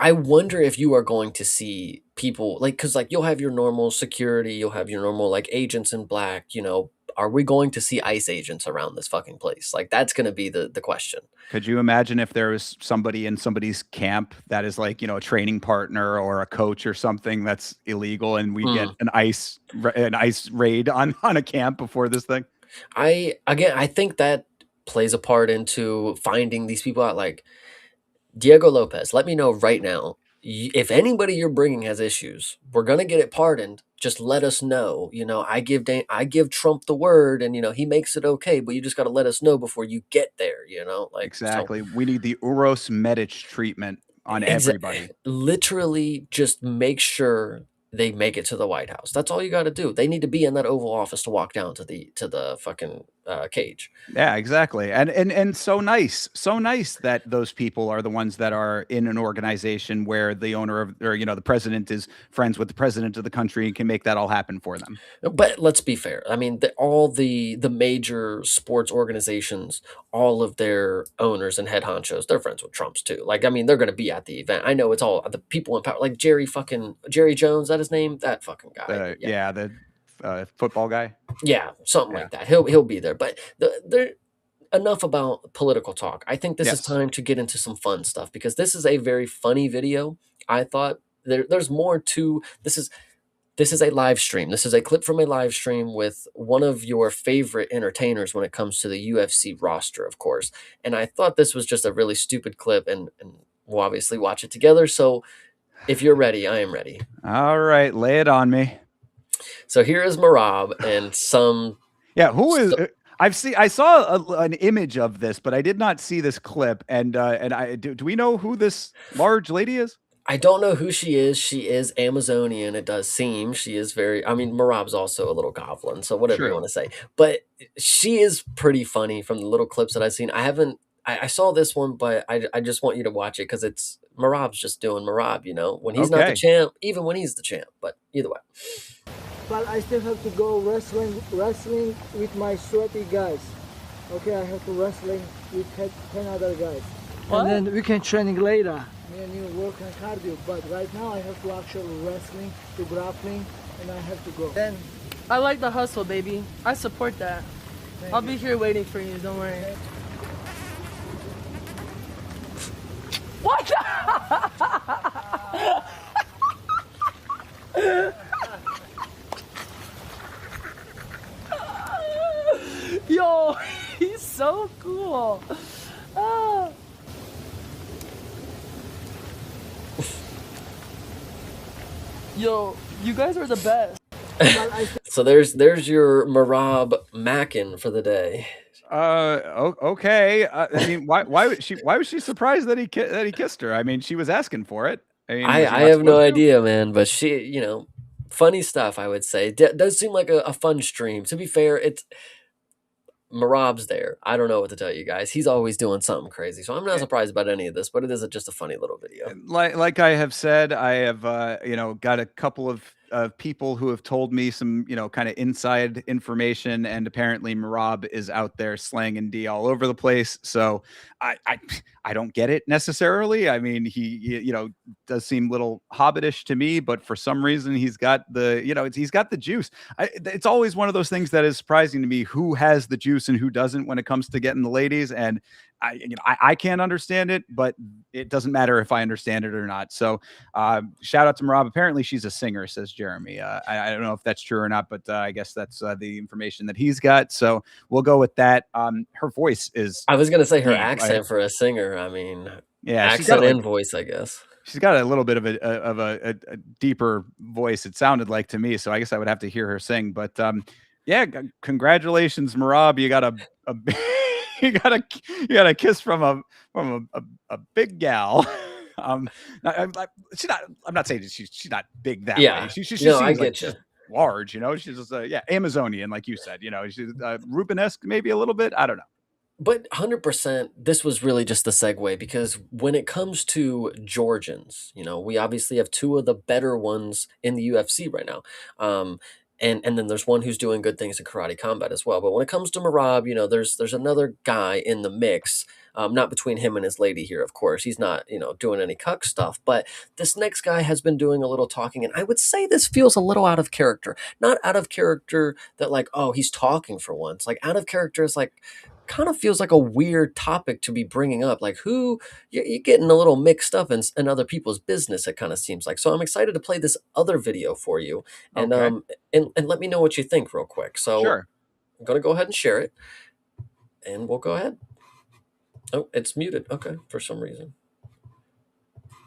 I wonder if you are going to see people like, because like you'll have your normal security, you'll have your normal like agents in black, you know. Are we going to see ICE agents around this fucking place? Like, that's going to be the question. Could you imagine if there was somebody in somebody's camp that is like, you know, a training partner or a coach or something that's illegal, and we get an ICE raid on a camp before this thing? I think that plays a part into finding these people out. Like Diego Lopez, let me know right now. If anybody you're bringing has issues, we're gonna get it pardoned. Just let us know. You know, I give Trump the word, and you know he makes it okay. But you just got to let us know before you get there. You know, like exactly. So, we need the Uros Medic treatment on everybody. Literally, just make sure they make it to the White House. That's all you got to do. They need to be in that Oval Office to walk down to the fucking cage. Yeah, exactly. And so nice that those people are the ones that are in an organization where the owner of, or you know, the president is friends with the president of the country and can make that all happen for them. But let's be fair. I mean, all the major sports organizations, all of their owners and head honchos, they're friends with Trump's too. Like, I mean, they're going to be at the event. I know it's all the people in power, like Jerry Jones. That his name? That fucking guy. Yeah, the football guy. Yeah, something like that. He'll be there. But there enough about political talk. I think this is time to get into some fun stuff, because this is a very funny video. I thought there's more to this. This is a live stream. This is a clip from a live stream with one of your favorite entertainers when it comes to the UFC roster, of course. And I thought this was just a really stupid clip, and we'll obviously watch it together. So if you're ready, I am ready. All right, lay it on me. So here is Merab and some. Yeah, who is? I saw an image of this, but I did not see this clip. And do we know who this large lady is? I don't know who she is. She is Amazonian. It does seem she is very. I mean, Merab's also a little goblin, so whatever you want to say. But she is pretty funny from the little clips that I've seen. I saw this one, but I just want you to watch it because it's Merab's just doing Merab. You know, when he's not the champ, even when he's the champ. But either way. But I still have to go wrestling with my sweaty guys. Okay, I have to wrestling with 10 other guys. What? And then we can training later. Me and you work on cardio, but right now I have to actually wrestling to grappling, and I have to go. Then I like the hustle, baby. I support that. I'll be here waiting for you, don't worry. What? Yo, he's so cool. Ah. Yo, you guys are the best. So there's your Merab Mackin for the day. Okay. I mean, why was she surprised that he kissed her? I mean, she was asking for it. I mean, I have no idea, man. But she, you know, funny stuff. I would say does seem like a fun stream. To be fair, it's Merab's there. I don't know what to tell you guys. He's always doing something crazy, so I'm not surprised about any of this. But it is just a funny little video. Like I have said, I have you know, got a couple of people who have told me some, you know, kind of inside information, and apparently Merab is out there slanging D all over the place. So I don't get it necessarily. I mean, he you know, does seem a little hobbitish to me, but for some reason he's got the, you know, he's got the juice. It's always one of those things that is surprising to me, who has the juice and who doesn't when it comes to getting the ladies. And I can't understand it, but it doesn't matter if I understand it or not. So shout out to Merab. Apparently she's a singer, says Jeremy. I don't know if that's true or not, but I guess that's the information that he's got. So we'll go with that. Her voice is. I was going to say her accent for a singer. I mean, yeah, accent and voice, I guess. She's got a little bit of a deeper voice. It sounded like to me, so I guess I would have to hear her sing. But yeah, congratulations, Marab. You got a you got a kiss from a big gal. She's not. I'm not saying she's not big that way. She no, I seems like get you. she's large. She's just Amazonian, like you said. She's Rubenesque maybe a little bit. I don't know. But 100%, this was really just the segue because when it comes to Georgians, we obviously have two of the better ones in the UFC right now. And then there's one who's doing good things in karate combat as well. But when it comes to Marab, there's another guy in the mix. Not between him and his lady here, of course. He's not, doing any cuck stuff. But this next guy has been doing a little talking, and I would say this feels a little out of character. Not out of character that like, oh, he's talking for once. Like out of character is like kind of feels like a weird topic to be bringing up. Like who you're getting a little mixed up in other people's business. It kind of seems like. So I'm excited to play this other video for you, and Okay. and let me know what you think real quick. So Sure. I'm gonna go ahead and share it, and we'll go ahead. Oh, it's muted. Okay, for some reason.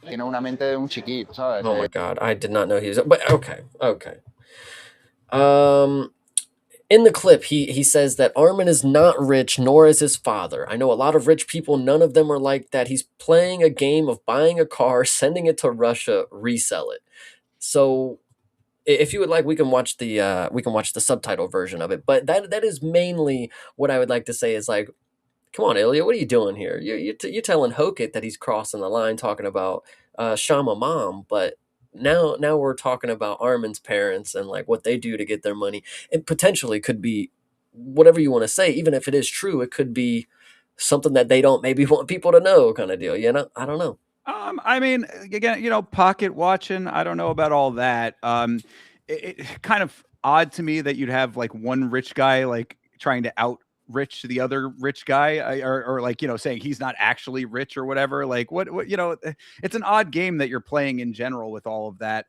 Tiene una mente de un chiquito, ¿sabes? Oh my God, I did not know he was. But okay. In the clip, he says that Armin is not rich, nor is his father. I know a lot of rich people. None of them are like that. He's playing a game of buying a car, sending it to Russia, resell it. So, if you would like, we can watch the subtitle version of it. But that is mainly what I would like to say is like, come on, Ilya, what are you doing here? You're telling Hokit that he's crossing the line, talking about Shama mom, but now we're talking about Armin's parents and like what they do to get their money. It potentially could be whatever you want to say, even if it is true, it could be something that they don't maybe want people to know, kind of deal. I don't know. I mean, again, pocket watching. I don't know about all that. It kind of odd to me that you'd have like one rich guy like trying to out rich the other rich guy, or like saying he's not actually rich or whatever. Like what it's an odd game that you're playing in general with all of that.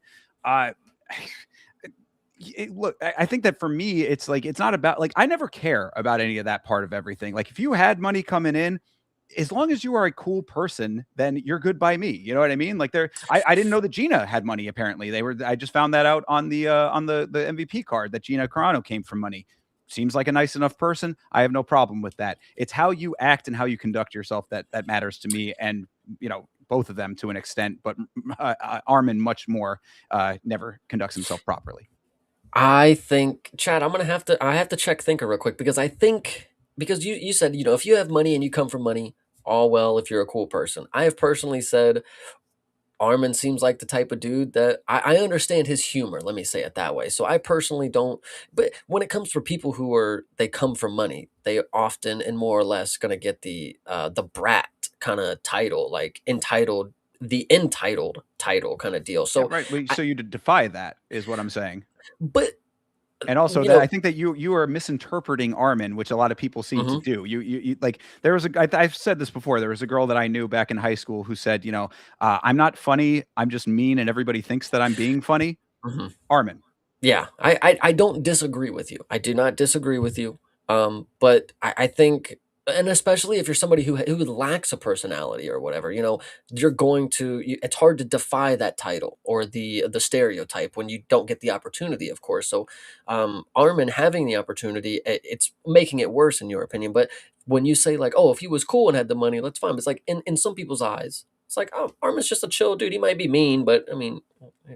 Look, I think that for me, it's like it's not about like I never care about any of that part of everything. Like if you had money coming in, as long as you are a cool person, then you're good by me. You know what I mean? Like I didn't know that Gina had money. Apparently, I just found that out on the MVP card that Gina Carano came from money. Seems like a nice enough person. I have no problem with that. It's how you act and how you conduct yourself that matters to me. And both of them to an extent, but Armin much more never conducts himself properly. I think, Chad, I have to check Thinker real quick because I think because you said if you have money and you come from money, all well if you're a cool person. I have personally said Armin seems like the type of dude that I understand his humor. Let me say it that way. So I personally don't. But when it comes for people they come from money, they often and more or less going to get the brat kind of title, like the entitled title kind of deal. So right. So you defy that is what I'm saying. But and also, I think that you are misinterpreting Armin, which a lot of people seem to do. You like there was I've said this before. There was a girl that I knew back in high school who said, I'm not funny. I'm just mean, and everybody thinks that I'm being funny. Armin. Yeah, I don't disagree with you. I do not disagree with you. But I think, and especially if you're somebody who lacks a personality or whatever, you're going to. It's hard to defy that title or the stereotype when you don't get the opportunity, of course. So, Armin having the opportunity, it's making it worse in your opinion. But when you say like, oh, if he was cool and had the money, that's fine. But it's like in some people's eyes, it's like, oh, Armin's just a chill dude. He might be mean, but I mean,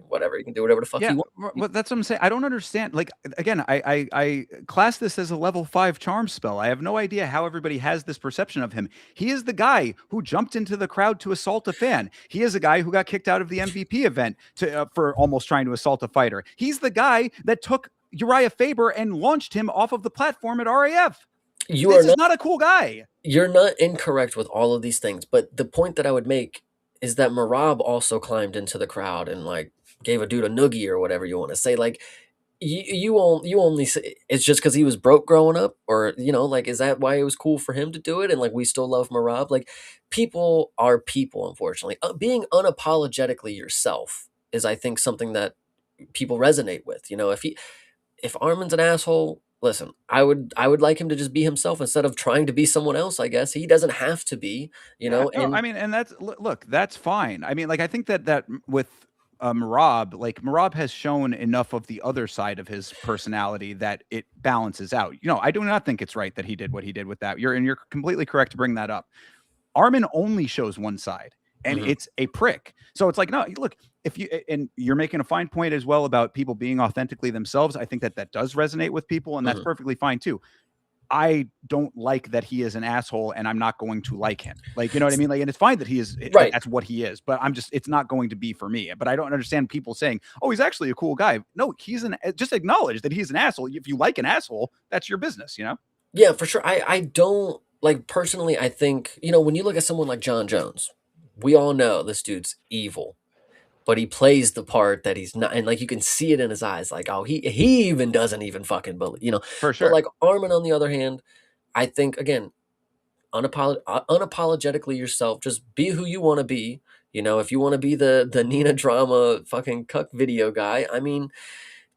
whatever. He can do whatever the fuck he wants. Well, that's what I'm saying. I don't understand. Like, again, I class this as a level 5 charm spell. I have no idea how everybody has this perception of him. He is the guy who jumped into the crowd to assault a fan. He is a guy who got kicked out of the MVP event for almost trying to assault a fighter. He's the guy that took Uriah Faber and launched him off of the platform at RAF. This is not a cool guy. You're not incorrect with all of these things, but the point that I would make is that Marab also climbed into the crowd and like gave a dude a noogie or whatever you want to say. Like you only say it's just because he was broke growing up, or like is that why it was cool for him to do it? And like we still love Marab. Like people are people, unfortunately. Being unapologetically yourself is, I think, something that people resonate with. If Armin's an asshole, listen, I would like him to just be himself instead of trying to be someone else, I guess. He doesn't have to be, you Yeah, know, no, I and mean, and that's look, that's fine. I mean, like I think that with Marab, like Marab has shown enough of the other side of his personality that it balances out. You know, I do not think it's right that he did what he did with that. You're completely correct to bring that up. Armin only shows one side, and Mhm. it's a prick. So it's like, no, look, if you and you're making a fine point as well about people being authentically themselves. I think that does resonate with people, and that's Mhm. perfectly fine too. I don't like that he is an asshole, and I'm not going to like him. Like, you know what I mean? Like, and it's fine that he is like Right. that's what he is, but it's not going to be for me. But I don't understand people saying, "Oh, he's actually a cool guy." No, just acknowledge that he's an asshole. If you like an asshole, that's your business, you know? Yeah, for sure. I don't like personally, I think, you know, when you look at someone like John Jones, we all know this dude's evil, but he plays the part that he's not, and like you can see it in his eyes, like, oh, he even doesn't even fucking believe, you know. For But sure. like Armin, on the other hand, I think again, unapologetically yourself, just be who you want to be. You know, if you want to be the Nina drama fucking cuck video guy, I mean,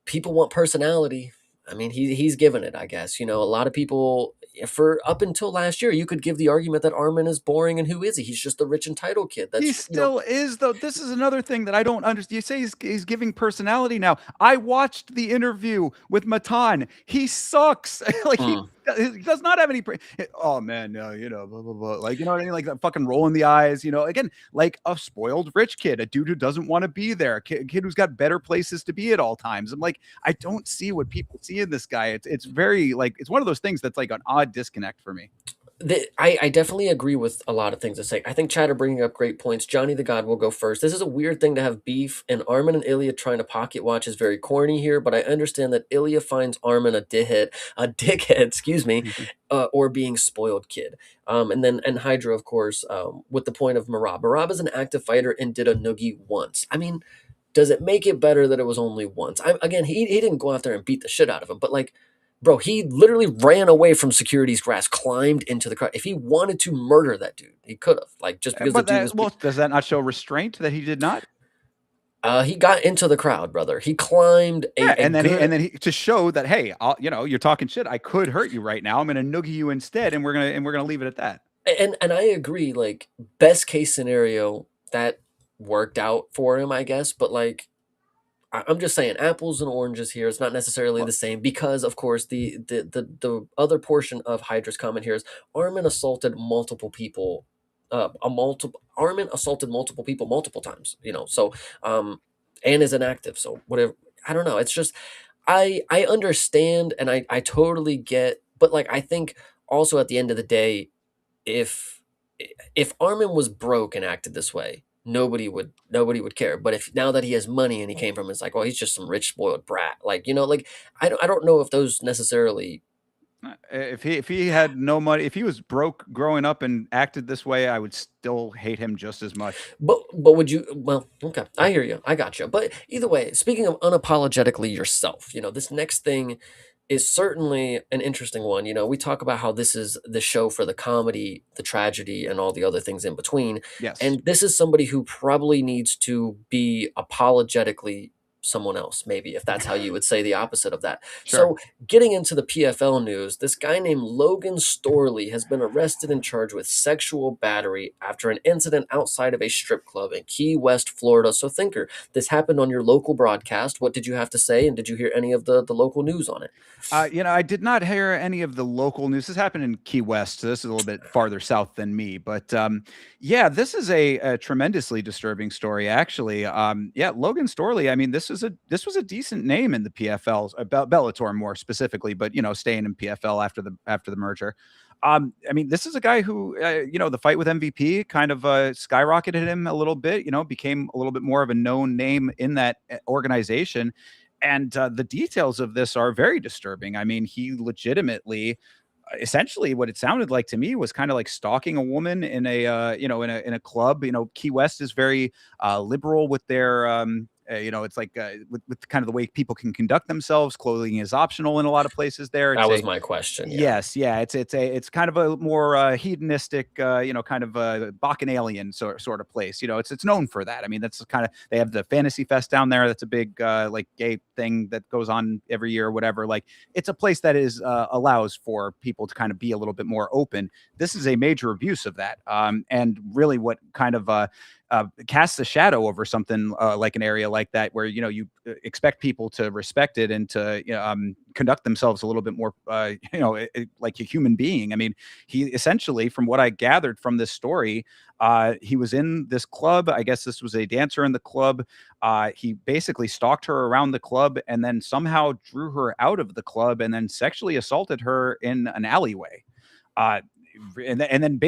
people want personality. I mean, he's given it, I guess. You know, a lot of people, for up until last year, you could give the argument that Armin is boring, and who is he? He's just the rich entitled kid. He That's, you know, still is, though. This is another thing that I don't understand. You say he's giving personality now. I watched the interview with Matan. He sucks. Like mm, he does not have any. Oh man, no, you know, blah blah blah. Like, you know what I mean? Like that fucking roll in the eyes. You know, again, like a spoiled rich kid, a dude who doesn't want to be there, a kid who's got better places to be at all times. I'm like, I don't see what people see in this guy. It's very like it's one of those things that's like an odd disconnect for me. I definitely agree with a lot of things to say. I think Chad are bringing up great points. Johnny the God will go first. This is a weird thing to have beef, and Armin and Ilya trying to pocket watch is very corny here, but I understand that Ilya finds Armin a dickhead, excuse me, or being spoiled kid. And Hydra, of course, with the point of Marab. Marab is an active fighter and did a noogie once. I mean, does it make it better that it was only once? Again, he didn't go out there and beat the shit out of him, but like, bro, he literally ran away from security's grasp, climbed into the crowd. If he wanted to murder that dude, he could have. Like, just because the But dude was, well, does that not show restraint that he did not? he got into the crowd, brother. He climbed Yeah, a and then good, he to show that, hey, you know, you're talking shit. I could hurt you right now. I'm gonna noogie you instead, and we're gonna leave it at that. and I agree. Like, best case scenario, that worked out for him, I guess. But like, I'm just saying, apples and oranges here. It's not necessarily the same because, of course, the other portion of Hydra's comment here is Armin assaulted multiple people. Armin assaulted multiple people multiple times. You know, so and is inactive. So whatever. I don't know. It's just I understand and I totally get, but like I think also at the end of the day, if if Armin was broke and acted this way, nobody would care. But if now that he has money and he came from, it's like, well, he's just some rich spoiled brat. Like, you know, like I don't know if those necessarily. If he had no money, if he was broke growing up and acted this way, I would still hate him just as much. But would you? Well, okay, I hear you. I got you. But either way, speaking of unapologetically yourself, you know, this next thing is certainly an interesting one. You know, we talk about how this is the show for the comedy, the tragedy, and all the other things in between. Yes. And this is somebody who probably needs to be apologetically someone else, maybe, if that's how you would say the opposite of that. Sure. So, getting into the PFL news, this guy named Logan Storley has been arrested and charged with sexual battery after an incident outside of a strip club in Key West, Florida. So, Thinker, this happened on your local broadcast. What did you have to say? And did you hear any of the local news on it? You know, I did not hear any of the local news. This happened in Key West, so this is a little bit farther south than me. But yeah, this is a tremendously disturbing story, actually. Yeah, Logan Storley. I mean, this was a decent name in the PFL, about Bellator more specifically, but you know, staying in PFL after the merger. I mean, this is a guy who, you know, the fight with MVP kind of skyrocketed him a little bit. You know, became a little bit more of a known name in that organization. And the details of this are very disturbing. I mean, he legitimately, essentially, what it sounded like to me was kind of like stalking a woman in a, you know, in a club. You know, Key West is very liberal with their It's like with kind of the way people can conduct themselves. Clothing is optional in a lot of places there. That was my question. Yeah. Yes, yeah, it's kind of a more hedonistic, kind of a bacchanalian sort of place. It's known for that. I mean, that's kind of, they have the Fantasy Fest down there. That's a big like gay thing that goes on every year or whatever. Like, it's a place that is allows for people to kind of be a little bit more open. This is a major abuse of that, and really what kind of casts a shadow over something like an area like that, where you expect people to respect it and to conduct themselves a little bit more like a human being. I mean, he essentially, from what I gathered from this story, he was in this club. I guess this was a dancer in the club. He basically stalked her around the club and then somehow drew her out of the club and then sexually assaulted her in an alleyway. And then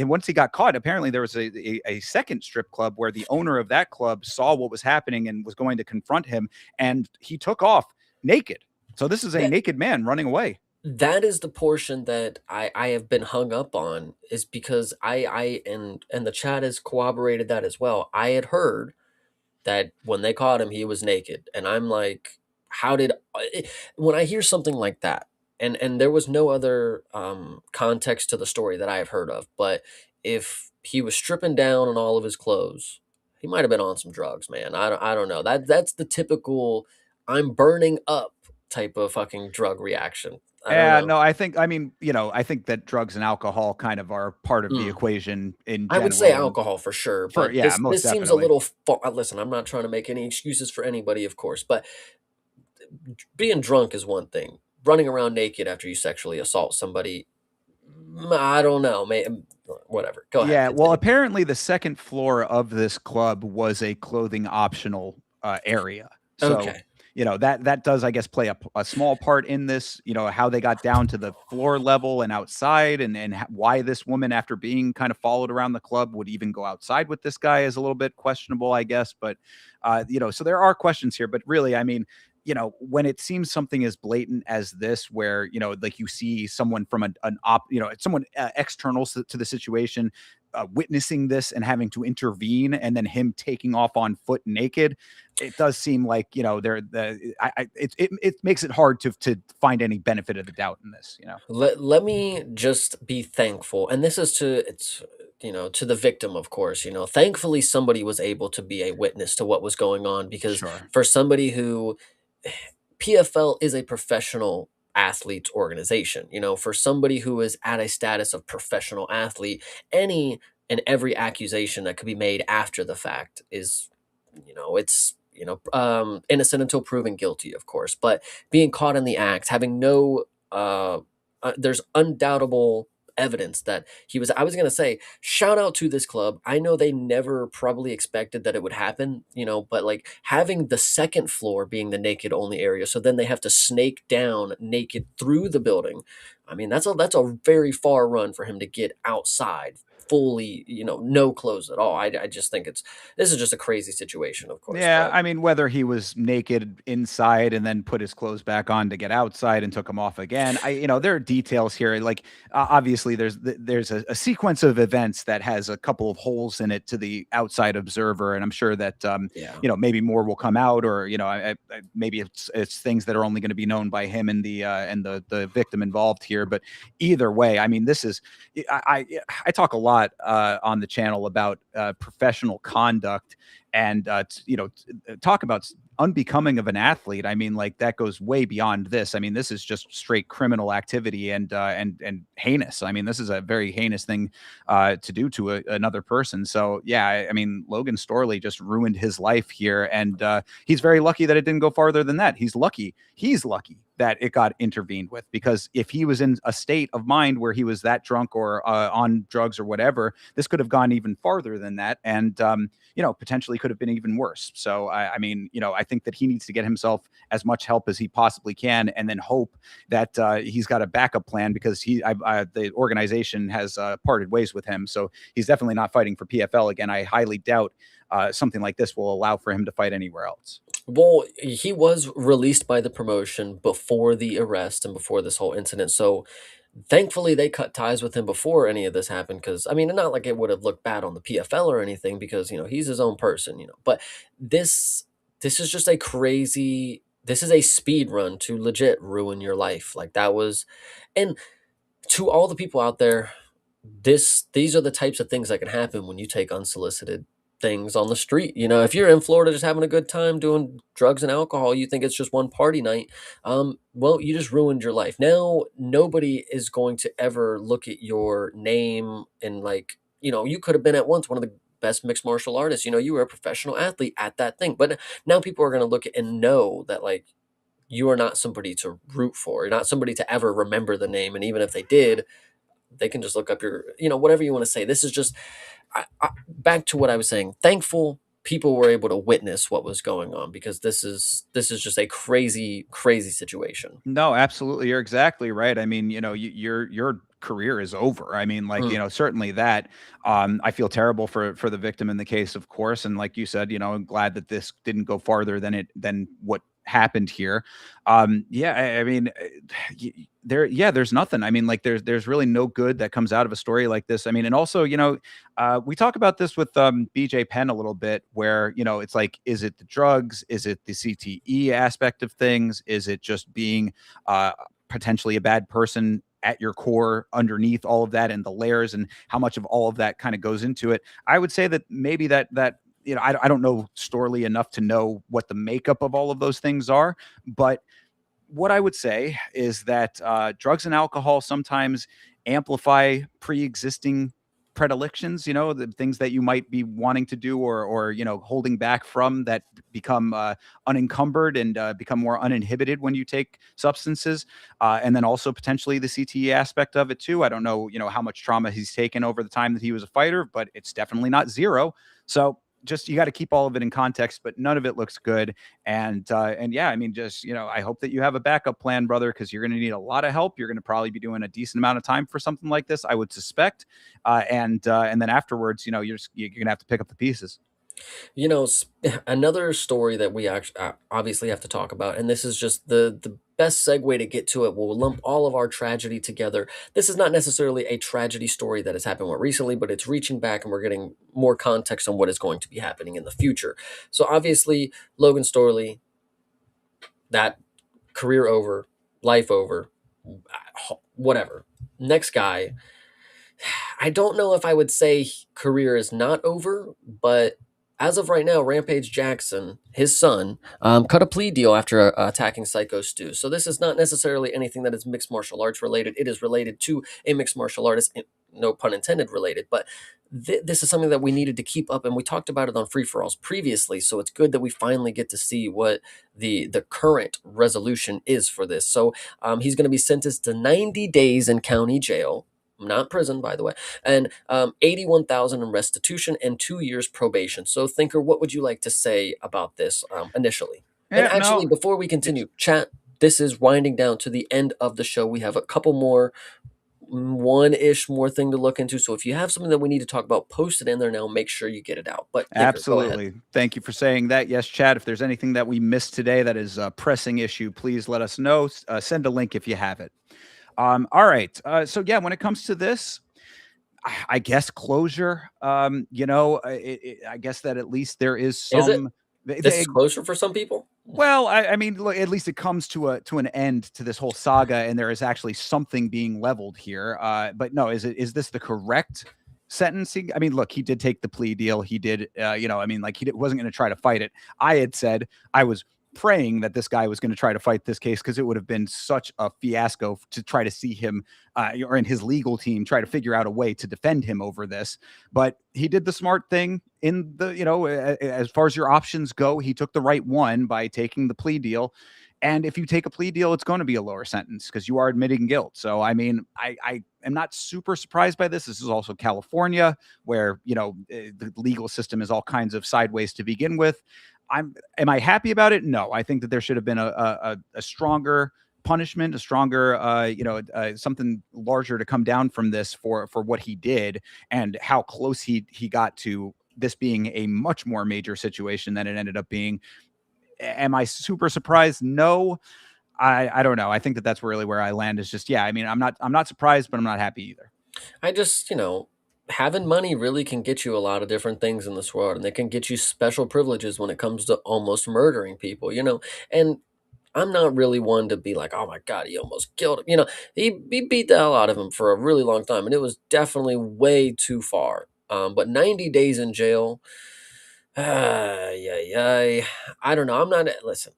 once he got caught, apparently there was a second strip club where the owner of that club saw what was happening and was going to confront him, and he took off naked. So this is a naked man running away. That is the portion that I have been hung up on, is because and the chat has corroborated that as well. I had heard that when they caught him, he was naked, and I'm like, how did when I hear something like that, and there was no other context to the story that I have heard of, but if he was stripping down on all of his clothes, he might have been on some drugs, man. I don't know. That's the typical I'm burning up type of fucking drug reaction. Yeah, no, I think that drugs and alcohol kind of are part of the equation in general. I would say alcohol for sure, but most this seems a little listen, I'm not trying to make any excuses for anybody, of course, but being drunk is one thing. Running around naked after you sexually assault somebody, I don't know, whatever. Go ahead. Yeah, well, apparently the second floor of this club was a clothing optional area. So, okay. That does, I guess, play a small part in this, how they got down to the floor level and outside, and why this woman, after being kind of followed around the club, would even go outside with this guy is a little bit questionable, I guess. But, so there are questions here. But really, I mean, when it seems something as blatant as this, where, like you see someone from someone external to the situation, witnessing this and having to intervene, and then him taking off on foot naked, it does seem like, it makes it hard to find any benefit of the doubt in this, Let me just be thankful. And this is to the victim, of course. Thankfully somebody was able to be a witness to what was going on, because for somebody who PFL is a professional athletes organization, for somebody who is at a status of professional athlete, any and every accusation that could be made after the fact is, it's, innocent until proven guilty, of course, but being caught in the act, having no, there's undoubtable evidence that he was, I was going to say, shout out to this club. I know they never probably expected that it would happen, but like having the second floor being the naked only area, so then they have to snake down naked through the building. I mean, that's a very far run for him to get outside fully, no clothes at all. I just think this is just a crazy situation, of course. Yeah, I mean, whether he was naked inside and then put his clothes back on to get outside and took them off again, there are details here. Like, obviously, there's a sequence of events that has a couple of holes in it to the outside observer, and I'm sure that maybe more will come out, or maybe it's things that are only going to be known by him and the victim involved here. But either way, I mean, this is I talk a lot on the channel about professional conduct, and talk about unbecoming of an athlete. I mean, like, that goes way beyond this. I mean, this is just straight criminal activity and heinous. I mean, this is a very heinous thing to do to another person. So yeah, I mean, Logan Storley just ruined his life here, and he's very lucky that it didn't go farther than that. He's lucky that it got intervened with, because if he was in a state of mind where he was that drunk or on drugs or whatever, this could have gone even farther than that, and potentially could have been even worse. So I mean, I think that he needs to get himself as much help as he possibly can, and then hope that he's got a backup plan, because the organization has parted ways with him, so he's definitely not fighting for PFL again. I highly doubt something like this will allow for him to fight anywhere else. Well, he was released by the promotion before the arrest and before this whole incident. So thankfully they cut ties with him before any of this happened. Because, I mean, not like it would have looked bad on the PFL or anything, because, he's his own person, but this this is just a crazy, this is a speed run to legit ruin your life. Like that was, and to all the people out there, these are the types of things that can happen when you take unsolicited things on the street. You know, if you're in Florida just having a good time doing drugs and alcohol, you think it's just one party night. Well, you just ruined your life. Now nobody is going to ever look at your name and like, you know, you could have been at once one of the best mixed martial artists. You know, you were a professional athlete at that thing. But now people are going to look at and know that like you are not somebody to root for. You're not somebody to ever remember the name. And even if they did, they can just look up your, you know, whatever you want to say. This is just back to what I was saying. Thankful people were able to witness what was going on, because this is just a crazy situation. No, absolutely. You're exactly right. I mean, you know, your career is over. I mean, like, you know, certainly that, I feel terrible for the victim in the case, of course. And like you said, you know, I'm glad that this didn't go farther than what happened here. Yeah, I mean, there's nothing. I mean, like there's really no good that comes out of a story like this. I mean, and also, you know, we talk about this with BJ Penn a little bit, where, you know, it's like, is it the drugs? Is it the CTE aspect of things? Is it just being potentially a bad person at your core underneath all of that, and the layers and how much of all of that kind of goes into it? I would say that maybe that you know, I don't know Storley enough to know what the makeup of all of those things are, but what I would say is that drugs and alcohol sometimes amplify pre-existing predilections, you know, the things that you might be wanting to do, or you know, holding back from, that become unencumbered and become more uninhibited when you take substances. And then also potentially the CTE aspect of it too. I don't know, you know, how much trauma he's taken over the time that he was a fighter, but it's definitely not zero. So just, you got to keep all of it in context, but none of it looks good. And yeah, I mean, just, you know, I hope that you have a backup plan, brother, because you're going to need a lot of help. You're going to probably be doing a decent amount of time for something like this, I would suspect. And then afterwards, you know, you're going to have to pick up the pieces. You know, another story that we actually obviously have to talk about, and this is just the best segue to get to it. We'll lump all of our tragedy together. This is not necessarily a tragedy story that has happened more recently, but it's reaching back, and we're getting more context on what is going to be happening in the future. So obviously, Logan Storley, that career over, life over, whatever. Next guy, I don't know if I would say career is not over, but as of right now, Rampage Jackson, his son, cut a plea deal after attacking Psycho Stu. So this is not necessarily anything that is mixed martial arts related. It is related to a mixed martial artist, no pun intended related. But this is something that we needed to keep up, and we talked about it on Free For Alls previously. So it's good that we finally get to see what the current resolution is for this. So he's going to be sentenced to 90 days in county jail. Not prison, by the way, and 81,000 in restitution and 2 years probation. So, Thinker, what would you like to say about this initially? Yeah, and actually, before we continue, chat, this is winding down to the end of the show. We have a couple more, one-ish more thing to look into. So if you have something that we need to talk about, post it in there now. Make sure you get it out. But Thinker, absolutely. Thank you for saying that. Yes, Chad, if there's anything that we missed today that is a pressing issue, please let us know. Send a link if you have it. All right. So yeah, when it comes to this, I guess closure, you know, I guess that at least there is some. This is closure for some people. Well, I mean, look, at least it comes to an end to this whole saga, and there is actually something being leveled here. But no, is this the correct sentencing? I mean, look, he did take the plea deal. He did, you know, I mean, like, he wasn't going to try to fight it. I had said I was praying that this guy was going to try to fight this case, because it would have been such a fiasco to try to see him or in his legal team try to figure out a way to defend him over this. But he did the smart thing in the, you know, as far as your options go, he took the right one by taking the plea deal. And if you take a plea deal, it's going to be a lower sentence because you are admitting guilt. So, I mean, I am not super surprised by this. This is also California, where, you know, the legal system is all kinds of sideways to begin with. Am I happy about it? No, I think that there should have been a stronger punishment, a stronger, you know, something larger to come down from this for what he did, and how close he got to this being a much more major situation than it ended up being. Am I super surprised? No, I don't know. I think that that's really where I land, is just, yeah, I mean, I'm not surprised, but I'm not happy either. I just, you know, having money really can get you a lot of different things in this world, and they can get you special privileges when it comes to almost murdering people, you know. And I'm not really one to be like, oh my God, he almost killed him. You know, he beat the hell out of him for a really long time, and it was definitely way too far. But 90 days in jail, yeah, I don't know. I'm not, listen,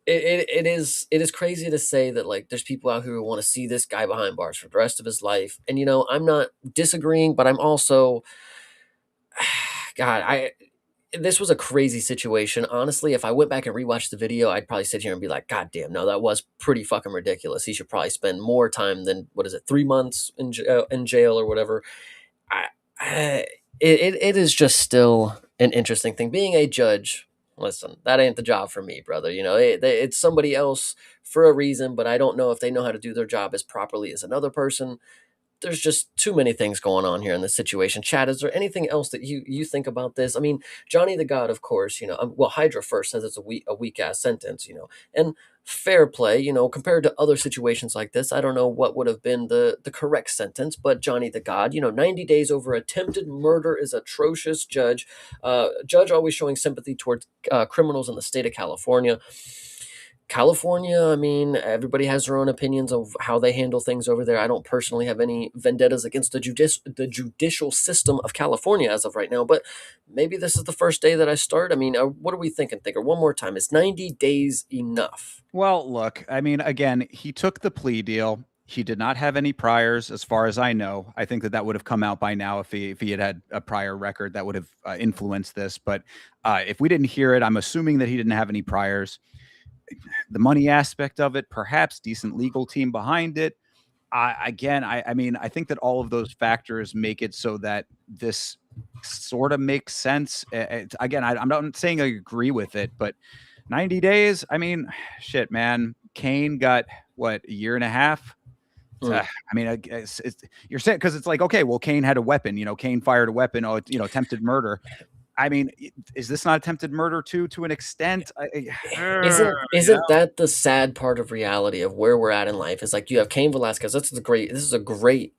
it is crazy to say that like there's people out here who want to see this guy behind bars for the rest of his life. And you know, I'm not disagreeing, but I'm also, God, this was a crazy situation. Honestly, if I went back and rewatched the video, I'd probably sit here and be like, God damn, no, that was pretty fucking ridiculous. He should probably spend more time than, what is it, 3 months in jail or whatever. I, it is just still an interesting thing. Being a judge, listen, that ain't the job for me, brother. You know, it's somebody else for a reason, but I don't know if they know how to do their job as properly as another person. There's just too many things going on here in this situation. Chad, is there anything else that you think about this? I mean, Johnny the God, of course, you know, well, Hydra first says it's a weak ass sentence, you know, and fair play, you know, compared to other situations like this, I don't know what would have been the correct sentence, but Johnny the God, you know, 90 days over attempted murder is atrocious. Judge always showing sympathy towards criminals in the state of California. California, I mean, everybody has their own opinions of how they handle things over there. I don't personally have any vendettas against the judicial system of California as of right now, but maybe this is the first day that I start. I mean, what are we thinking, Thinker? One more time. Is 90 days enough? Well, look, I mean, again, he took the plea deal. He did not have any priors, as far as I know. I think that would have come out by now if he had a prior record that would have influenced this. But if we didn't hear it, I'm assuming that he didn't have any priors. The money aspect of it, perhaps decent legal team behind it. I mean, I think that all of those factors make it so that this sort of makes sense. Again, I'm not saying I agree with it, but 90 days, I mean, shit, man. Kane got what, a year and a half? I mean, you're saying, because it's like, okay, well, Kane had a weapon, you know, Kane fired a weapon, you know, attempted murder. I mean, is this not attempted murder too, to an extent? Isn't that the sad part of reality of where we're at in life? Is like you have Cain Velasquez. This is a great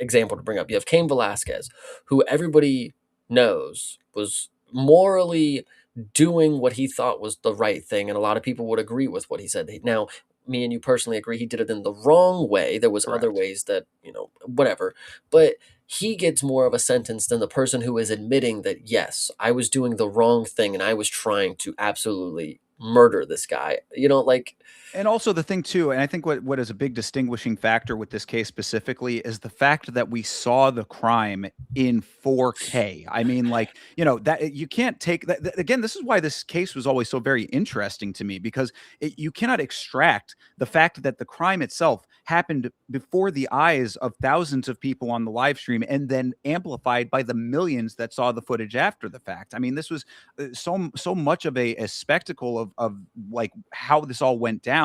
example to bring up. You have Cain Velasquez, who everybody knows was morally doing what he thought was the right thing, and a lot of people would agree with what he said. Now, me and you personally agree he did it in the wrong way. There was other ways that, you know, whatever, but he gets more of a sentence than the person who is admitting that, yes, I was doing the wrong thing and I was trying to absolutely murder this guy. You know, like, and also the thing too, and I think what is a big distinguishing factor with this case specifically is the fact that we saw the crime in 4K. I mean, like, you know, that you can't take that again. This is why this case was always so very interesting to me, because you cannot extract the fact that the crime itself happened before the eyes of thousands of people on the live stream and then amplified by the millions that saw the footage after the fact. I mean, this was so much of a spectacle of like how this all went down,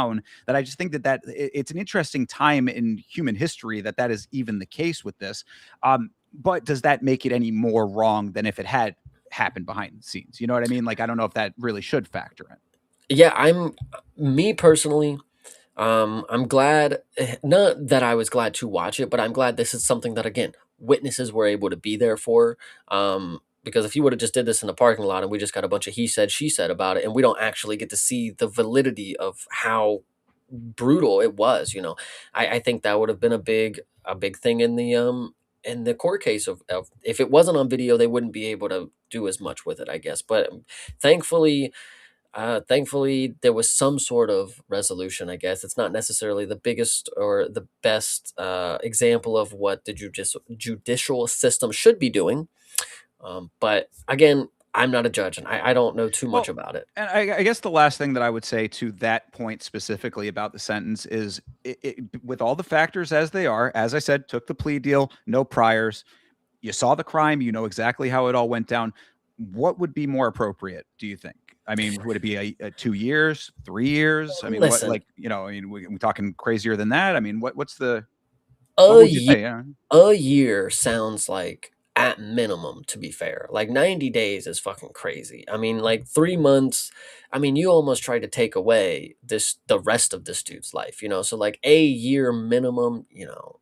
that I just think that it's an interesting time in human history that is even the case with this. But does that make it any more wrong than if it had happened behind the scenes? You know what I mean? Like, I don't know if that really should factor in. Yeah, me personally, I'm glad, not that I was glad to watch it, but I'm glad this is something that, again, witnesses were able to be there for. Because if you would have just did this in the parking lot and we just got a bunch of he said, she said about it, and we don't actually get to see the validity of how brutal it was, you know, I think that would have been a big thing in the court case of if it wasn't on video, they wouldn't be able to do as much with it, I guess. But thankfully, there was some sort of resolution, I guess. It's not necessarily the biggest or the best example of what the judicial system should be doing. But again, I'm not a judge, and I don't know too much about it. And I guess the last thing that I would say to that point specifically about the sentence is, with all the factors as they are, as I said, took the plea deal, no priors. You saw the crime, you know exactly how it all went down. What would be more appropriate, do you think? I mean, would it be a 2 years, 3 years? I mean, Listen, what, like, you know, I mean, we're talking crazier than that. I mean, what's the, a what would you say? year, a year sounds like at minimum, to be fair. Like 90 days is fucking crazy. I mean, like 3 months. I mean, you almost tried to take away the rest of this dude's life, you know? So like a year minimum, you know,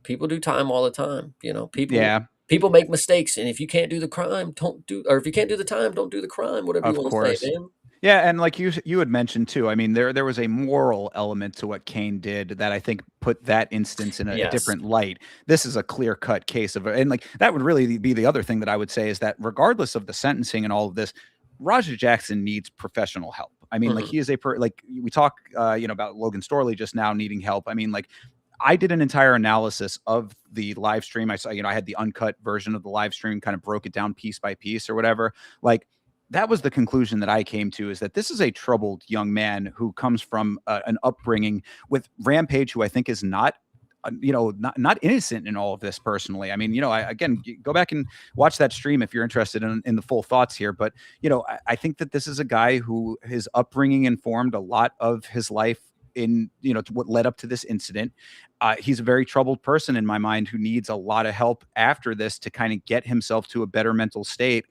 people do time all the time. You know, Yeah, people make mistakes, and if you can't do the crime, or if you can't do the time, don't do the crime. Whatever you of want to say, course. man. Yeah, and like you had mentioned too, I mean, there was a moral element to what Kane did that I think put that instance in a Yes. different light. This is a clear-cut case of, and like that would really be the other thing that I would say is that regardless of the sentencing and all of this, Raja Jackson needs professional help. I mean, like he is like we talk, about Logan Storley just now needing help. I mean, like I did an entire analysis of the live stream. I saw, I had the uncut version of the live stream, kind of broke it down piece by piece or whatever. Like that was the conclusion that I came to, is that this is a troubled young man who comes from an upbringing with Rampage, who I think is not innocent in all of this personally. I mean, again, go back and watch that stream if you're interested in the full thoughts here. But, I think that this is a guy who his upbringing informed a lot of his life in, to what led up to this incident. He's a very troubled person in my mind who needs a lot of help after this to kind of get himself to a better mental state.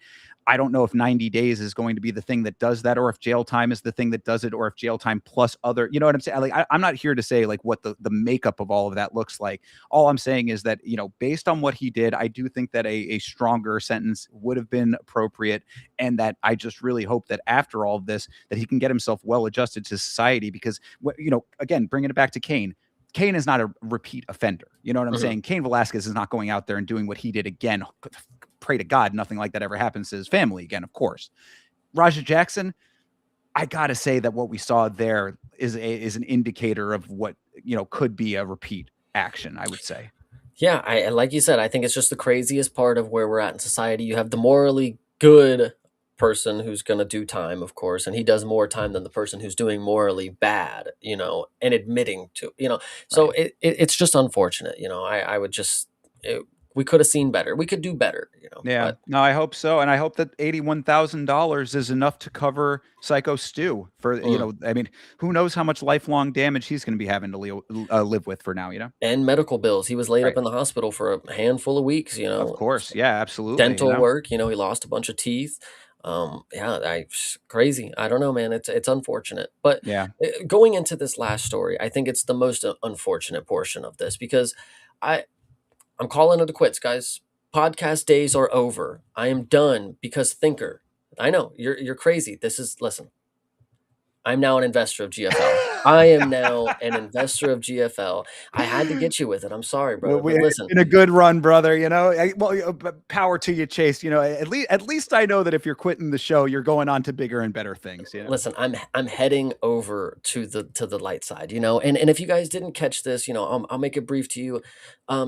I don't know if 90 days is going to be the thing that does that, or if jail time is the thing that does it, or if jail time plus other, you know what I'm saying? Like, I'm not here to say like what the makeup of all of that looks like. All I'm saying is that, based on what he did, I do think that a stronger sentence would have been appropriate. And that I just really hope that after all of this, that he can get himself well adjusted to society, because, again, bringing it back to Kane is not a repeat offender. You know what I'm saying? Cain Velasquez is not going out there and doing what he did again. Pray to God nothing like that ever happens to his family again, of course. Raja Jackson, I gotta say that what we saw there is an indicator of what could be a repeat action, I would say. Yeah, I like you said, I think it's just the craziest part of where we're at in society. You have the morally good person who's going to do time, of course, and he does more time than the person who's doing morally bad, and admitting to, so Right. it's just unfortunate. I would just, we could have seen better. We could do better, Yeah, but no, I hope so. And I hope that $81,000 is enough to cover Psycho Stu for, I mean, who knows how much lifelong damage he's going to be having to live with for now, and medical bills. He was laid Right. up in the hospital for a handful of weeks, Of course. Yeah, absolutely. dental work, he lost a bunch of teeth. Crazy. I don't know, man. It's unfortunate, but Yeah. going into this last story, I think it's the most unfortunate portion of this, because I'm calling it a quits, guys. Podcast days are over. I am done, because Thinker, I know you're crazy. Listen, I'm now an investor of GFL. I am now an investor of GFL. I had to get you with it. I'm sorry, brother. Well, But listen, in a good run, brother. But power to you, Chase. At least I know that if you're quitting the show, you're going on to bigger and better things. listen, I'm heading over to the light side, and if you guys didn't catch this, I'll make it brief to you.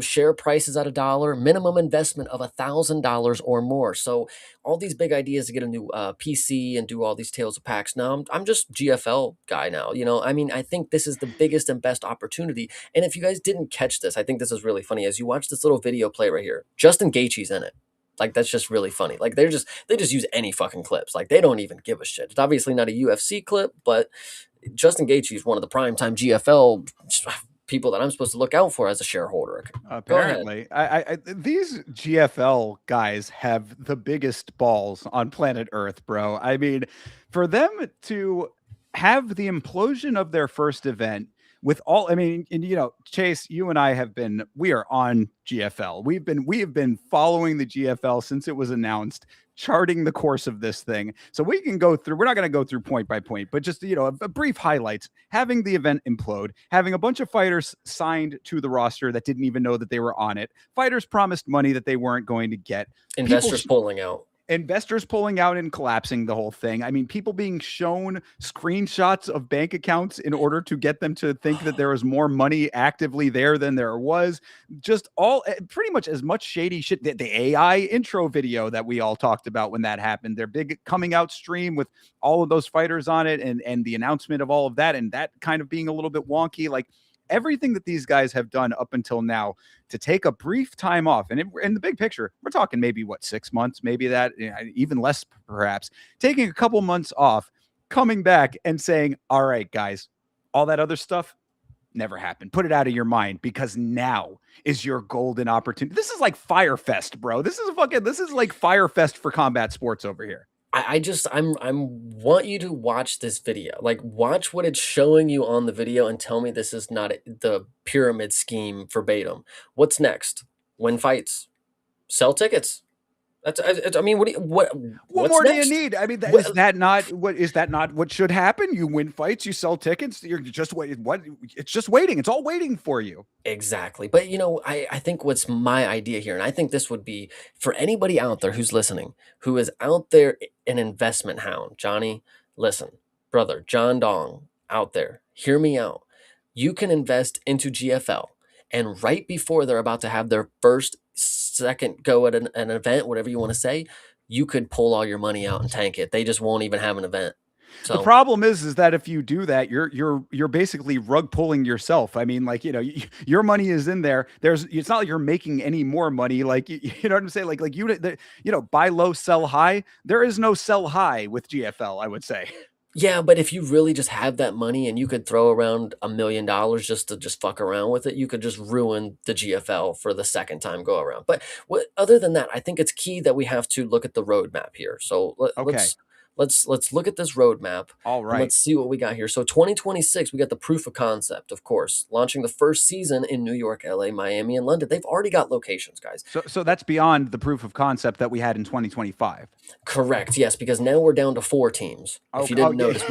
Share prices at $1, minimum investment of $1,000 or more. So all these big ideas to get a new PC and do all these Tales of Packs. Now I'm just GFL guy now. I mean, I think this is the biggest and best opportunity. And if you guys didn't catch this, I think this is really funny. As you watch this little video play right here, Justin Gaethje's in it. Like, that's just really funny. Like, they just use any fucking clips. Like, they don't even give a shit. It's obviously not a UFC clip, but Justin Gaethje is one of the primetime GFL people that I'm supposed to look out for as a shareholder. Apparently, these GFL guys have the biggest balls on planet Earth, bro. I mean, for them to have the implosion of their first event with all, I mean, and Chase, you and we are on GFL. We have been following the GFL since it was announced, charting the course of this thing. So we can go through, we're not going to go through point by point, but just, a brief highlights, having the event implode, having a bunch of fighters signed to the roster that didn't even know that they were on it. Fighters promised money that they weren't going to get. Investors pulling out. Investors pulling out and collapsing the whole thing. I mean, people being shown screenshots of bank accounts in order to get them to think that there was more money actively there than there was. Just all pretty much as much shady shit. The AI intro video that we all talked about when that happened, their big coming out stream with all of those fighters on it, and the announcement of all of that, and that kind of being a little bit wonky. Like, everything that these guys have done up until now to take a brief time off. And in the big picture, we're talking maybe 6 months, maybe that, even less, perhaps, taking a couple months off, coming back and saying, all right, guys, all that other stuff never happened. Put it out of your mind, because now is your golden opportunity. This is like Firefest, bro. This is like Firefest for combat sports over here. I'm want you to watch this video. Like, watch what it's showing you on the video and tell me this is not the pyramid scheme verbatim. What's next? Win fights, sell tickets. I mean, what what's more next? do you need? I mean, is that not what should happen? You win fights, you sell tickets, you're just waiting. What? It's just waiting. It's all waiting for you. Exactly. But I think what's my idea here, and I think this would be for anybody out there who's listening, who is out there an investment hound. Johnny, listen, brother, John Dong out there, hear me out. You can invest into GFL, and right before they're about to have their second go at an event, whatever you want to say, you could pull all your money out and tank it. They just won't even have an event. So the problem is that if you do that, you're basically rug pulling yourself. I mean, like, your money is in there. It's not like you're making any more money. Like, you know what I'm saying? Like buy low, sell high. There is no sell high with GFL, I would say. Yeah, but if you really just have that money and you could throw around $1 million just to fuck around with it, you could just ruin the GFL for the second time go around. But other than that, I think it's key that we have to look at the roadmap here. So let's look at this roadmap. All right. Let's see what we got here. So 2026, we got the proof of concept, of course, launching the first season in New York, LA, Miami, and London. They've already got locations, guys. So that's beyond the proof of concept that we had in 2025. Correct. Yes, because now we're down to 4 teams. If you didn't notice,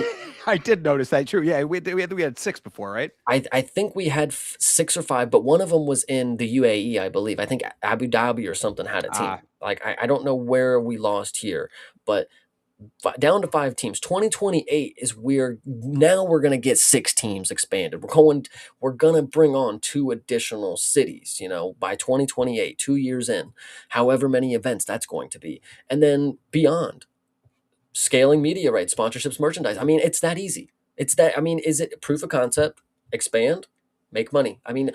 I did notice that. True. Yeah, we had 6 before, right? I think we had 6 or 5, but one of them was in the UAE, I believe. I think Abu Dhabi or something had a team. Like, I don't know where we lost here, but down to 5 teams. 2028 is where now we're going to get 6 teams expanded. We're going to bring on 2 additional cities, by 2028, 2 years in, however many events that's going to be. And then beyond, scaling media rights, sponsorships, merchandise. I mean, it's that easy. Is it proof of concept, expand, make money? I mean,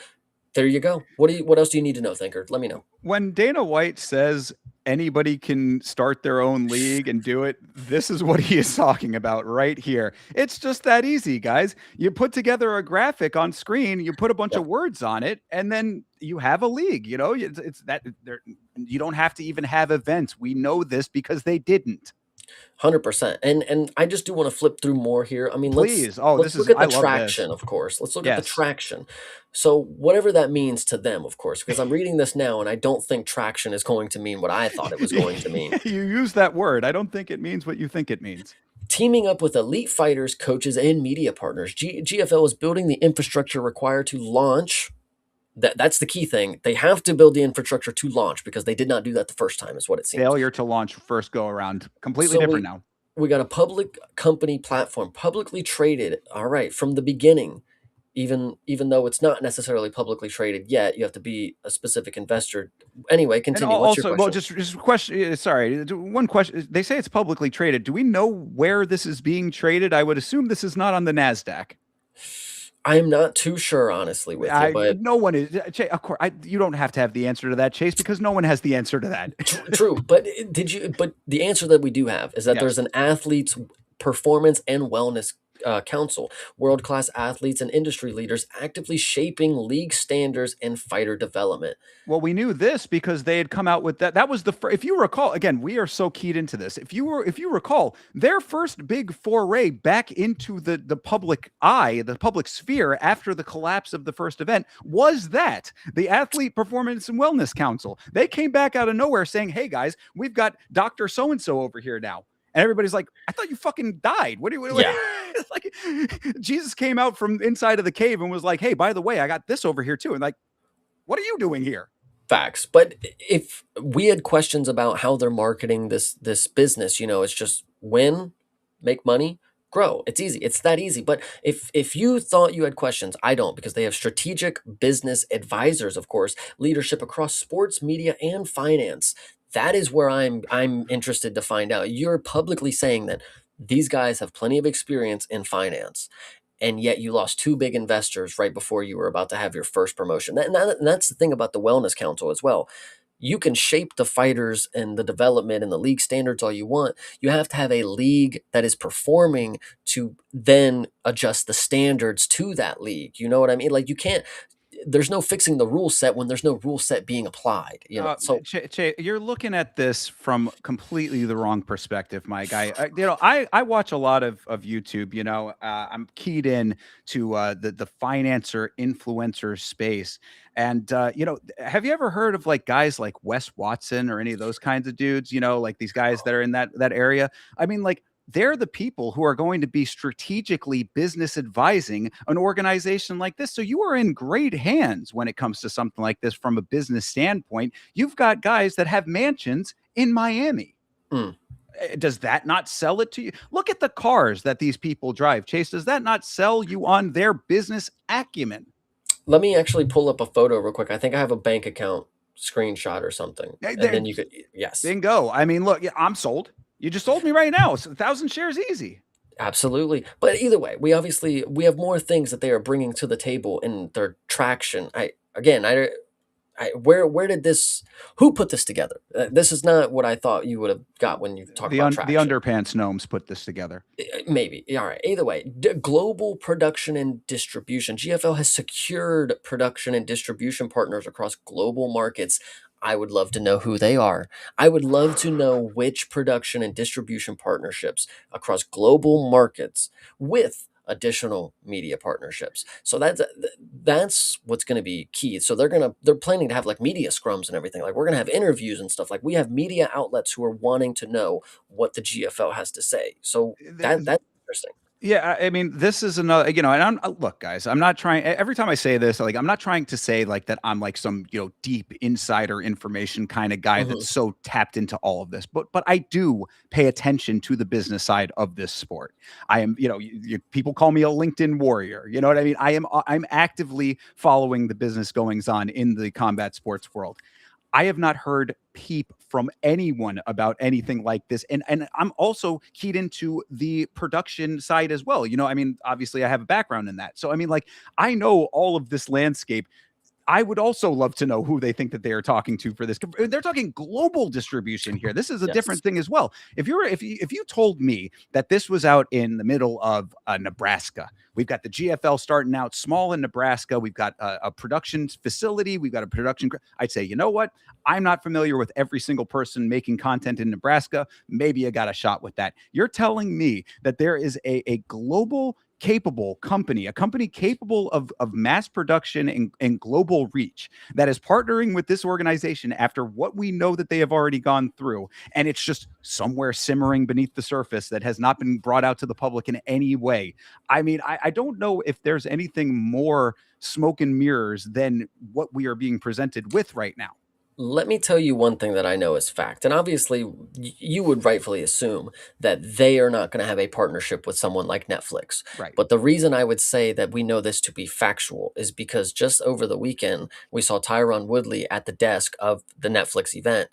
there you go. What else do you need to know, Thinker? Let me know. When Dana White says anybody can start their own league and do it, this is what he is talking about right here. It's just that easy, guys. You put together a graphic on screen, you put a bunch of words on it, and then you have a league. It's that you don't have to even have events. We know this because they didn't. 100%. And I just do want to flip through more here. I mean, please. Let's look at the traction, of course. Let's look at the traction. So whatever that means to them, of course, because I'm reading this now and I don't think traction is going to mean what I thought it was going to mean. You use that word. I don't think it means what you think it means. Teaming up with elite fighters, coaches, and media partners, GFL is building the infrastructure required to launch. That's the key thing. They have to build the infrastructure to launch because they did not do that the first time, is what it seems. Failure to launch first go around. Completely different now. We got a public company platform, publicly traded. All right, from the beginning, even though it's not necessarily publicly traded yet, you have to be a specific investor. Anyway, continue. And what's your question? Well, just question. Sorry, one question. They say it's publicly traded. Do we know where this is being traded? I would assume this is not on the NASDAQ. I'm not too sure, honestly, with you, but no one is. Of course, you don't have to have the answer to that, Chase, because no one has the answer to that. True, but But the answer that we do have is that there's an athlete's performance and wellness council, world-class athletes and industry leaders actively shaping league standards and fighter development. Well, we knew this because they had come out with that. That was the first. If you recall, again, we are so keyed into this. If you recall, their first big foray back into the public eye, the public sphere after the collapse of the first event was that the Athlete Performance and Wellness Council. They came back out of nowhere saying, "Hey guys, we've got Dr. So-and-so over here now." And everybody's like, I thought you fucking died. What do you? Yeah. It's like Jesus came out from inside of the cave and was like, hey, by the way, I got this over here too. And like, what are you doing here? Facts. But if we had questions about how they're marketing this business, it's just win, make money, grow. It's easy. It's that easy. But if you thought you had questions, I don't, because they have strategic business advisors, of course, leadership across sports, media, and finance. That is where I'm interested to find out. You're publicly saying that these guys have plenty of experience in finance, and yet you lost 2 big investors right before you were about to have your first promotion. And that's the thing about the Wellness Council as well. You can shape the fighters and the development and the league standards all you want. You have to have a league that is performing to then adjust the standards to that league. You know what I mean? Like, you can't. there's no fixing the rule set when there's no rule set being applied. So Che, you're looking at this from completely the wrong perspective, my guy. I watch a lot of YouTube. I'm keyed in to the financer influencer space, and have you ever heard of like guys like Wes Watson or any of those kinds of dudes? Like these guys that are in that area. I mean, like, they're the people who are going to be strategically business advising an organization like this. So you are in great hands when it comes to something like this from a business standpoint. You've got guys that have mansions in Miami. Does that not sell it to you? Look at the cars that these people drive. Chase, does that not sell you on their business acumen? let me actually pull up a photo real quick. I think I have a bank account screenshot or something. And then you could, yes. Bingo. I mean, look, I'm sold. You just sold me right now. It's 1,000 shares easy. Absolutely. But either way, we have more things that they are bringing to the table in their traction. Where did this, who put this together? This is not what I thought you would have got when you talk about traction. The underpants gnomes put this together. Maybe. All right. Either way, global production and distribution. GFL has secured production and distribution partners across global markets. I would love to know who they are. I would love to know which production and distribution partnerships across global markets with additional media partnerships. So that's what's going to be key. So they're planning to have like media scrums and everything. Like we're going to have interviews and stuff. Like we have media outlets who are wanting to know what the GFL has to say. So that's interesting. Yeah, I mean, this is another, and look, guys, I'm not trying, every time I say this, like, I'm not trying to say like that I'm like some, deep insider information kind of guy that's so tapped into all of this, but I do pay attention to the business side of this sport. I am, people call me a LinkedIn warrior. You know what I mean? I'm actively following the business goings on in the combat sports world. I have not heard peep from anyone about anything like this. And I'm also keyed into the production side as well. I mean, obviously I have a background in that. So, I mean, like, I know all of this landscape. I would also love to know who they think that they are talking to for this. They're talking global distribution here. This is a different thing as well. If you told me that this was out in the middle of Nebraska, we've got the GFL starting out small in Nebraska. We've got a production facility. We've got a production. I'd say, you know what? I'm not familiar with every single person making content in Nebraska. Maybe I got a shot with that. You're telling me that there is a global capable company, a company capable of mass production and global reach that is partnering with this organization after what we know that they have already gone through. And it's just somewhere simmering beneath the surface that has not been brought out to the public in any way. I mean, I don't know if there's anything more smoke and mirrors than what we are being presented with right now. Let me tell you one thing that I know is fact. And obviously, you would rightfully assume that they are not going to have a partnership with someone like Netflix. Right. But the reason I would say that we know this to be factual is because just over the weekend, we saw Tyron Woodley at the desk of the Netflix event.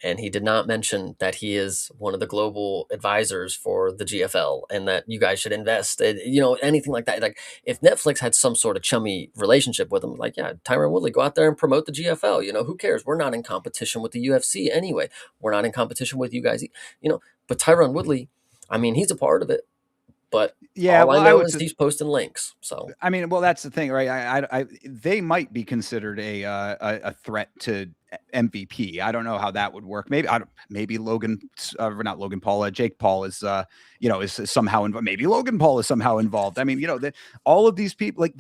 And he did not mention that he is one of the global advisors for the GFL and that you guys should invest, anything like that. Like if Netflix had some sort of chummy relationship with him, like, yeah, Tyron Woodley, go out there and promote the GFL. Who cares? We're not in competition with the UFC anyway. We're not in competition with you guys, but Tyron Woodley, I mean, he's a part of it. But all I know is he's posting links. So I mean, well, that's the thing, right? They might be considered a threat to MVP. I don't know how that would work. Maybe Logan, not Logan Paul, Jake Paul is somehow involved. Maybe Logan Paul is somehow involved. I mean, all of these people, like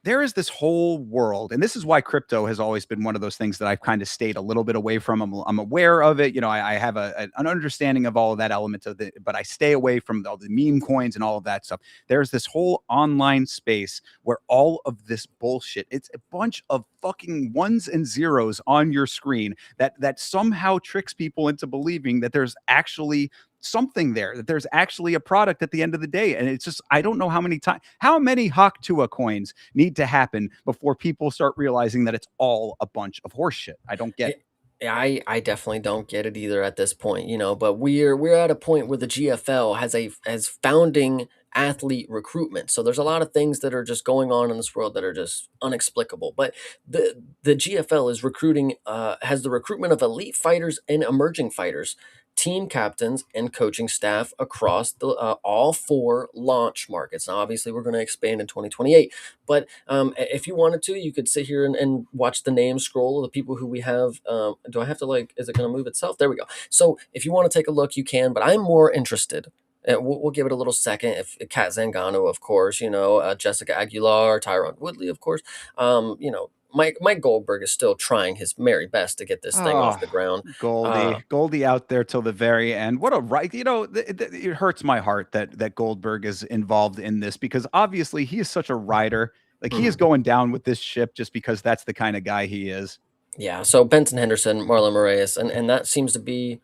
there is this whole world, and this is why crypto has always been one of those things that I've kind of stayed a little bit away from. I'm aware of it. I have an understanding of all of that element of it, but I stay away from all the meme coins and all of that stuff. There's this whole online space where all of this bullshit, it's a bunch of fucking ones and zeros on your screen that somehow tricks people into believing that there's actually something there, that there's actually a product at the end of the day. And it's just, I don't know how many Hawk Tua coins need to happen before people start realizing that it's all a bunch of horse shit. I don't get it. I definitely don't get it either at this point, but we're at a point where the GFL has founding athlete recruitment. So there's a lot of things that are just going on in this world that are just inexplicable. But the GFL is recruiting, has the recruitment of elite fighters and emerging fighters team captains and coaching staff across the all 4 launch markets. Now, obviously, we're going to expand in 2028, but if you wanted to, you could sit here and watch the names scroll of the people who we have. Do I have to is it going to move itself? There we go. So if you want to take a look, you can, but I'm more interested. We'll give it a little second. If Kat Zingano, of course, Jessica Aguilar, Tyron Woodley, of course, Mike Goldberg is still trying his very best to get this thing off the ground. Goldie out there till the very end. What a right. It hurts my heart that Goldberg is involved in this, because obviously he is such a rider. Like, he is going down with this ship just because that's the kind of guy he is. Yeah. So Benson Henderson, Marlon Moraes, and that seems to be,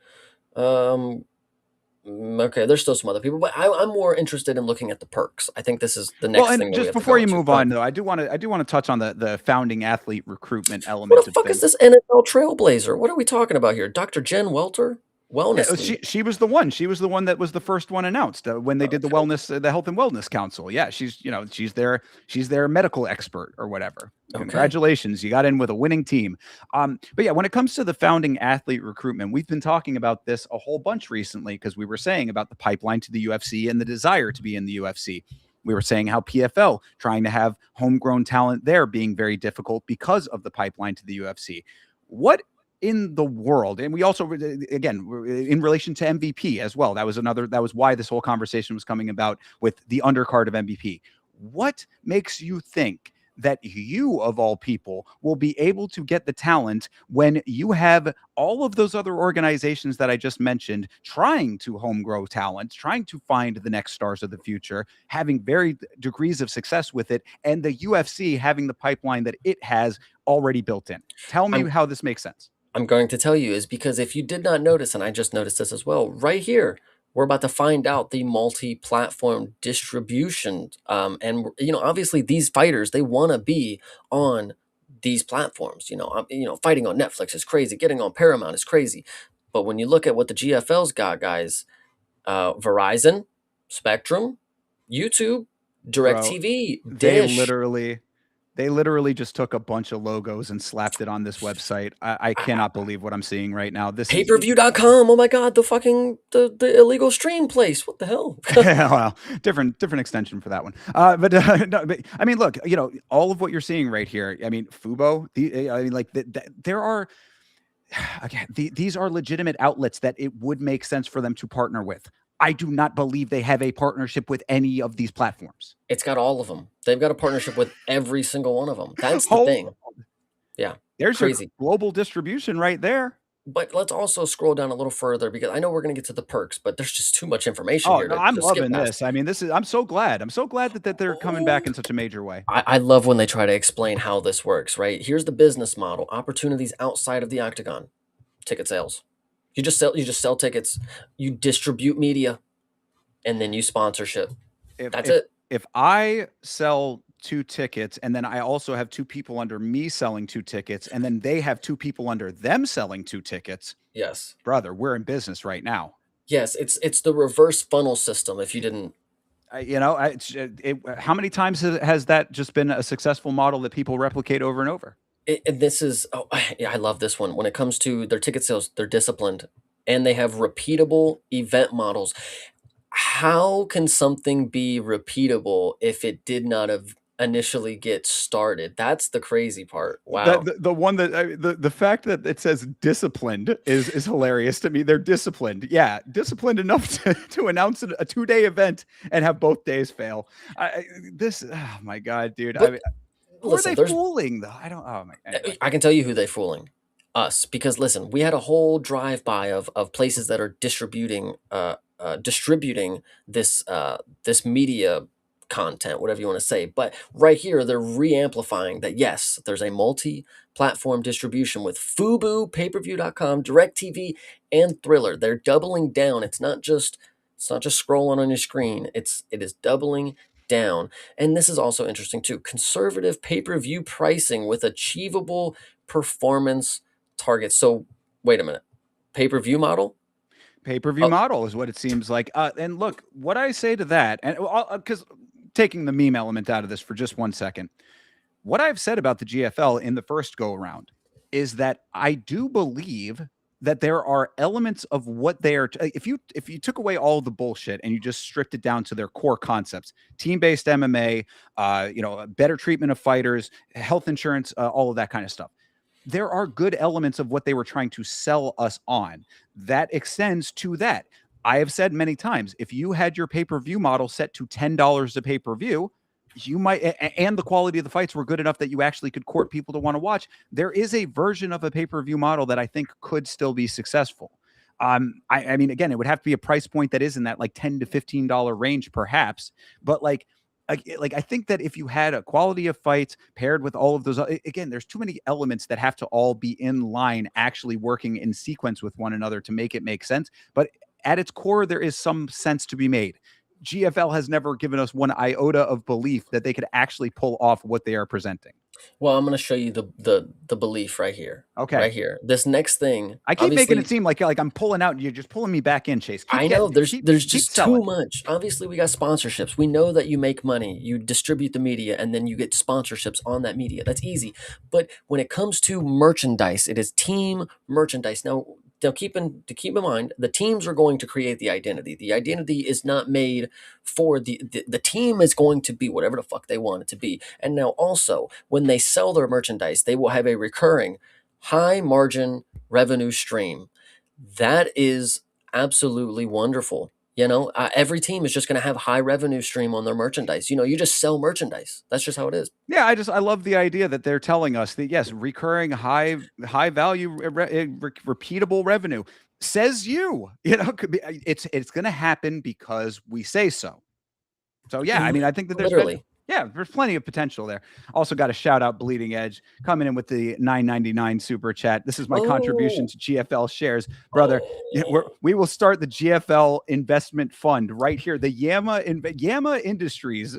okay, there's still some other people, but I'm more interested in looking at the perks. I think this is the next thing. Just before you move on, though, I do want to touch on the founding athlete recruitment element. What the fuck is this NFL Trailblazer? What are we talking about here? Dr. Jen Welter? Wellness. Yeah, she was the one. She was the one that was the first one announced when they did the Health and Wellness Council. Yeah, she's their medical expert or whatever. Okay. Congratulations, you got in with a winning team. But yeah, when it comes to the founding athlete recruitment, we've been talking about this a whole bunch recently, because we were saying about the pipeline to the UFC and the desire to be in the UFC. We were saying how PFL trying to have homegrown talent there being very difficult because of the pipeline to the UFC. What in the world? And we also, again, in relation to MVP as well, that was why this whole conversation was coming about with the undercard of MVP. What makes you think that you, of all people, will be able to get the talent when you have all of those other organizations that I just mentioned trying to homegrow talent, trying to find the next stars of the future, having varied degrees of success with it, and the UFC having the pipeline that it has already built in? Tell me how this makes sense. I'm going to tell you is because if you did not notice, and I just noticed this as well, right here, we're about to find out the multi-platform distribution. And obviously these fighters, they want to be on these platforms. Fighting on Netflix is crazy. Getting on Paramount is crazy. But when you look at what the GFL's got, guys, Verizon, Spectrum, YouTube, DirecTV, Dish. They literally just took a bunch of logos and slapped it on this website. I cannot believe what I'm seeing right now. This payperview.com. Oh my God, the illegal stream place. What the hell? Yeah, well, different extension for that one. But I mean, look, all of what you're seeing right here. I mean, Fubo. There are. Again, these are legitimate outlets that it would make sense for them to partner with. I do not believe they have a partnership with any of these platforms. It's got all of them. They've got a partnership with every single one of them. That's the thing. Yeah. There's crazy global distribution right there. But let's also scroll down a little further, because I know we're going to get to the perks, but there's just too much information here. No, I'm loving this. I mean, I'm so glad. I'm so glad that they're coming back in such a major way. I love when they try to explain how this works, right? Here's the business model. Opportunities outside of the octagon. Ticket sales. You just sell tickets, you distribute media, and then you sponsorship. That's it. If I sell 2 tickets, and then I also have 2 people under me selling 2 tickets, and then they have 2 people under them selling 2 tickets. Yes. Brother, we're in business right now. Yes, it's the reverse funnel system. If you didn't, how many times has that just been a successful model that people replicate over and over? And this is, I love this one. When it comes to their ticket sales, they're disciplined, and they have repeatable event models. How can something be repeatable if it did not initially get started? That's the crazy part. Wow. The one that the fact that it says disciplined is hilarious to me. They're disciplined. Yeah. Disciplined enough to announce a 2-day event and have both days fail. Oh my God, dude. Who are they fooling though? I don't. Oh my. Anyway. I can tell you who they're fooling. Us, because listen, we had a whole drive-by of places that are distributing this media content, whatever you want to say. But right here, they're re-amplifying that. Yes, there's a multi-platform distribution with Fubo, payperview.com, DirecTV, and Thriller. They're doubling down. It's not just scrolling on your screen. It is doubling down. And this is also interesting too. Conservative pay-per-view pricing with achievable performance targets. So wait a minute. Pay-per-view model? Pay-per-view model is what it seems like. And look, what I say to that, and because taking the meme element out of this for just 1 second, what I've said about the GFL in the first go around is that I do believe that there are elements of what they are. If you took away all the bullshit and you just stripped it down to their core concepts, team-based MMA, better treatment of fighters, health insurance, all of that kind of stuff. There are good elements of what they were trying to sell us on that extends to that. I have said many times, if you had your pay-per-view model set to $10 a pay-per-view, you might, and the quality of the fights were good enough that you actually could court people to want to watch. There is a version of a pay-per-view model that I think could still be successful. I mean, again, it would have to be a price point that is in that like $10 to $15 range, perhaps. But I think that if you had a quality of fights paired with all of those, again, there's too many elements that have to all be in line, actually working in sequence with one another to make it make sense. But at its core, there is some sense to be made. GFL has never given us one iota of belief that they could actually pull off what they are presenting. Well, I'm going to show you the belief right here. Okay. Right here. This next thing. I keep making it seem like I'm pulling out and you're just pulling me back in, Chase. I know there's just too much. Obviously, we got sponsorships. We know that you make money. You distribute the media and then you get sponsorships on that media. That's easy. But when it comes to merchandise, it is team merchandise. Now keep in mind, the teams are going to create the identity. The identity is not made for the team is going to be whatever the fuck they want it to be. And now also, when they sell their merchandise, they will have a recurring high margin revenue stream. That is absolutely wonderful. Every team is just going to have high revenue stream on their merchandise. You just sell merchandise. That's just how it is. Yeah, I love the idea that they're telling us that yes, recurring high value, repeatable revenue. Says could be it's going to happen because we say so. So yeah, I mean, I think that there's literally. there's plenty of potential there. Also got to shout out Bleeding Edge coming in with the $9.99 super chat. This is my contribution to GFL shares, brother. We will start the GFL investment fund right here. The Yama Industries,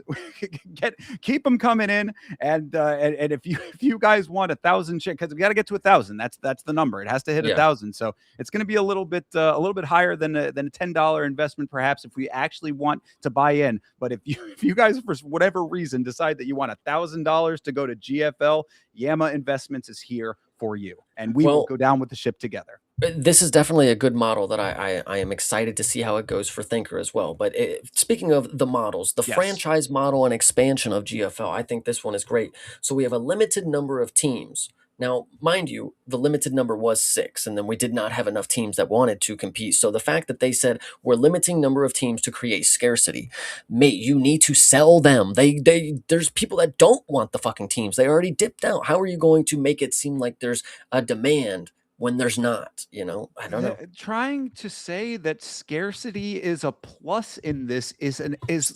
keep them coming in, and if you guys want 1,000 shares, because we got to get to 1,000. That's the number. It has to hit 1,000. So it's going to be a little bit higher than a $10 investment, perhaps, if we actually want to buy in. But if you guys for whatever reason decide that you want $1,000 to go to GFL, Yama Investments is here for you, and we will go down with the ship together. This is definitely a good model that I am excited to see how it goes for Thinker as well. But speaking of the models, the franchise model and expansion of GFL, I think this one is great. So we have a limited number of teams. Now, mind you, the limited number was 6, and then we did not have enough teams that wanted to compete. So the fact that they said we're limiting number of teams to create scarcity, mate, you need to sell them. There's people that don't want the fucking teams. They already dipped out. How are you going to make it seem like there's a demand when there's not? I don't know. Trying to say that scarcity is a plus in this is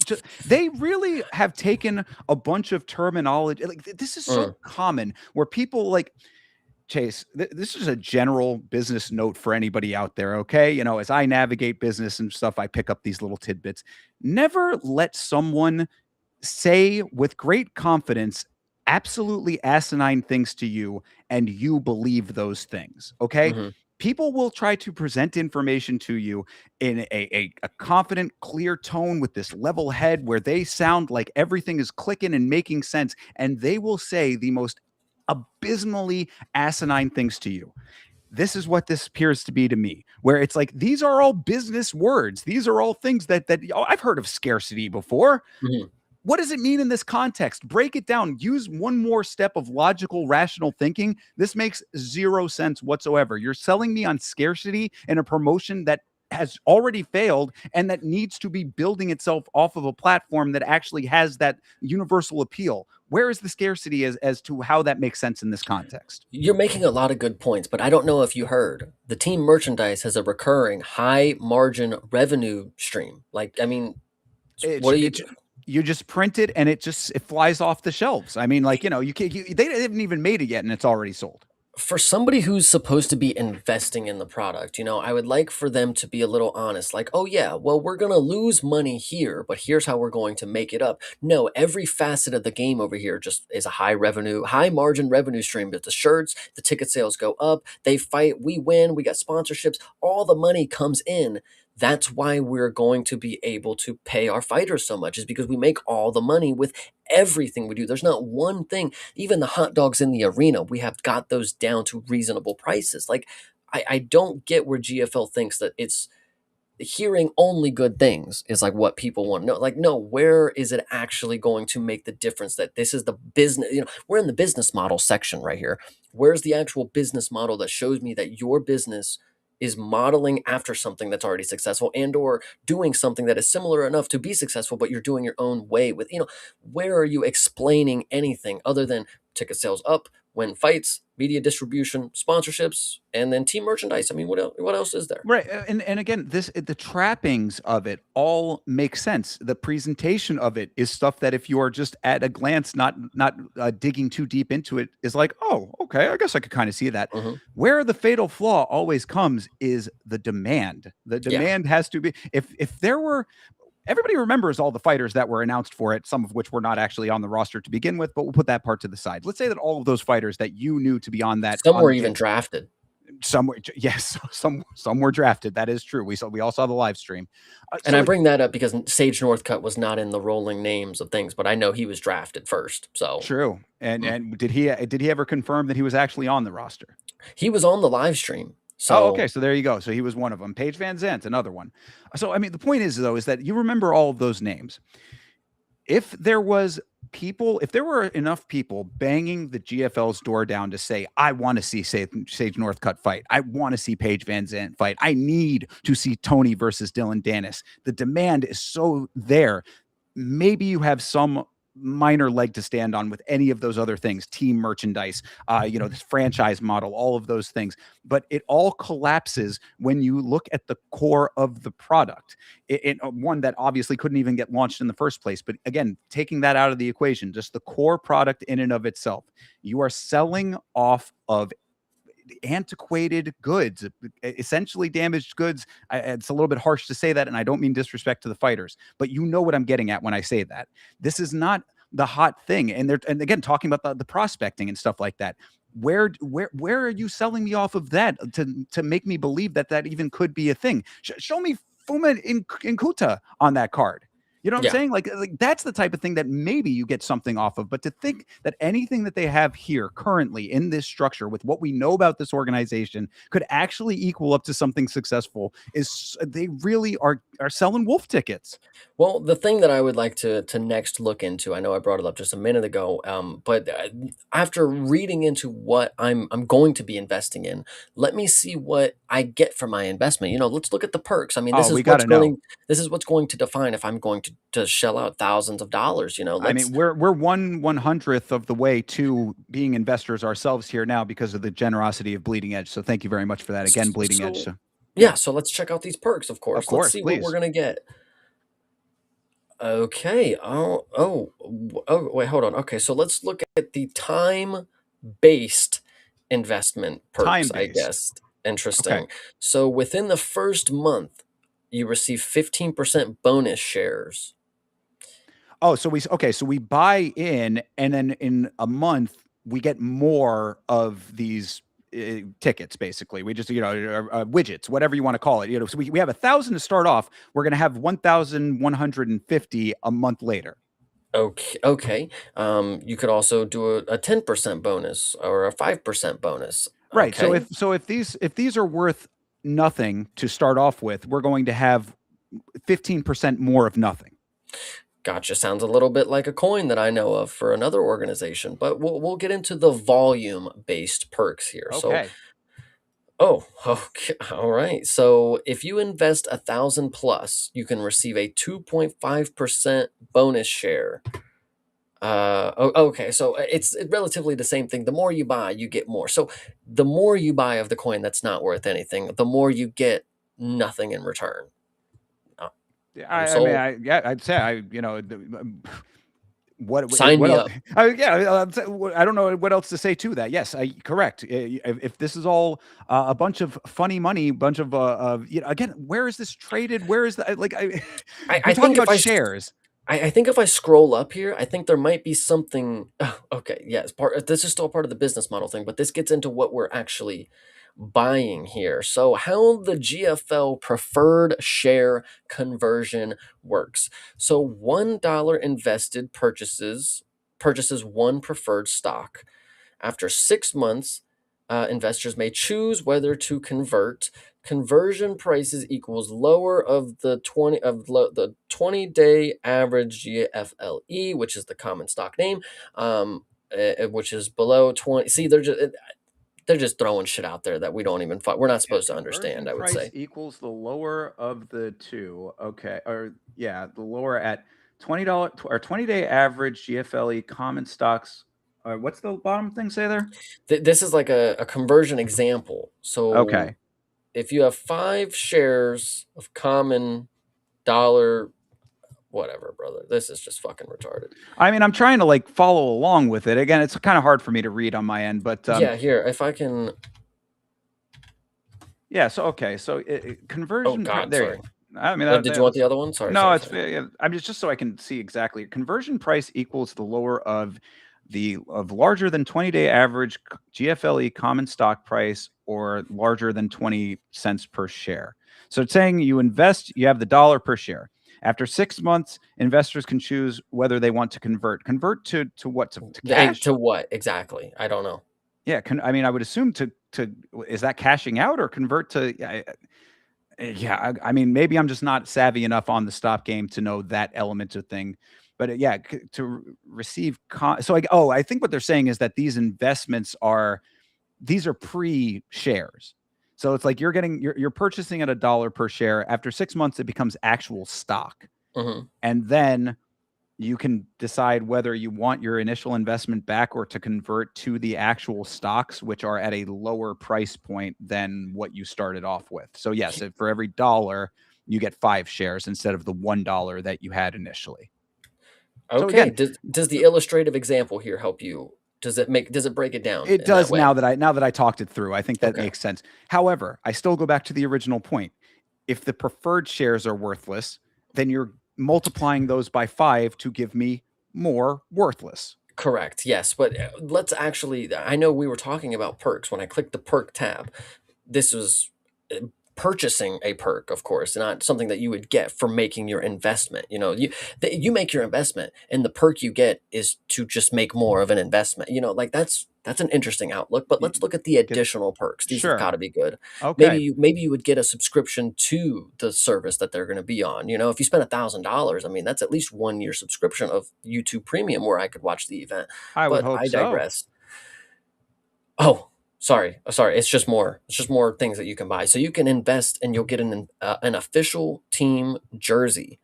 just, they really have taken a bunch of terminology. Like this is so common where people like Chase. This is a general business note for anybody out there. Okay. As I navigate business and stuff, I pick up these little tidbits. Never let someone say with great confidence absolutely asinine things to you and you believe those things. Okay. Mhm. People will try to present information to you in a confident, clear tone with this level head where they sound like everything is clicking and making sense. And they will say the most abysmally asinine things to you. This is what this appears to be to me, where it's like, these are all business words. These are all things that I've heard of scarcity before. Mhm. What does it mean in this context? Break it down. Use one more step of logical, rational thinking. This makes zero sense whatsoever. You're selling me on scarcity in a promotion that has already failed and that needs to be building itself off of a platform that actually has that universal appeal. Where is the scarcity as to how that makes sense in this context? You're making a lot of good points, but I don't know if you heard. The team merchandise has a recurring high margin revenue stream. What do you do? You just print it and it flies off the shelves. I mean, they haven't even made it yet and it's already sold. For somebody who's supposed to be investing in the product, I would like for them to be a little honest. Like, oh yeah, well, we're going to lose money here, but here's how we're going to make it up. No, every facet of the game over here just is a high margin revenue stream. But the shirts, the ticket sales go up, they fight, we win, we got sponsorships, all the money comes in. That's why we're going to be able to pay our fighters so much, is because we make all the money with everything we do. There's not one thing, even the hot dogs in the arena, we have got those down to reasonable prices. Like, I don't get where GFL thinks that it's hearing only good things is like what people want to know. Like, no, where is it actually going to make the difference that this is the business? You know, we're in the business model section right here. Where's the actual business model that shows me that your business is modeling after something that's already successful and or doing something that is similar enough to be successful, but you're doing your own way with, you know, where are you explaining anything other than ticket sales up, win fights, media distribution, sponsorships, and then team merchandise? I mean, what else is there? Right. And again, the trappings of it all make sense. The presentation of it is stuff that if you are just at a glance, not digging too deep into it, is like, oh, okay, I guess I could kind of see that. Where the fatal flaw always comes is the demand. The demand has to be, if there were, everybody remembers all the fighters that were announced for it, some of which were not actually on the roster to begin with, but we'll put that part to the side. Let's say that all of those fighters that you knew to be on that, some were even drafted. Somewhere, yes, some were drafted. That is true. We all saw the live stream, and I bring that up because Sage Northcutt was not in the rolling names of things, but I know he was drafted first. So true. And did he ever confirm that he was actually on the roster? He was on the live stream. So okay, so there you go. So he was one of them. Paige Van Zandt, another one. So I mean, the point is though, is that you remember all of those names. If there were enough people banging the GFL's door down to say, I want to see Sage Northcutt fight. I want to see Paige Van Zandt fight. I need to see Tony versus Dylan Dennis. The demand is so there. Maybe you have some minor leg to stand on with any of those other things, team merchandise, this franchise model, all of those things. But it all collapses when you look at the core of the product. One that obviously couldn't even get launched in the first place. But again, taking that out of the equation, just the core product in and of itself, you are selling off of antiquated goods, essentially damaged goods. It's a little bit harsh to say that, and I don't mean disrespect to the fighters, but you know what I'm getting at when I say that. This is not the hot thing. And again, talking about the prospecting and stuff like that. Where are you selling me off of that to make me believe that even could be a thing? Show me Fuma in Kuta on that card. You know what I'm saying? Like that's the type of thing that maybe you get something off of. But to think that anything that they have here currently in this structure with what we know about this organization could actually equal up to something successful is they really are selling wolf tickets. Well, the thing that I would like to next look into, I know I brought it up just a minute ago, but after reading into what I'm going to be investing in, let me see what I get for my investment. You know, let's look at the perks. I mean, this is what's going to define if I'm going to shell out thousands of dollars. You know, I mean, we're 1/100th of the way to being investors ourselves here now because of the generosity of Bleeding Edge. So thank you very much for that again, Bleeding Edge. So, yeah, so let's check out these perks. Of course, let's see please. what we're gonna get. Okay. Oh, wait, hold on. Okay, so let's look at the time-based investment perks, I guess. Interesting. Okay. So within the first month, you receive 15% bonus shares. Oh, so we buy in, and then in a month we get more of these tickets. Basically, we just widgets, whatever you want to call it. So we have 1,000 to start off. We're going to have 1,150 a month later. Okay. You could also do a 10% bonus or a 5% bonus. Right. Okay. So if these are worth nothing to start off with, we're going to have 15% more of nothing. Gotcha. Sounds a little bit like a coin that I know of for another organization, but we'll get into the volume-based perks here. Okay. Okay. All right. So if you invest 1,000 plus, you can receive a 2.5% bonus share. Okay. So it's relatively the same thing. The more you buy, you get more. So the more you buy of the coin that's not worth anything, the more you get nothing in return. I'd say sign me up. I don't know what else to say to that. Yes, correct. If this is all a bunch of funny money, bunch of again, where is this traded? Where is that? Like I think about shares. I think if I scroll up here, I think there might be something. Okay, yes, this is still part of the business model thing, but this gets into what we're actually buying here. So how the GFL preferred share conversion works. So $1 invested purchases one preferred stock. After 6 months, investors may choose whether to convert. Conversion prices equals lower of the 20-day average GFLE, which is the common stock name, which is below 20. See, they're just throwing shit out there that we don't even we're not supposed to understand, I would price say. equals the lower of the two. Okay. Or yeah, the lower at $20 or 20-day average GFLE common stocks. What's the bottom thing say there? This is like a conversion example. So Okay. if you have 5 shares of common dollar, whatever, brother, this is just fucking retarded. I mean, I'm trying to like follow along with it. Again, it's kind of hard for me to read on my end, but yeah, here, if I can. Yeah. So okay. So conversion. Oh God, there. sorry. I mean, did you want the other one? Sorry. No, sorry. I'm just so I can see exactly. Conversion price equals the lower of larger than 20-day average GFLE common stock price or larger than 20 cents per share. So it's saying you invest, you have the dollar per share. After 6 months, investors can choose whether they want to convert. Convert to what? To cash? To what exactly? I don't know. Yeah, I mean, I would assume to is that cashing out or convert to? Yeah, I mean, maybe I'm just not savvy enough on the stop game to know that element of thing. But yeah, to receive I think what they're saying is that these investments are pre-shares. So it's like you're purchasing at $1 per share. After 6 months, it becomes actual stock, and then you can decide whether you want your initial investment back or to convert to the actual stocks, which are at a lower price point than what you started off with. So yes, for every dollar, you get 5 shares instead of the $1 that you had initially. Okay. So again, does the illustrative example here help you? Does it break it down? It does now that I talked it through. I think that makes sense. However, I still go back to the original point. If the preferred shares are worthless, then you're multiplying those by 5 to give me more worthless. Correct. Yes. But let's actually, I know we were talking about perks. When I clicked the perk tab, this was purchasing a perk, of course, not something that you would get for making your investment. You know, you make your investment and the perk you get is to just make more of an investment. You know, like that's an interesting outlook, but let's look at the additional perks. These have got to be good. Okay. Maybe you would get a subscription to the service that they're going to be on. You know, if you spend $1,000, I mean, that's at least 1 year subscription of YouTube Premium where I could watch the event. I would hope I digress. Oh, sorry. It's just more things that you can buy. So you can invest and you'll get an official team jersey.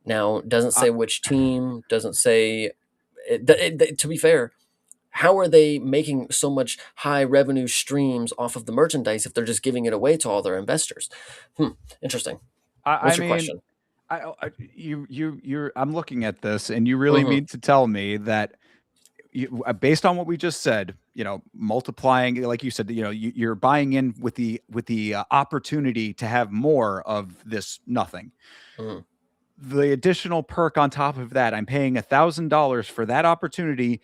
Now, it doesn't say which team, doesn't say to be fair, how are they making so much high revenue streams off of the merchandise if they're just giving it away to all their investors? Interesting. What's your question? I'm looking at this and you really mean to tell me that based on what we just said, you know, multiplying, like you said, you know, you're buying in with the opportunity to have more of this nothing. The additional perk on top of that, I'm paying $1,000 for that opportunity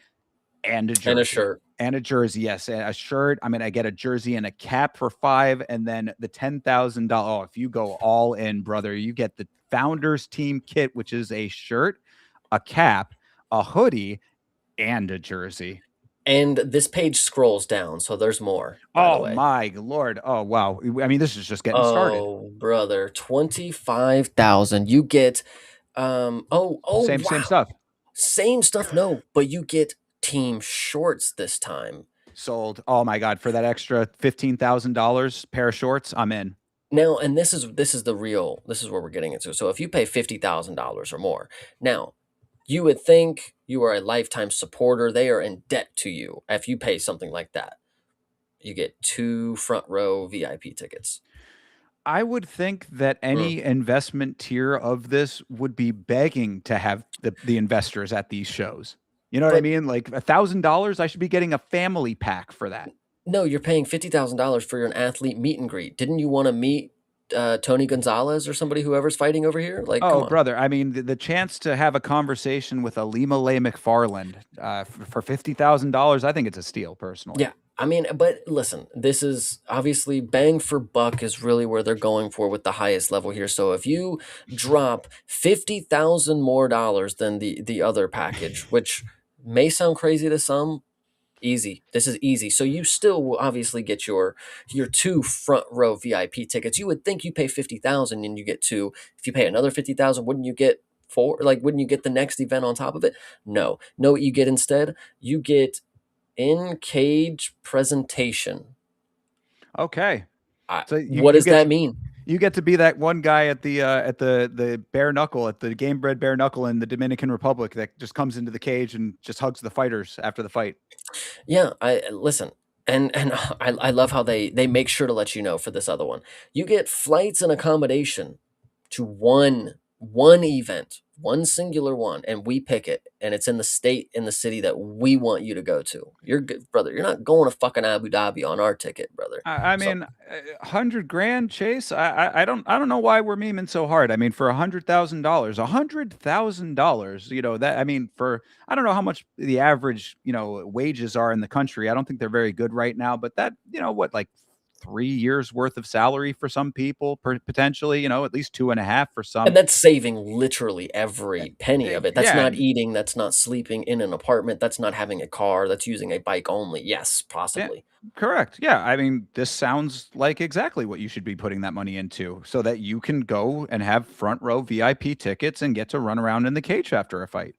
and a jersey. And a shirt. And a jersey, yes. And a shirt. I mean, I get a jersey and a cap for 5, and then the $10,000. Oh, if you go all in, brother, you get the Founders Team kit, which is a shirt, a cap, a hoodie, and a jersey. And this page scrolls down, so there's more. Oh my Lord. Oh wow. I mean, this is just getting started. Oh brother, 25,000. You get same stuff. Same stuff, no, but you get team shorts this time. Sold. Oh my God, for that extra $15,000 pair of shorts, I'm in. Now, and this is where we're getting into. So if you pay $50,000 or more, now you would think you are a lifetime supporter. They are in debt to you. If you pay something like that, you get 2 front row VIP tickets. I would think that any investment tier of this would be begging to have the investors at these shows. You know what I mean? Like $1,000, I should be getting a family pack for that. No, you're paying $50,000 for an athlete meet and greet. Didn't you want to meet Tony Gonzalez or whoever's fighting over here? Like, oh, brother, I mean, the chance to have a conversation with Alima Lay McFarland for $50,000, I think it's a steal, personally. Yeah, I mean, but listen, this is obviously bang for buck is really where they're going for with the highest level here. So if you drop $50,000 more than the other package, which may sound crazy to some, Easy. This is easy. So you still will obviously get your 2 front row VIP tickets. You would think you pay 50,000 and you get 2. If you pay another 50,000, wouldn't you get 4? Like, wouldn't you get the next event on top of it? No. Know what you get instead? You get in cage presentation. Okay. So what does that mean? You get to be that one guy at the bare knuckle, at the game bred bare knuckle in the Dominican Republic that just comes into the cage and just hugs the fighters after the fight. Yeah, I listen, and I love how they make sure to let you know for this other one. You get flights and accommodation to one event, one singular one, and we pick it, and it's in the state, in the city that we want you to go to. You're good, brother. You're not going to fucking Abu Dhabi on our ticket, brother. I mean, $100,000, Chase. I don't know why we're memeing so hard. I mean, for $100,000, you know that. I mean, for I don't know how much the average wages are in the country. I don't think they're very good right now. But that what, like 3 years worth of salary for some people, potentially, at least 2.5 for some. And that's saving literally every penny of it. That's Yeah. not eating. That's not sleeping in an apartment. That's not having a car. That's using a bike only. Yes, possibly. Correct. Yeah. I mean, this sounds like exactly what you should be putting that money into so that you can go and have front row VIP tickets and get to run around in the cage after a fight.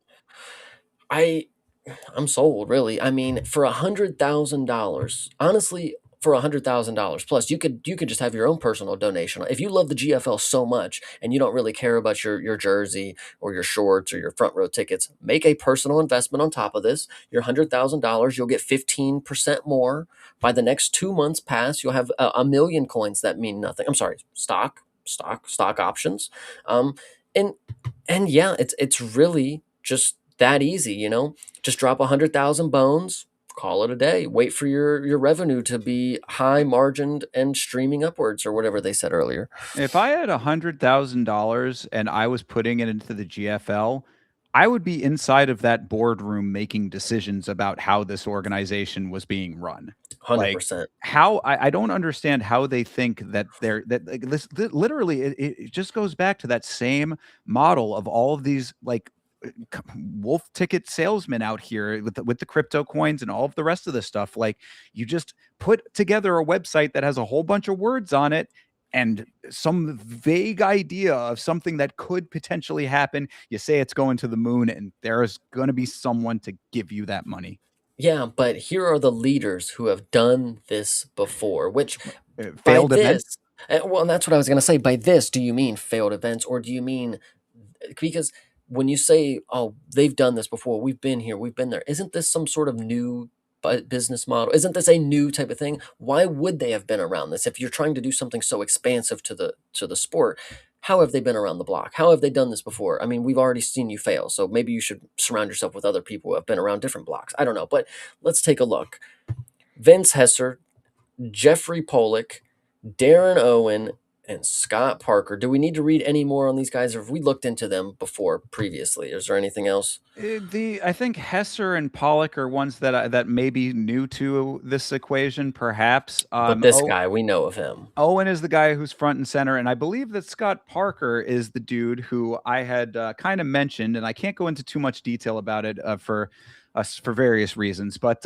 I'm sold, really. I mean, for $100,000, honestly, for $100,000 plus, you could just have your own personal donation. If you love the GFL so much and you don't really care about your jersey or your shorts or your front row tickets, make a personal investment on top of this. Your $100,000, you'll get 15% more. By the next 2 months pass, you'll have a million coins that mean nothing. I'm sorry, stock options. And yeah, it's really just that easy, Just drop 100,000 bones, call it a day. Wait for your revenue to be high margined and streaming upwards, or whatever they said earlier. If I had $100,000 and I was putting it into the GFL, I would be inside of that boardroom making decisions about how this organization was being run. 100%. How I don't understand how they think that this literally it just goes back to that same model of all of these wolf ticket salesmen out here with the crypto coins and all of the rest of this stuff. Like, you just put together a website that has a whole bunch of words on it and some vague idea of something that could potentially happen. You say it's going to the moon, and there's going to be someone to give you that money. Yeah, but here are the leaders who have done this before, which failed events. Well, and that's what I was going to say. By this, do you mean failed events, or do you mean, because when you say, oh, they've done this before, we've been here, we've been there, isn't this some sort of new business model? Isn't this a new type of thing? Why would they have been around this? If you're trying to do something so expansive to the sport, how have they been around the block? How have they done this before? I mean, we've already seen you fail, so maybe you should surround yourself with other people who have been around different blocks. I don't know, but let's take a look. Vince Hesser, Jeffrey Pollock, Darren Owen, and Scott Parker. Do we need to read any more on these guys, or have we looked into them before previously? Is there anything else? I think Hesser and Pollock are ones that may be new to this equation, perhaps. But this guy, we know of him. Owen is the guy who's front and center, and I believe that Scott Parker is the dude who I had kind of mentioned, and I can't go into too much detail about it for various reasons, but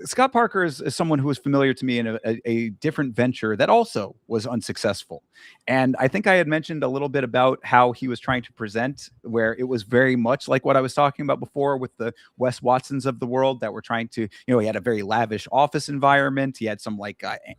Scott Parker is someone who was familiar to me in a different venture that also was unsuccessful. And I think I had mentioned a little bit about how he was trying to present, where it was very much like what I was talking about before with the Wes Watsons of the world that were trying to, he had a very lavish office environment. He had some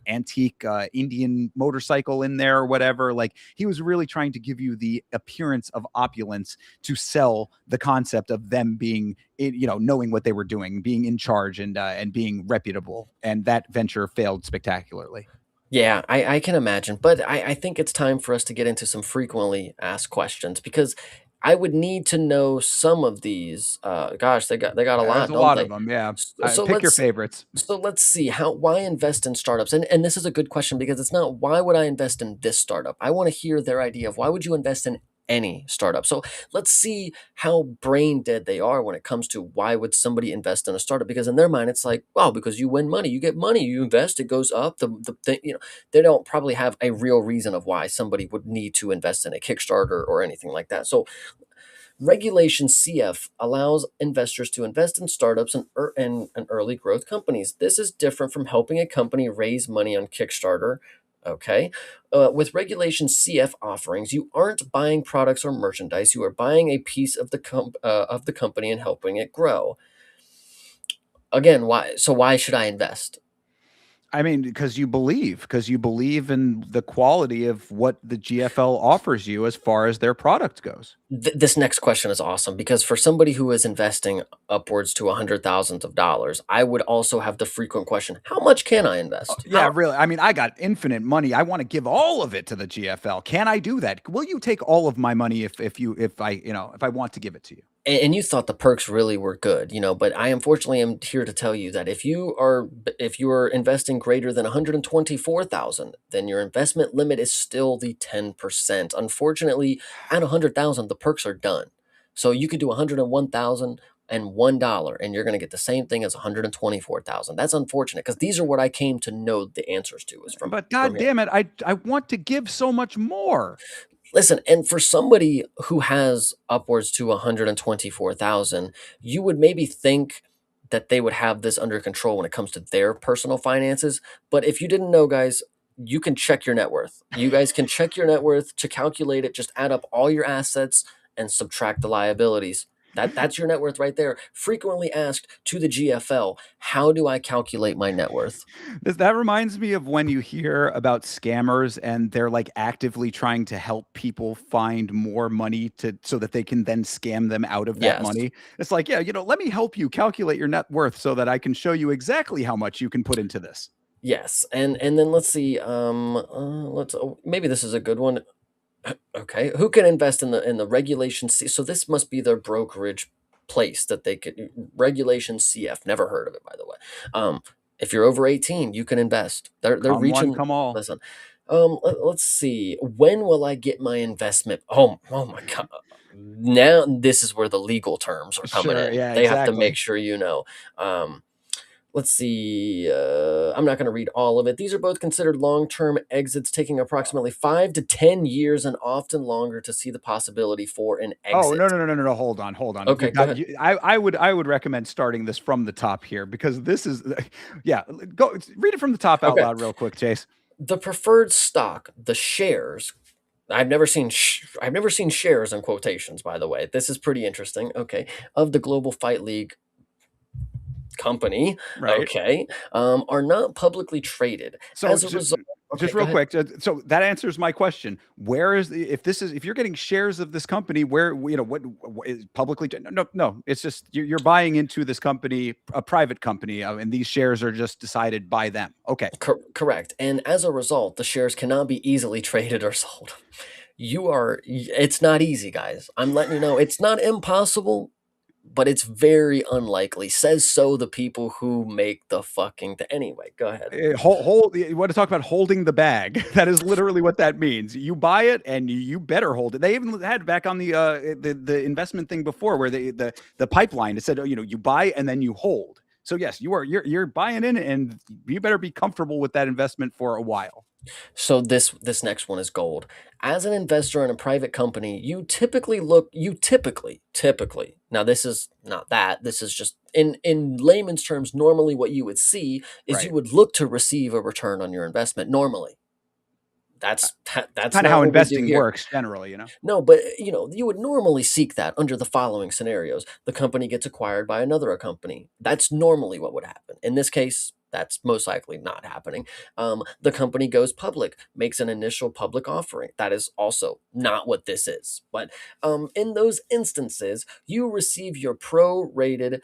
antique Indian motorcycle in there or whatever. Like, he was really trying to give you the appearance of opulence to sell the concept of them being, knowing what they were doing, being in charge and being reputable. And that venture failed spectacularly. Yeah, I can imagine. But I think it's time for us to get into some frequently asked questions, because I would need to know some of these. Gosh, they got a lot. There's a lot of them, yeah. So pick your favorites. So let's see, why invest in startups? And this is a good question, because it's not why would I invest in this startup? I want to hear their idea of why would you invest in any startup. So let's see how brain dead they are when it comes to why would somebody invest in a startup, because in their mind it's like, well, because you win money, you get money, you invest, it goes up. They don't probably have a real reason of why somebody would need to invest in a Kickstarter or anything like that. So Regulation CF allows investors to invest in startups and early growth companies. This is different from helping a company raise money on Kickstarter. Okay. With Regulation CF offerings, you aren't buying products or merchandise. You are buying a piece of the company and helping it grow. Again, why? So why should I invest? I mean, because you believe in the quality of what the GFL offers you as far as their product goes. This next question is awesome because for somebody who is investing upwards to $100,000, I would also have the frequent question: how much can I invest? Yeah, really. I mean, I got infinite money. I want to give all of it to the GFL. Can I do that? Will you take all of my money if I want to give it to you? And you thought the perks really were good, but I unfortunately am here to tell you that if you are investing greater than 124,000, then your investment limit is still the 10%. Unfortunately, at 100,000, the perks are done. So you could do 101,000 and $1, and you're going to get the same thing as 124,000. That's unfortunate because these are what I came to know the answers to is from. But God damn it, I want to give so much more. Listen, and for somebody who has upwards to 124,000, you would maybe think that they would have this under control when it comes to their personal finances. But if you didn't know, guys, you can check your net worth. You guys can check your net worth to calculate it. Just add up all your assets and subtract the liabilities. That's your net worth right there. Frequently asked to the GFL, how do I calculate my net worth? That reminds me of when you hear about scammers and they're like actively trying to help people find more money so that they can then scam them out of that money. It's like, yeah, let me help you calculate your net worth so that I can show you exactly how much you can put into this. Yes, and then let's see. Maybe this is a good one. Okay, who can invest in the Regulation C? So this must be their brokerage place that they could. Regulation CF. Never heard of it, by the way. If you're over 18, you can invest. They're Come reaching. one, come all. Listen, let's see. When will I get my investment? Oh my God. Now this is where the legal terms are coming in. Yeah, they have to exactly. make sure you know. Let's see. I'm not going to read all of it. These are both considered long-term exits, taking approximately 5 to 10 years and often longer to see the possibility for an exit. Oh, no. Hold on. Okay, go ahead. I would recommend starting this from the top here because this is, yeah. Go read it from the top out loud real quick, Chase. The preferred stock, the shares. I've never seen shares in quotations, by the way. This is pretty interesting. Okay, of the Global Fight League company, right. Okay, are not publicly traded. So as a result, just real quick, so that answers my question. Where is if you're getting shares of this company, where what is publicly? No, it's just you're buying into this company, a private company, and these shares are just decided by them. Okay, correct. And as a result, the shares cannot be easily traded or sold. It's not easy, guys. I'm letting you know, it's not impossible, but it's very unlikely. Says so the people who make the fucking anyway. Go ahead. You want to talk about holding the bag? That is literally what that means. You buy it and you better hold it. They even had back on the investment thing before where the pipeline, it said, you buy and then you hold. So yes, you're buying in and you better be comfortable with that investment for a while. So this next one is gold. As an investor in a private company, you typically, now this is not that, this is just in layman's terms, normally what you would see is you would look to receive a return on your investment normally. That's kind of how investing works generally, No, but you would normally seek that under the following scenarios. The company gets acquired by another company. That's normally what would happen. In this case, that's most likely not happening. The company goes public, makes an initial public offering. That is also not what this is. But in those instances, you receive your prorated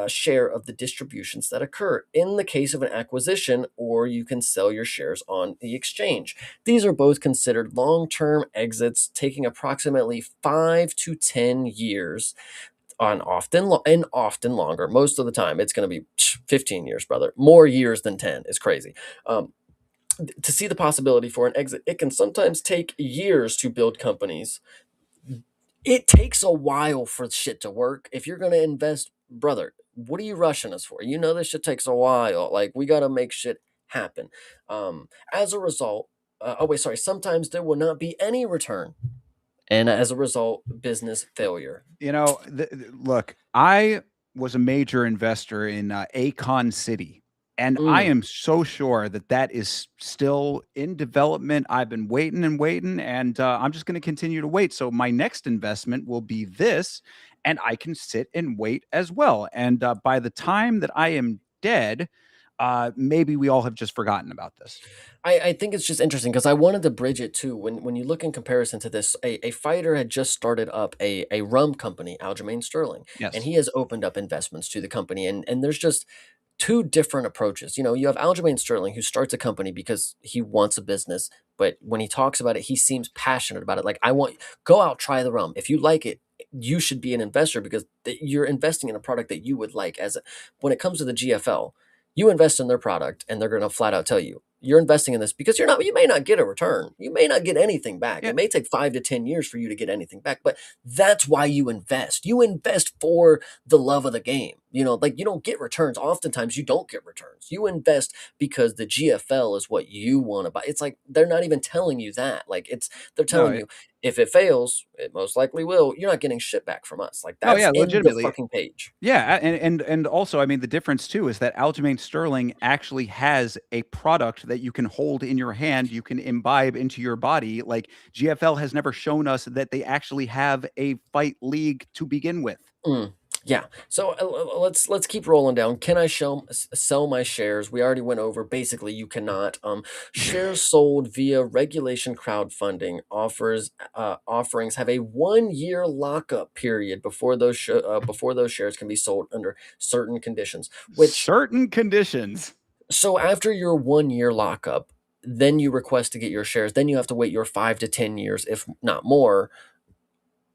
share of the distributions that occur in the case of an acquisition, or you can sell your shares on the exchange. These are both considered long-term exits, taking approximately 5 to 10 years. Often longer. Most of the time, it's going to be 15 years, brother. More years than 10 is crazy. To see the possibility for an exit, it can sometimes take years to build companies. It takes a while for shit to work. If you're going to invest, brother, what are you rushing us for? This shit takes a while. Like, we got to make shit happen. As a result, sometimes there will not be any return. And as a result, business failure. You know, look, I was a major investor in Acon City, and I am so sure that that is still in development. I've been waiting and waiting, and I'm just going to continue to wait. So my next investment will be this, and I can sit and wait as well. And by the time that I am dead, maybe we all have just forgotten about this. I think it's just interesting because I wanted to bridge it too. When you look in comparison to this, a fighter had just started up a rum company, Aljamain Sterling, and Yes. he has opened up investments to the company. And there's just two different approaches. You know, you have Aljamain Sterling who starts a company because he wants a business, but when he talks about it, he seems passionate about it. Like, I want go out, try the rum. If you like it, you should be an investor because you're investing in a product that you would like. When it comes to the GFL, you invest in their product, and they're going to flat out tell you you're investing in this because you may not get a return. You may not get anything back. Yeah. It may take 5 to 10 years for you to get anything back, but that's why you invest. You invest for the love of the game. You know, like, you don't get returns. Oftentimes you don't get returns. You invest because the GFL is what you want to buy. It's like, they're not even telling you that. Like, they're telling you, if it fails, it most likely will. You're not getting shit back from us. Like, that's yeah, in the legitimately. fucking page. Yeah, and also, I mean, the difference too is that Aljamain Sterling actually has a product that you can hold in your hand, you can imbibe into your body. Like, GFL has never shown us that they actually have a fight league to begin with. Yeah. So let's keep rolling down. Can I sell my shares? We already went over. Basically, you cannot. Shares sold via regulation crowdfunding offerings have a 1-year lockup period before those shares can be sold under certain conditions. Certain conditions. So after your 1-year lockup, then you request to get your shares. Then you have to wait your 5 to 10 years, if not more.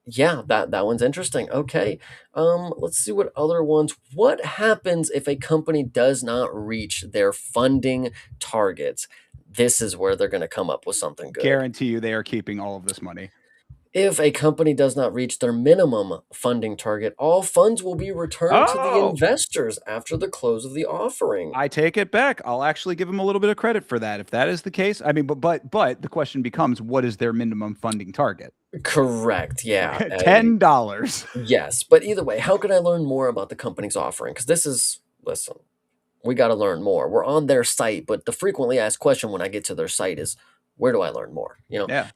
Yeah, that one's interesting. Okay. Let's see what other ones. What happens if a company does not reach their funding targets? This is where they're going to come up with something good. Guarantee you they are keeping all of this money. If a company does not reach their minimum funding target, all funds will be returned to the investors after the close of the offering. I take it back. I'll actually give them a little bit of credit for that. If that is the case, I mean, but the question becomes, what is their minimum funding target? Correct. Yeah. $10. Yes. But either way, how can I learn more about the company's offering? Because listen, we got to learn more. We're on their site, but the frequently asked question when I get to their site is, where do I learn more? You know, yeah.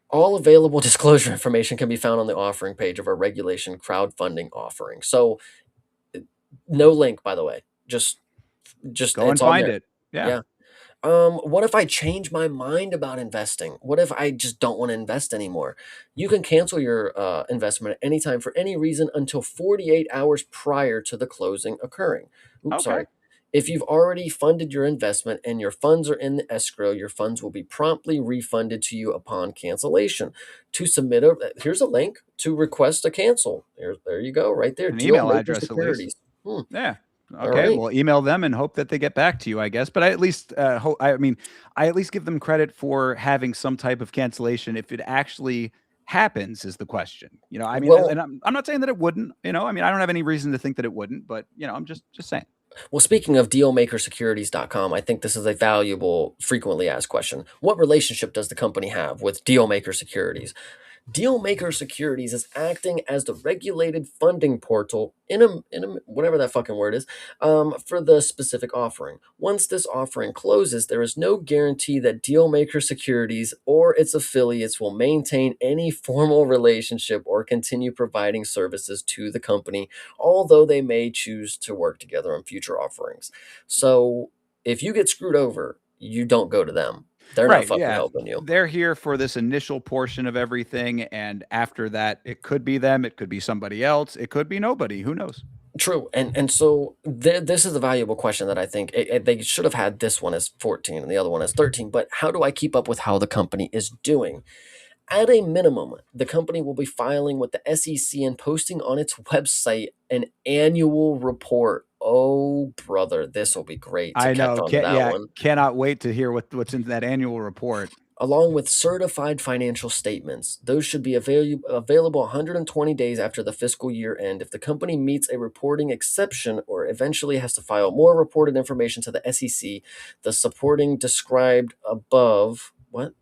All available disclosure information can be found on the offering page of our regulation crowdfunding offering. So no link, by the way, just go and find it. Yeah. What if I change my mind about investing? What if I just don't want to invest anymore? You can cancel your investment at any time for any reason until 48 hours prior to the closing occurring. Sorry. If you've already funded your investment and your funds are in the escrow, your funds will be promptly refunded to you upon cancellation. To submit here's a link to request a cancel. There you go, right there. An email address, at least. Yeah. Okay, right. Well, email them and hope that they get back to you, I guess. But I at least I at least give them credit for having some type of cancellation if it actually happens, is the question. You know, I mean, and I'm not saying that it wouldn't, you know, I mean, I don't have any reason to think that it wouldn't, but you know, I'm just saying. Well, speaking of dealmakersecurities.com, I think this is a valuable, frequently asked question. What relationship does the company have with Dealmaker Securities? Dealmaker Securities is acting as the regulated funding portal in a whatever that fucking word is, for the specific offering. Once this offering closes, there is no guarantee that Dealmaker Securities or its affiliates will maintain any formal relationship or continue providing services to the company, although they may choose to work together on future offerings. So if you get screwed over, you don't go to them. They're not fucking helping you. They're here for this initial portion of everything, and after that, it could be them, it could be somebody else, it could be nobody. Who knows? True, and so this is a valuable question that I think they should have had this one as 14 and the other one as 13. But how do I keep up with how the company is doing? At a minimum, the company will be filing with the SEC and posting on its website an annual report. Oh, brother, this will be great to catch on to that one. Cannot wait to hear what's in that annual report. Along with certified financial statements. Those should be available 120 days after the fiscal year end. If the company meets a reporting exception or eventually has to file more reported information to the SEC, the supporting described above... What?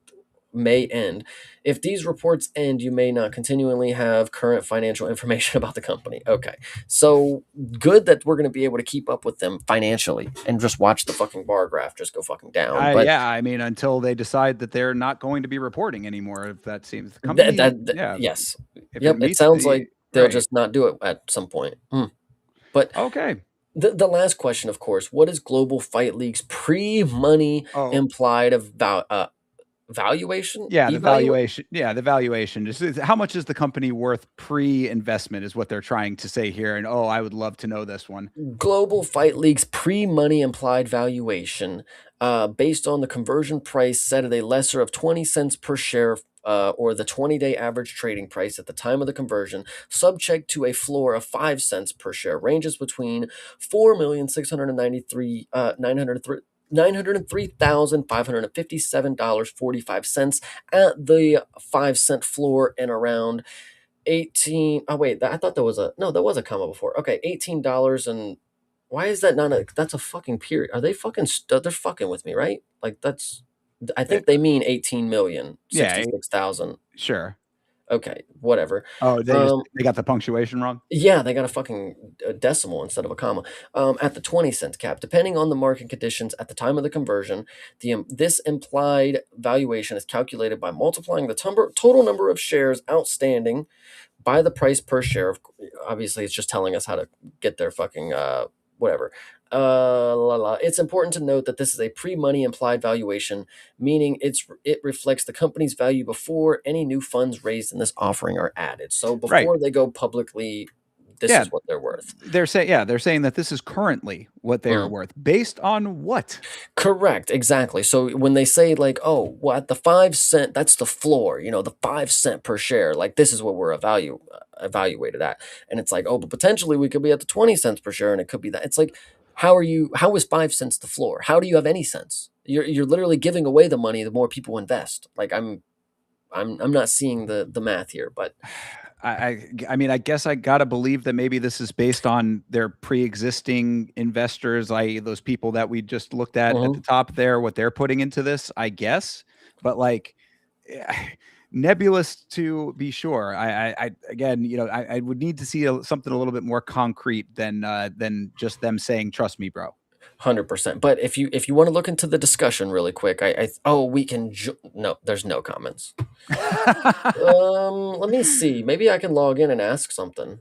may end. If these reports end, you may not continually have current financial information about the company. Okay. So good that we're going to be able to keep up with them financially and just watch the fucking bar graph just go fucking down. But yeah, I mean, until they decide that they're not going to be reporting anymore, if that seems the company, yeah, yes. if Yep. It meets sounds the, like they'll right. just not do it at some point. But okay. The last question, of course, what is Global Fight League's pre-money implied about valuation? Yeah, the valuation. Yeah, the valuation. Just how much is the company worth pre-investment is what they're trying to say here. And I would love to know this one. Global Fight League's pre-money implied valuation, based on the conversion price set at a lesser of 20 cents per share, or the 20-day average trading price at the time of the conversion, subject to a floor of 5 cents per share, ranges between 903,557.45 at the 5-cent floor, and around 18. Oh wait, I thought there was a comma before. Okay, $18 and why is that not that's a fucking period? Are they fucking they're fucking with me, right? Like I think they mean 18,066,000. Sure. Okay, whatever. Oh, they got the punctuation wrong? Yeah, they got a fucking decimal instead of a comma. At the 20 cent cap, depending on the market conditions at the time of the conversion, this implied valuation is calculated by multiplying the total number of shares outstanding by the price per share. Obviously, it's just telling us how to get their fucking whatever. It's important to note that this is a pre-money implied valuation, meaning it reflects the company's value before any new funds raised in this offering are added. So before they go publicly, this is what they're worth. They're saying that this is currently what they are worth. Based on what? Correct, exactly. So when they say like, oh, well, at the 5 cent, that's the floor, the 5 cent per share, like this is what we're evaluated at. And it's like, oh, but potentially we could be at the 20 cents per share, and it could be that. It's like, how is 5 cents the floor? How do you have any sense? You're literally giving away the money the more people invest. Like I'm not seeing the math here, but I mean, I guess I gotta believe that maybe this is based on their pre-existing investors, i.e., those people that we just looked at the top there, what they're putting into this, I guess. But like, nebulous to be sure. I again, I would need to see something a little bit more concrete than just them saying, "Trust me, bro." 100%. But if you want to look into the discussion really quick, we can no, there's no comments. Let me see. Maybe I can log in and ask something.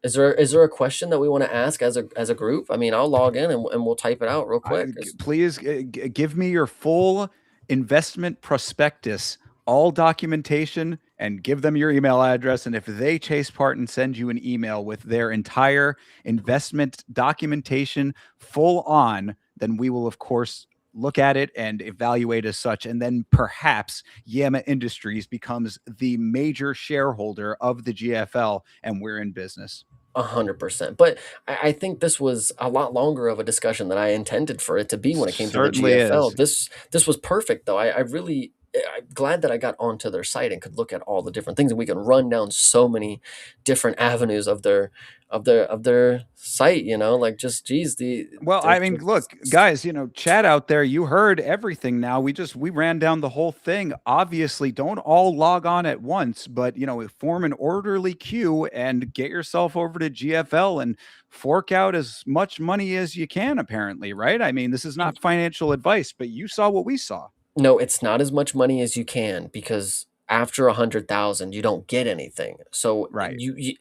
Is there a question that we want to ask as a group? I mean, I'll log in and we'll type it out real quick. Please give me your full investment prospectus, all documentation, and give them your email address. And if they chase part and send you an email with their entire investment documentation full on, then we will, of course, look at it and evaluate as such. And then perhaps Yama Industries becomes the major shareholder of the GFL and we're in business. 100%. But I think this was a lot longer of a discussion than I intended for it to be when it came to the GFL. This was perfect, though. I'm glad that I got onto their site and could look at all the different things, and we can run down so many different avenues of their site, like just geez, I mean, look, guys, chat out there, you heard everything. Now we ran down the whole thing. Obviously, don't all log on at once, but form an orderly queue and get yourself over to GFL and fork out as much money as you can, apparently, right? I mean, this is not financial advice, but you saw what we saw. No, it's not as much money as you can, because after 100,000, you don't get anything. So you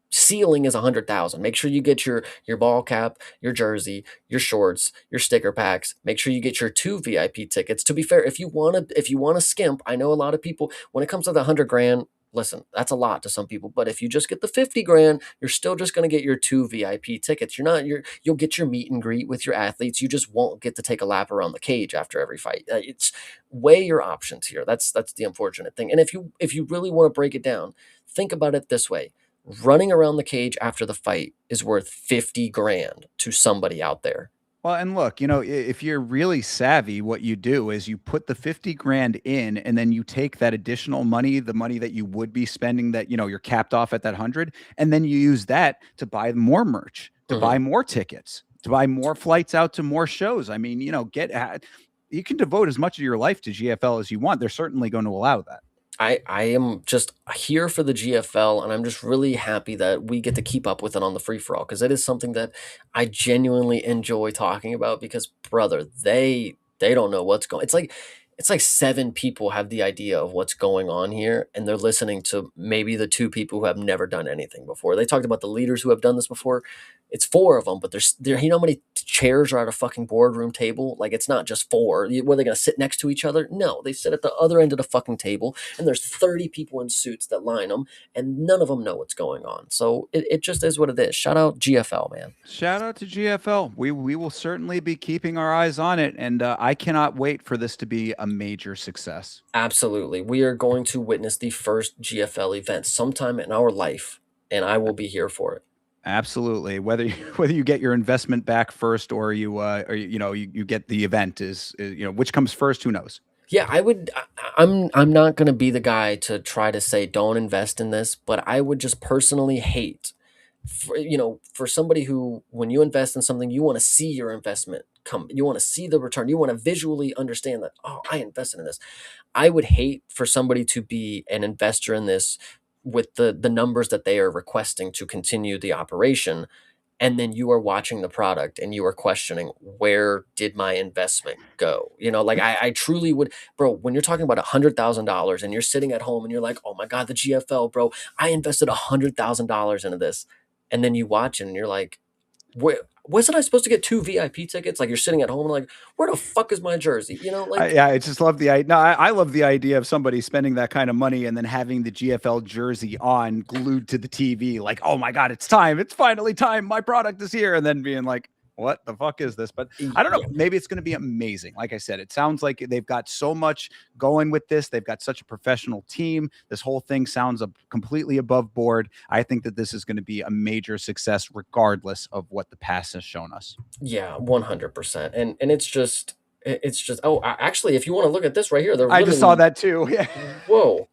ceiling is 100,000. Make sure you get your ball cap, your jersey, your shorts, your sticker packs. Make sure you get your 2 VIP tickets. To be fair, if you want to skimp, I know a lot of people, when it comes to the 100 grand, listen, that's a lot to some people, but if you just get the 50 grand, you're still just going to get your 2 VIP tickets. You'll get your meet and greet with your athletes. You just won't get to take a lap around the cage after every fight. It's weigh your options here. That's the unfortunate thing. And if you really want to break it down, think about it this way. Running around the cage after the fight is worth 50 grand to somebody out there. Well, and look, if you're really savvy, what you do is you put the 50 grand in, and then you take that additional money, the money that you would be spending that, you're capped off at that 100, and then you use that to buy more merch, to buy more tickets, to buy more flights out to more shows. I mean, you can devote as much of your life to GFL as you want. They're certainly going to allow that. I am just here for the GFL, and I'm just really happy that we get to keep up with it on the free for all, because it is something that I genuinely enjoy talking about. Because brother, they don't know what's going. It's like 7 people have the idea of what's going on here, and they're listening to maybe the 2 people who have never done anything before. They talked about the leaders who have done this before. It's 4 of them, but there's you know how many chairs are at a fucking boardroom table? Like, it's not just 4. Were they going to sit next to each other? No, they sit at the other end of the fucking table, and there's 30 people in suits that line them, and none of them know what's going on. So it just is what it is. Shout out GFL, man. Shout out to GFL. We will certainly be keeping our eyes on it, and I cannot wait for this to be a major success. Absolutely. We are going to witness the first GFL event sometime in our life, and I will be here for it. Absolutely. Whether you get your investment back first or you get the event is which comes first, who knows? Yeah, I'm not going to be the guy to try to say don't invest in this, but I would just personally hate for somebody who, when you invest in something, you want to see your investment come, you want to see the return, you want to visually understand that, oh, I invested in this. I would hate for somebody to be an investor in this with the numbers that they are requesting to continue the operation, and then you are watching the product and you are questioning, where did my investment go? Like, I truly would, bro, when you're talking about $100,000 and you're sitting at home and you're like, oh my God, the GFL, bro, I invested $100,000 into this. And then you watch it and you're like, wasn't I supposed to get 2 VIP tickets? Like, you're sitting at home and like, where the fuck is my jersey? I just love the idea. No, I love the idea of somebody spending that kind of money and then having the GFL jersey on glued to the TV. Like, oh my God, it's time. It's finally time. My product is here. And then being like, what the fuck is this? But I don't know. Maybe it's going to be amazing. Like I said, it sounds like they've got so much going with this. They've got such a professional team. This whole thing sounds completely above board. I think that this is going to be a major success, regardless of what the past has shown us. Yeah, 100%. And it's just, actually, if you want to look at this right here, I just saw that too. Yeah. Whoa.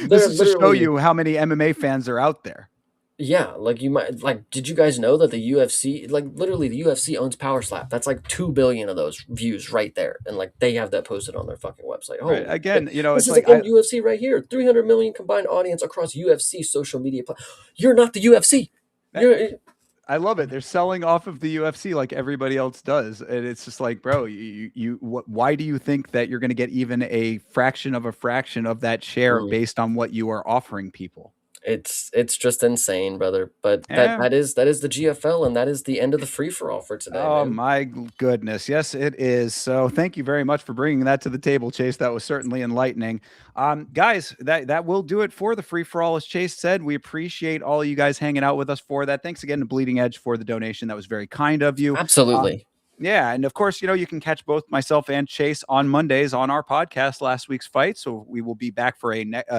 This is to show you how many MMA fans are out there. Yeah, like, you might, like, did you guys know that the UFC, like, literally the UFC owns Power Slap? That's like 2 billion of those views right there, and like they have that posted on their fucking website. Oh, right. Again, this is like UFC right here, 300 million combined audience across UFC social media. You're not the UFC. I love it. They're selling off of the UFC like everybody else does, and it's just like, bro, why do you think that you're going to get even a fraction of that share based on what you are offering people? It's just insane, brother. But that is the GFL, and that is the end of the free for all for today. Oh, man. my goodness. Yes, it is. So thank you very much for bringing that to the table, Chase. That was certainly enlightening. Guys, that will do it for the free for all. As Chase said, we appreciate all of you guys hanging out with us for that. Thanks again to Bleeding Edge for the donation. That was very kind of you. Absolutely. Yeah, and of course, you can catch both myself and Chase on Mondays on our podcast, Last Week's Fight. So we will be back for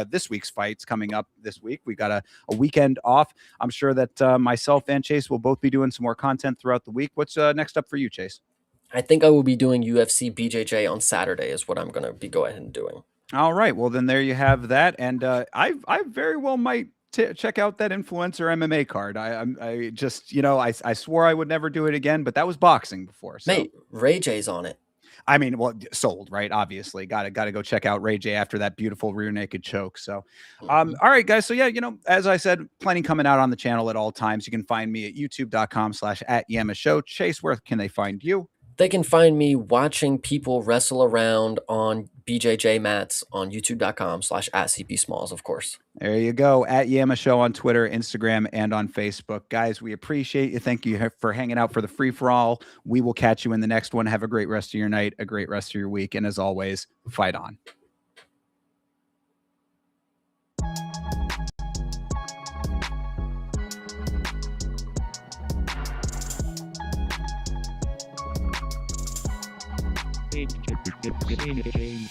this week's fights coming up this week. We got a weekend off. I'm sure that myself and Chase will both be doing some more content throughout the week. What's next up for you, Chase? I think I will be doing UFC BJJ on Saturday is what I'm going to be going ahead and doing. All right. Well, then there you have that. And I very well might check out that influencer MMA card. I just, I swore I would never do it again, but that was boxing before. So. Mate, Ray J's on it. I mean, well, sold, right? Obviously, got to go check out Ray J after that beautiful rear naked choke. So, all right, guys. So yeah, as I said, plenty coming out on the channel at all times. You can find me at youtube.com/@YamaShow. Chase, where can they find you? They can find me watching people wrestle around on BJJ mats on youtube.com/@CPSmalls, of course. There you go. @YamaShow on Twitter, Instagram, and on Facebook. Guys, we appreciate you. Thank you for hanging out for the free-for-all. We will catch you in the next one. Have a great rest of your night, a great rest of your week. And as always, fight on. Change.